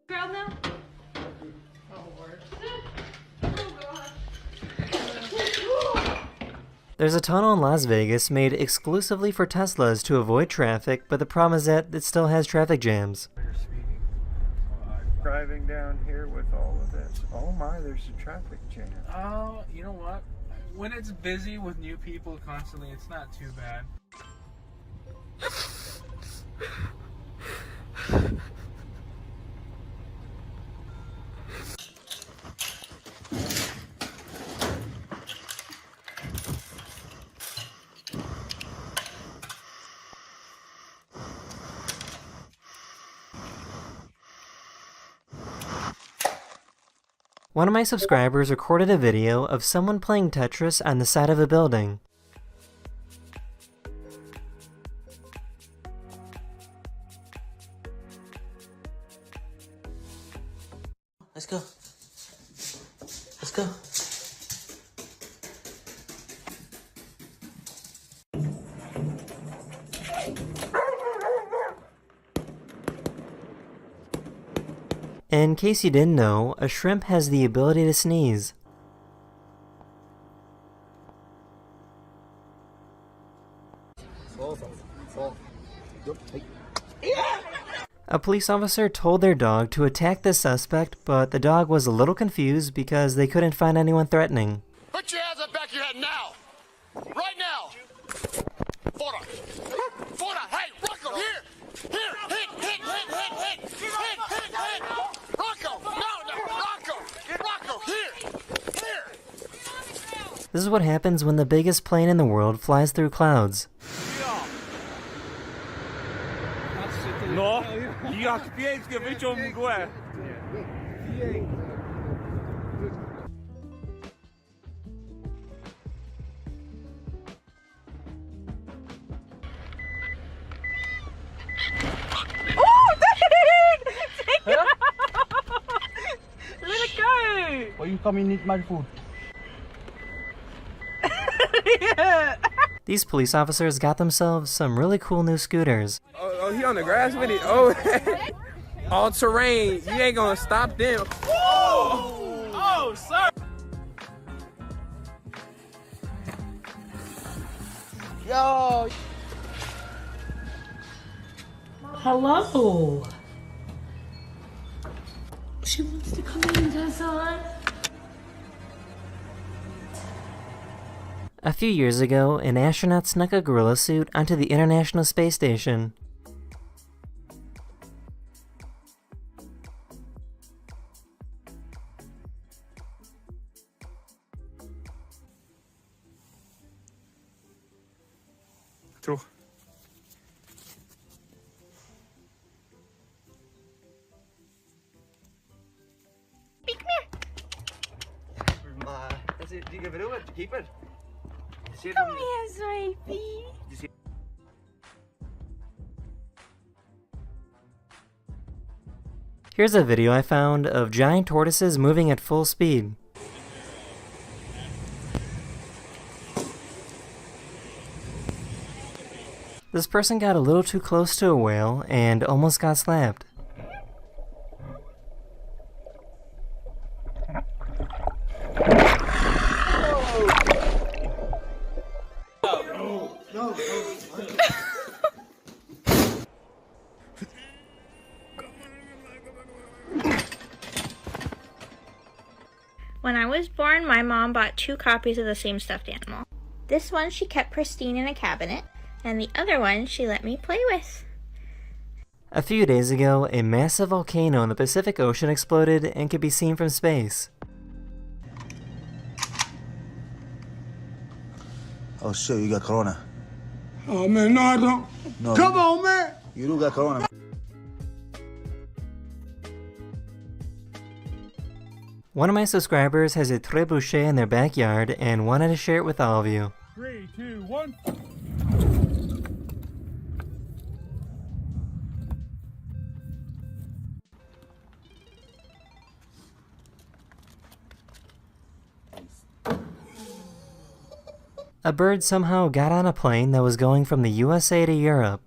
Girl now? There's a tunnel in Las Vegas made exclusively for Teslas to avoid traffic, but the problem is that it still has traffic jams. Driving down here with all of this. Oh my, there's a traffic jam. Oh, you know what? When it's busy with new people constantly, it's not too bad. One of my subscribers recorded a video of someone playing Tetris on the side of a building. Let's go. Let's go. In case you didn't know, a shrimp has the ability to sneeze. A police officer told their dog to attack the suspect, but the dog was a little confused because they couldn't find anyone threatening. Put your hands up back of your head now! Right now! Fora! Fora! Hey, Rocco, here! Here! Hit! Hit! Hit! Hit! Hit! Hit! Hit! Hit! Rocco! No! Rocco! Rocco! Here! Here! This is what happens when the biggest plane in the world flies through clouds. No, jak pięknie wyciął mgłę. Let it go! Why you come and eat my food? These police officers got themselves some really cool new scooters. Oh, he on the grass with it? Oh, all terrain. You ain't gonna stop them. Whoa! Oh, sorry. Yo. Hello. She wants to come in, Tessa. A few years ago, an astronaut snuck a gorilla suit onto the International Space Station. True. That's it. Do you give it over? Keep it. Come here, Sophie. Here's a video I found of giant tortoises moving at full speed. This person got a little too close to a whale and almost got slapped. When I was born, my mom bought 2 copies of the same stuffed animal. This one she kept pristine in a cabinet, and the other one she let me play with. A few days ago, a massive volcano in the Pacific Ocean exploded and could be seen from space. Oh shit, you got corona. Oh man, no I don't. No, Come on, man. You do got corona. One of my subscribers has a trebuchet in their backyard and wanted to share it with all of you. 3, 2, 1. A bird somehow got on a plane that was going from the USA to Europe.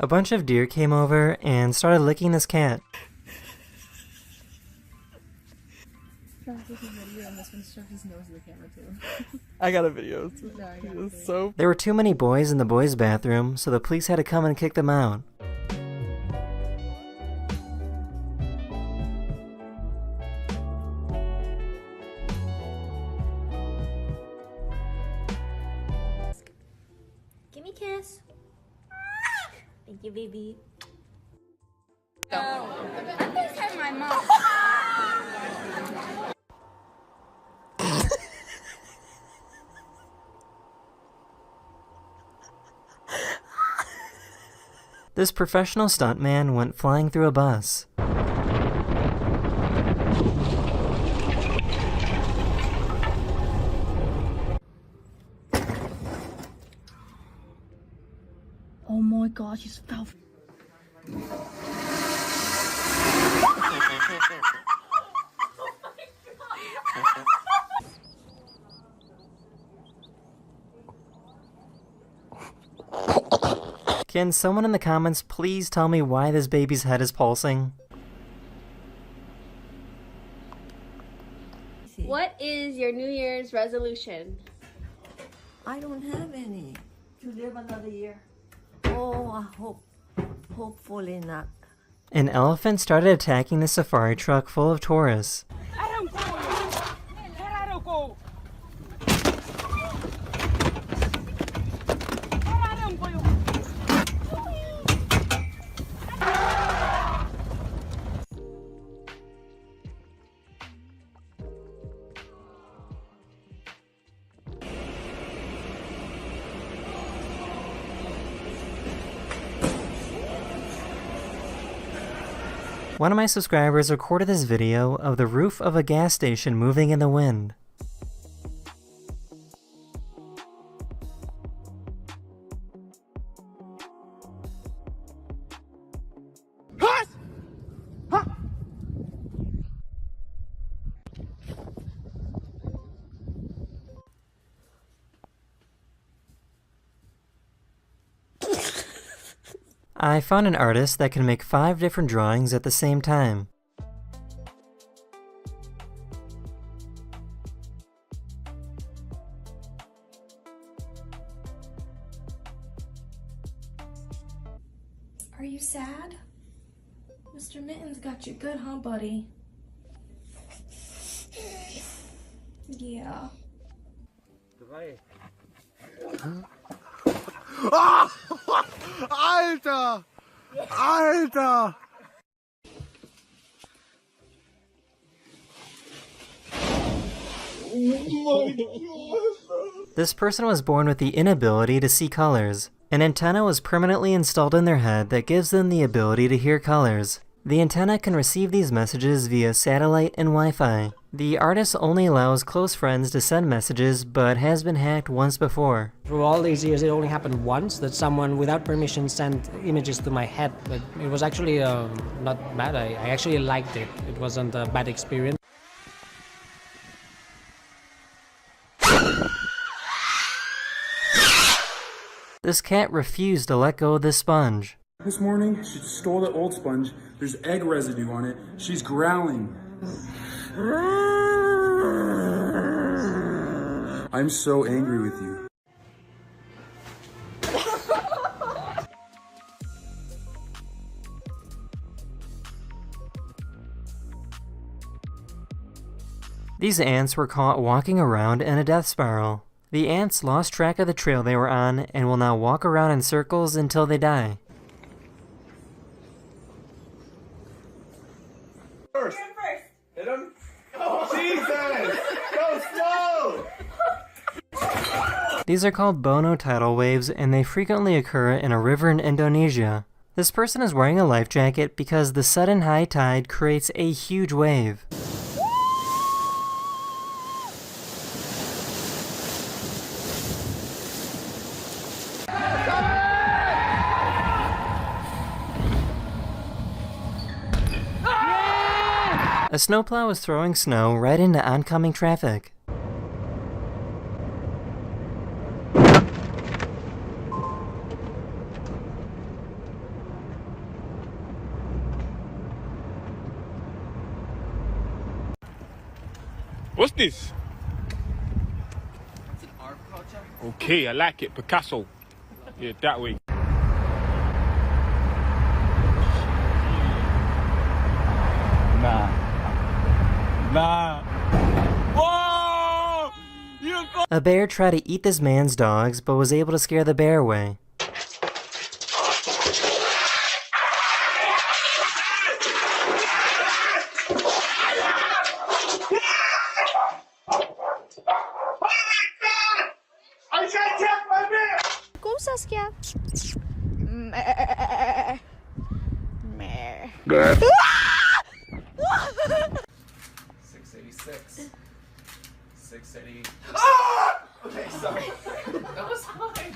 A bunch of deer came over and started licking this cat. I got a video. So There were too many boys in the boys' bathroom, so the police had to come and kick them out. Give me a kiss. Thank you, baby. I'm just having my mom. This professional stuntman went flying through a bus. Oh my gosh, you fell. Can someone in the comments please tell me why this baby's head is pulsing? What is your New Year's resolution? I don't have any. To live another year. Oh, hopefully not. An elephant started attacking the safari truck full of tourists. One of my subscribers recorded this video of the roof of a gas station moving in the wind. I found an artist that can make 5 different drawings at the same time. Are you sad? Mr. Mittens got you good, huh, buddy? Yeah. Ah! Alter! Alter! This person was born with the inability to see colors. An antenna was permanently installed in their head that gives them the ability to hear colors. The antenna can receive these messages via satellite and Wi-Fi. The artist only allows close friends to send messages, but has been hacked once before. Through all these years, it only happened once that someone without permission sent images to my head. But it was actually not bad. I actually liked it. It wasn't a bad experience. This cat refused to let go of this sponge. This morning, she stole the old sponge. There's egg residue on it. She's growling. I'm so angry with you. These ants were caught walking around in a death spiral. The ants lost track of the trail they were on and will now walk around in circles until they die. First. Hit him. Oh, Jesus! Go slow! These are called Bono tidal waves, and they frequently occur in a river in Indonesia. This person is wearing a life jacket because the sudden high tide creates a huge wave. A snowplow is throwing snow right into oncoming traffic. What's this? It's an art project. Okay, I like it. Picasso. Yeah, that way. Nah. Whoa! A bear tried to eat this man's dogs, but was able to scare the bear away. Go, Saskia. 686. 680. Ah! Okay, sorry. That was fine.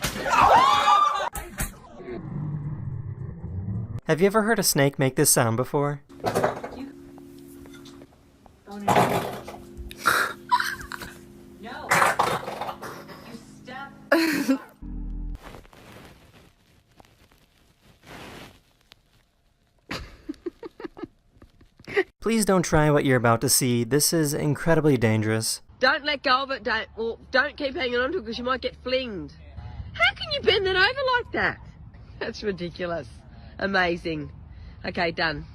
Have you ever heard a snake make this sound before? No. You step. Please don't try what you're about to see. This is incredibly dangerous. Don't let go of it. Don't keep hanging on to it because you might get flinged. How can you bend it over like that? That's ridiculous. Amazing. Okay, done.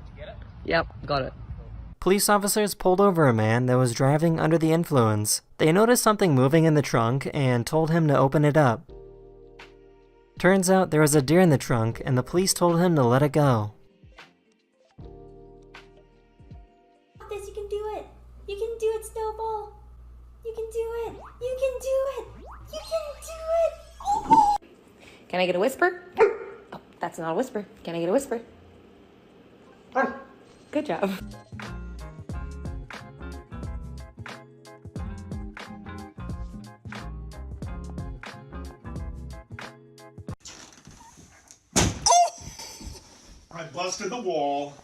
Did you get it? Yep, got it. Police officers pulled over a man that was driving under the influence. They noticed something moving in the trunk and told him to open it up. Turns out there was a deer in the trunk, and the police told him to let it go. This, you can do it. You can do it, Snowball. You can do it. You can do it. You can do it. Oh. Can I get a whisper? Oh, that's not a whisper. Can I get a whisper? Good job. I busted the wall.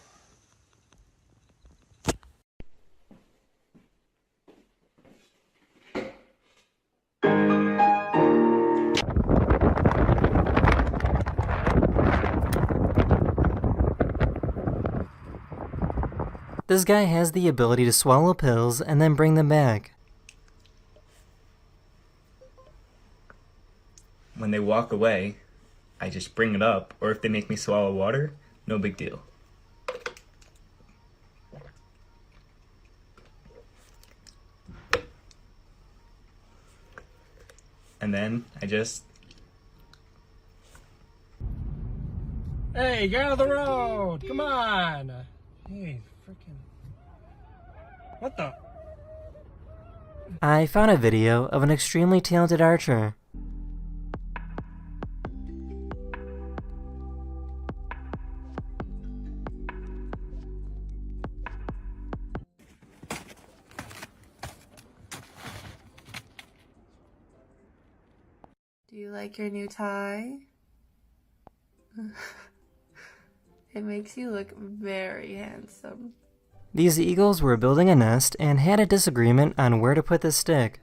This guy has the ability to swallow pills and then bring them back. When they walk away, I just bring it up, or if they make me swallow water, no big deal. And then I just... Hey, get out of the road! Come on! Hey, freaking... What the? I found a video of an extremely talented archer. Do you like your new tie? It makes you look very handsome. These eagles were building a nest and had a disagreement on where to put the stick.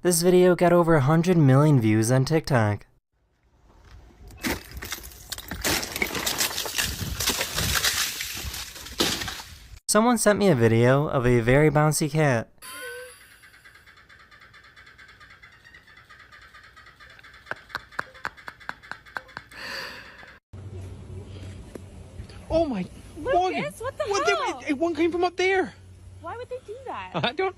This video got over 100 million views on TikTok. Someone sent me a video of a very bouncy cat. Oh my... Lucas, what the hell? One came from up there. Why would they do that? I don't...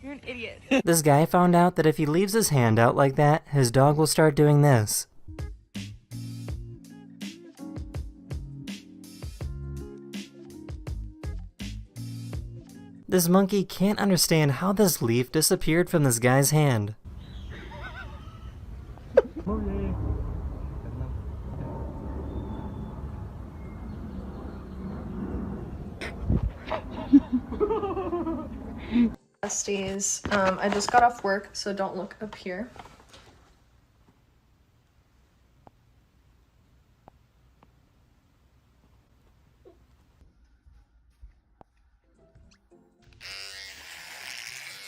You're an idiot. idiot. This guy found out that if he leaves his hand out like that, his dog will start doing this. This monkey can't understand how this leaf disappeared from this guy's hand. Besties, I just got off work, so don't look up here.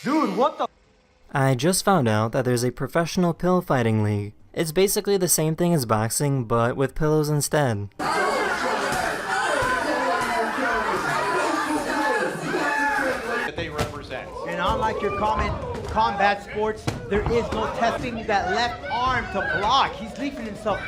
Dude, what the? I just found out that there's a professional pill fighting league. It's basically the same thing as boxing, but with pillows instead. That they represent. And unlike your common combat sports, there is no testing that left arm to block. He's leaving himself.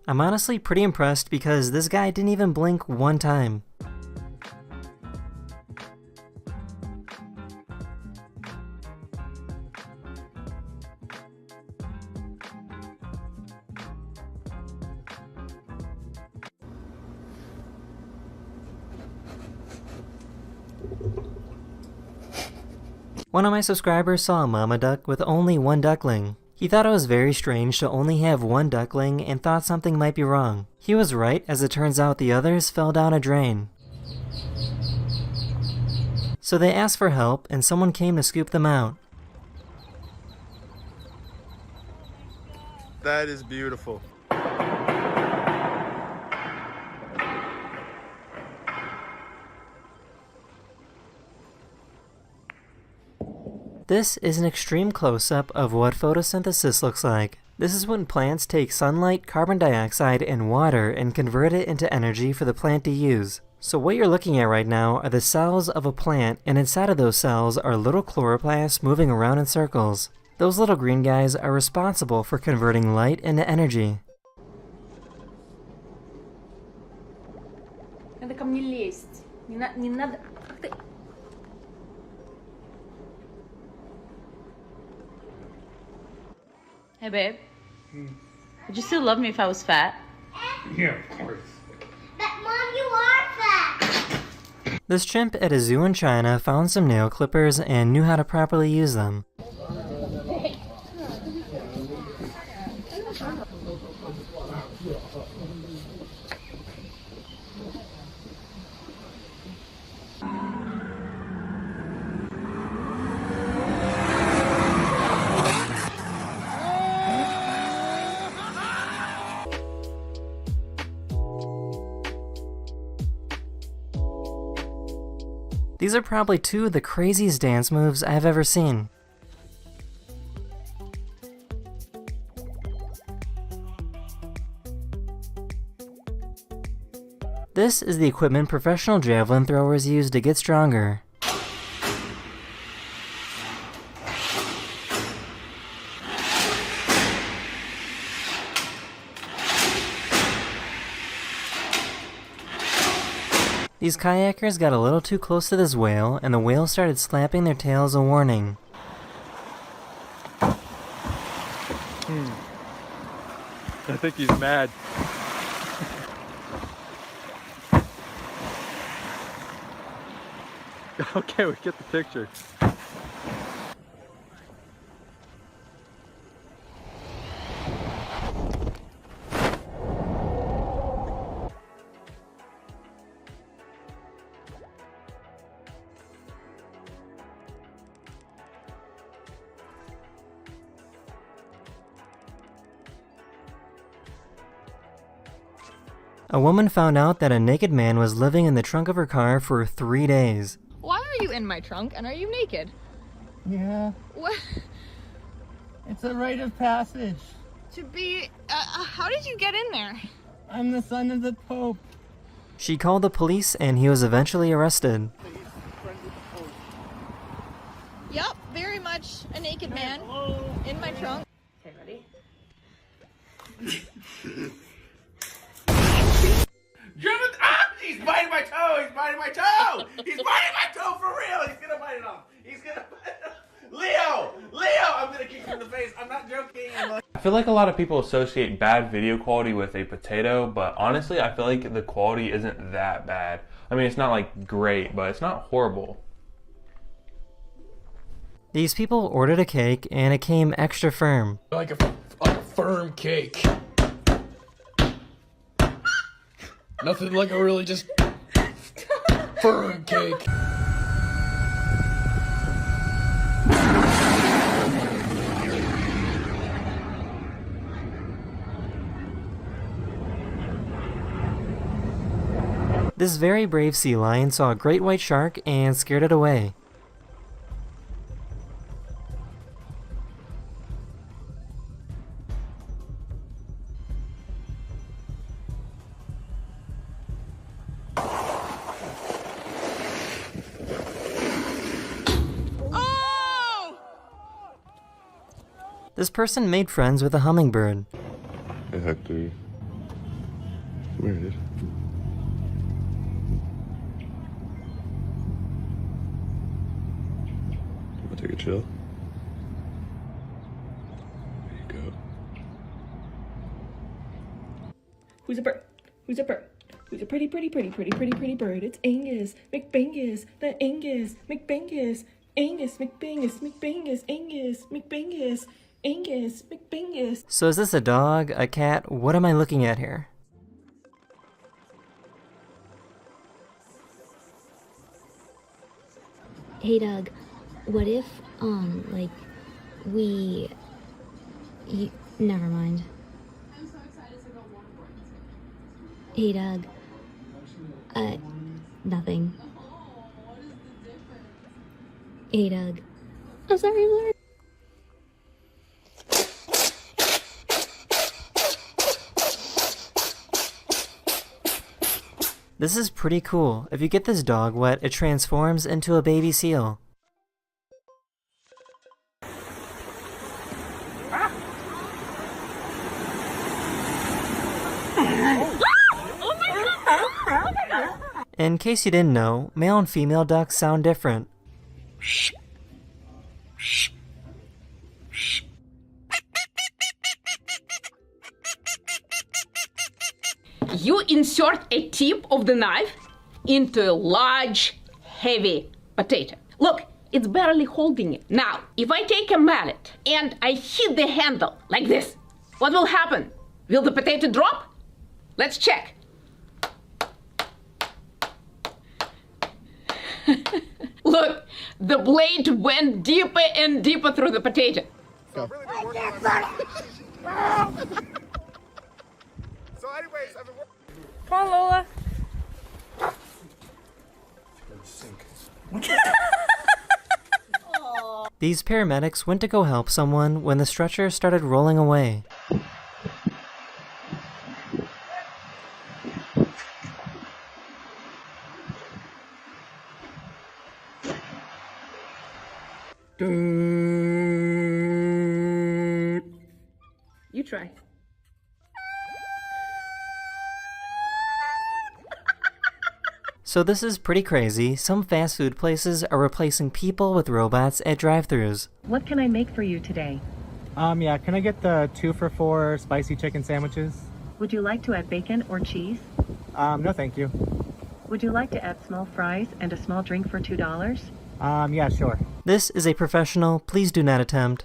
I'm honestly pretty impressed because this guy didn't even blink one time. One of my subscribers saw a mama duck with only one duckling. He thought it was very strange to only have one duckling and thought something might be wrong. He was right, as it turns out the others fell down a drain. So they asked for help and someone came to scoop them out. That is beautiful. This is an extreme close-up of what photosynthesis looks like. This is when plants take sunlight, carbon dioxide, and water and convert it into energy for the plant to use. So what you're looking at right now are the cells of a plant, and inside of those cells are little chloroplasts moving around in circles. Those little green guys are responsible for converting light into energy. Надо ко мне лезть. Не надо. Hey, babe. Would you still love me if I was fat? Yeah, of course. But Mom, you are fat. This chimp at a zoo in China found some nail clippers and knew how to properly use them. These are probably two of the craziest dance moves I've ever seen. This is the equipment professional javelin throwers use to get stronger. These kayakers got a little too close to this whale, and the whale started slapping their tails a warning. I think he's mad. Okay, we get the picture. A woman found out that a naked man was living in the trunk of her car for 3 days. Why are you in my trunk and are you naked? Yeah. What? It's a rite of passage. To be. How did you get in there? I'm the son of the Pope. She called the police and he was eventually arrested. Yup, very much a naked man in my trunk. Okay, ready? He's biting my toe! He's biting my toe! He's biting my toe for real! He's gonna bite it off! He's gonna bite it off! Leo! Leo! I'm gonna kick him in the face! I'm not joking! I feel like a lot of people associate bad video quality with a potato, but honestly, I feel like the quality isn't that bad. I mean, it's not like great, but it's not horrible. These people ordered a cake and it came extra firm. Like a firm cake. Nothing like a really just firm cake. This very brave sea lion saw a great white shark and scared it away. This person made friends with a hummingbird. Hey Hector, come here, dude. Wanna take a chill? There you go. Who's a bird? Who's a bird? Who's a pretty bird? It's Angus McBangus, the Angus McBangus, Angus McBangus, McBangus, Angus McBangus. Angus McBangus. So is this a dog, a cat? What am I looking at here? Hey Doug, what if, never mind. Hey Doug, nothing. Hey Doug. I'm sorry. This is pretty cool. If you get this dog wet, it transforms into a baby seal. In case you didn't know, male and female ducks sound different. You insert a tip of the knife into a large, heavy potato. Look, it's barely holding it. Now, if I take a mallet and I hit the handle like this, what will happen? Will the potato drop? Let's check. Look, the blade went deeper and deeper through the potato. So anyways, I've been working. Come on, Lola. These paramedics went to go help someone when the stretcher started rolling away. You try. So this is pretty crazy. Some fast food places are replacing people with robots at drive-thrus. What can I make for you today? Yeah, can I get the 2 for $4 spicy chicken sandwiches? Would you like to add bacon or cheese? No thank you. Would you like to add small fries and a small drink for $2? Yeah, sure. This is a professional. Please do not attempt.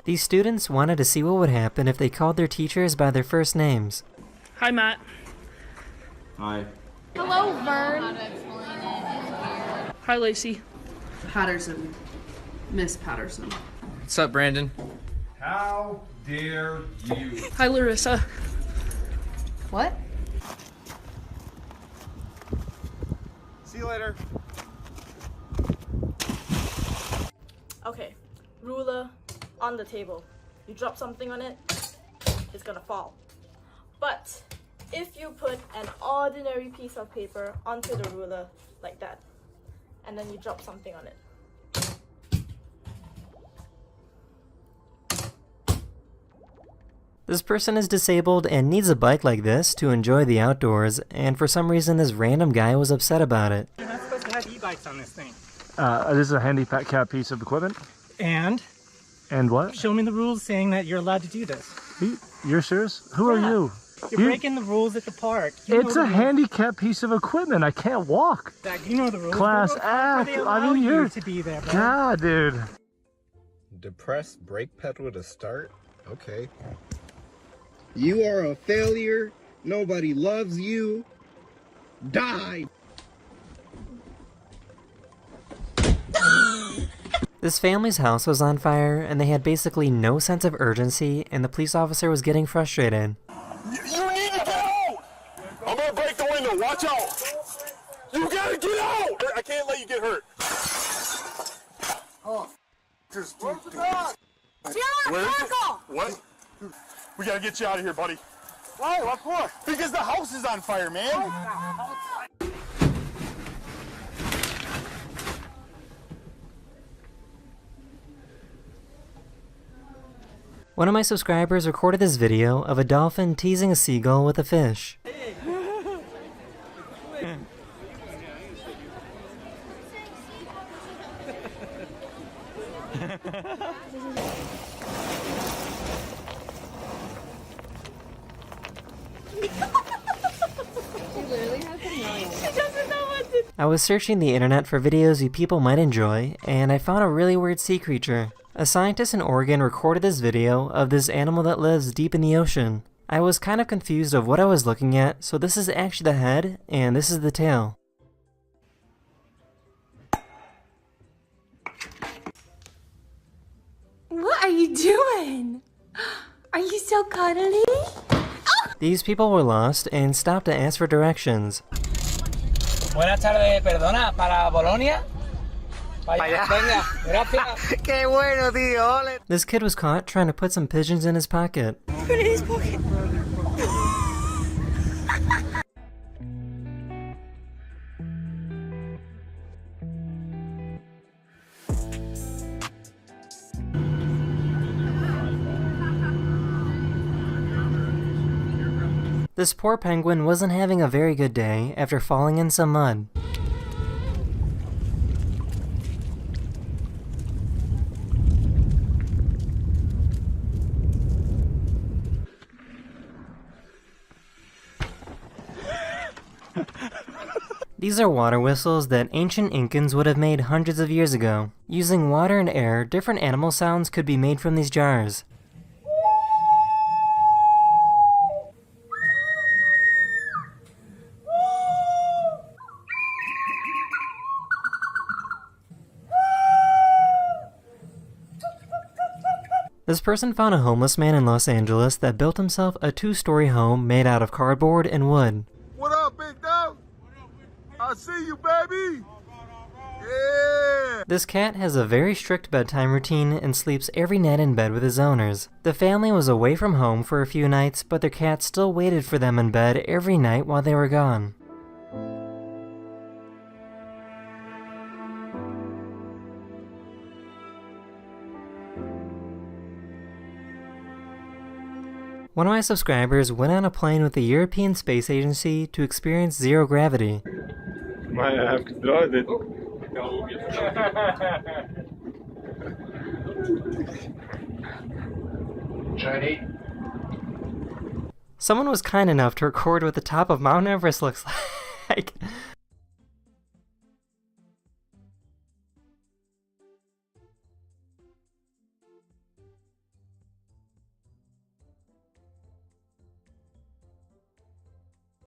These students wanted to see what would happen if they called their teachers by their first names. Hi, Matt. Hi. Hello, Vern. Hi, Lacey. Patterson. Miss Patterson. What's up, Brandon? How dare you? Hi, Larissa. What? See you later. Okay, ruler on the table. You drop something on it, it's gonna fall. But if you put an ordinary piece of paper onto the ruler like that, and then you drop something on it, This person is disabled and needs a bike like this to enjoy the outdoors, and for some reason this random guy was upset about it. You're not supposed to have e-bikes on this thing. This is a handicap piece of equipment. And? And what? Show me the rules saying that you're allowed to do this. You're serious? Who are you? You're breaking the rules at the park. You It's know a the handicap piece of equipment. I can't walk. rules. You know the rules. Class What are F. they allow you to be there, bro? God, dude. Depress brake pedal to start? Okay. You are a failure. Nobody loves you. Die! This family's house was on fire, and they had basically no sense of urgency, and the police officer was getting frustrated. You need to get out! I'm gonna break the window. Watch out! You gotta get out! I can't let you get hurt. Oh. Just do What? We gotta get you out of here, buddy. Why? What for? Because the house is on fire, man. One of my subscribers recorded this video of a dolphin teasing a seagull with a fish. I was searching the internet for videos you people might enjoy, and I found a really weird sea creature. A scientist in Oregon recorded this video of this animal that lives deep in the ocean. I was kind of confused of what I was looking at, so this is actually the head, and this is the tail. What are you doing? Are you so cuddly? These people were lost and stopped to ask for directions. Buenas tardes, perdona, para Bolonia? Vaya, venga, gracias. Qué bueno, tío, ole. This kid was caught trying to put some pigeons in his pocket. Put it in his pocket. This poor penguin wasn't having a very good day after falling in some mud. These are water whistles that ancient Incans would have made hundreds of years ago. Using water and air, different animal sounds could be made from these jars. This person found a homeless man in Los Angeles that built himself a 2-story home made out of cardboard and wood. What up, big dog? I see you, baby. Yeah. This cat has a very strict bedtime routine and sleeps every night in bed with his owners. The family was away from home for a few nights, but their cat still waited for them in bed every night while they were gone. One of my subscribers went on a plane with the European Space Agency to experience zero gravity. Might have to drive it. Someone was kind enough to record what the top of Mount Everest looks like.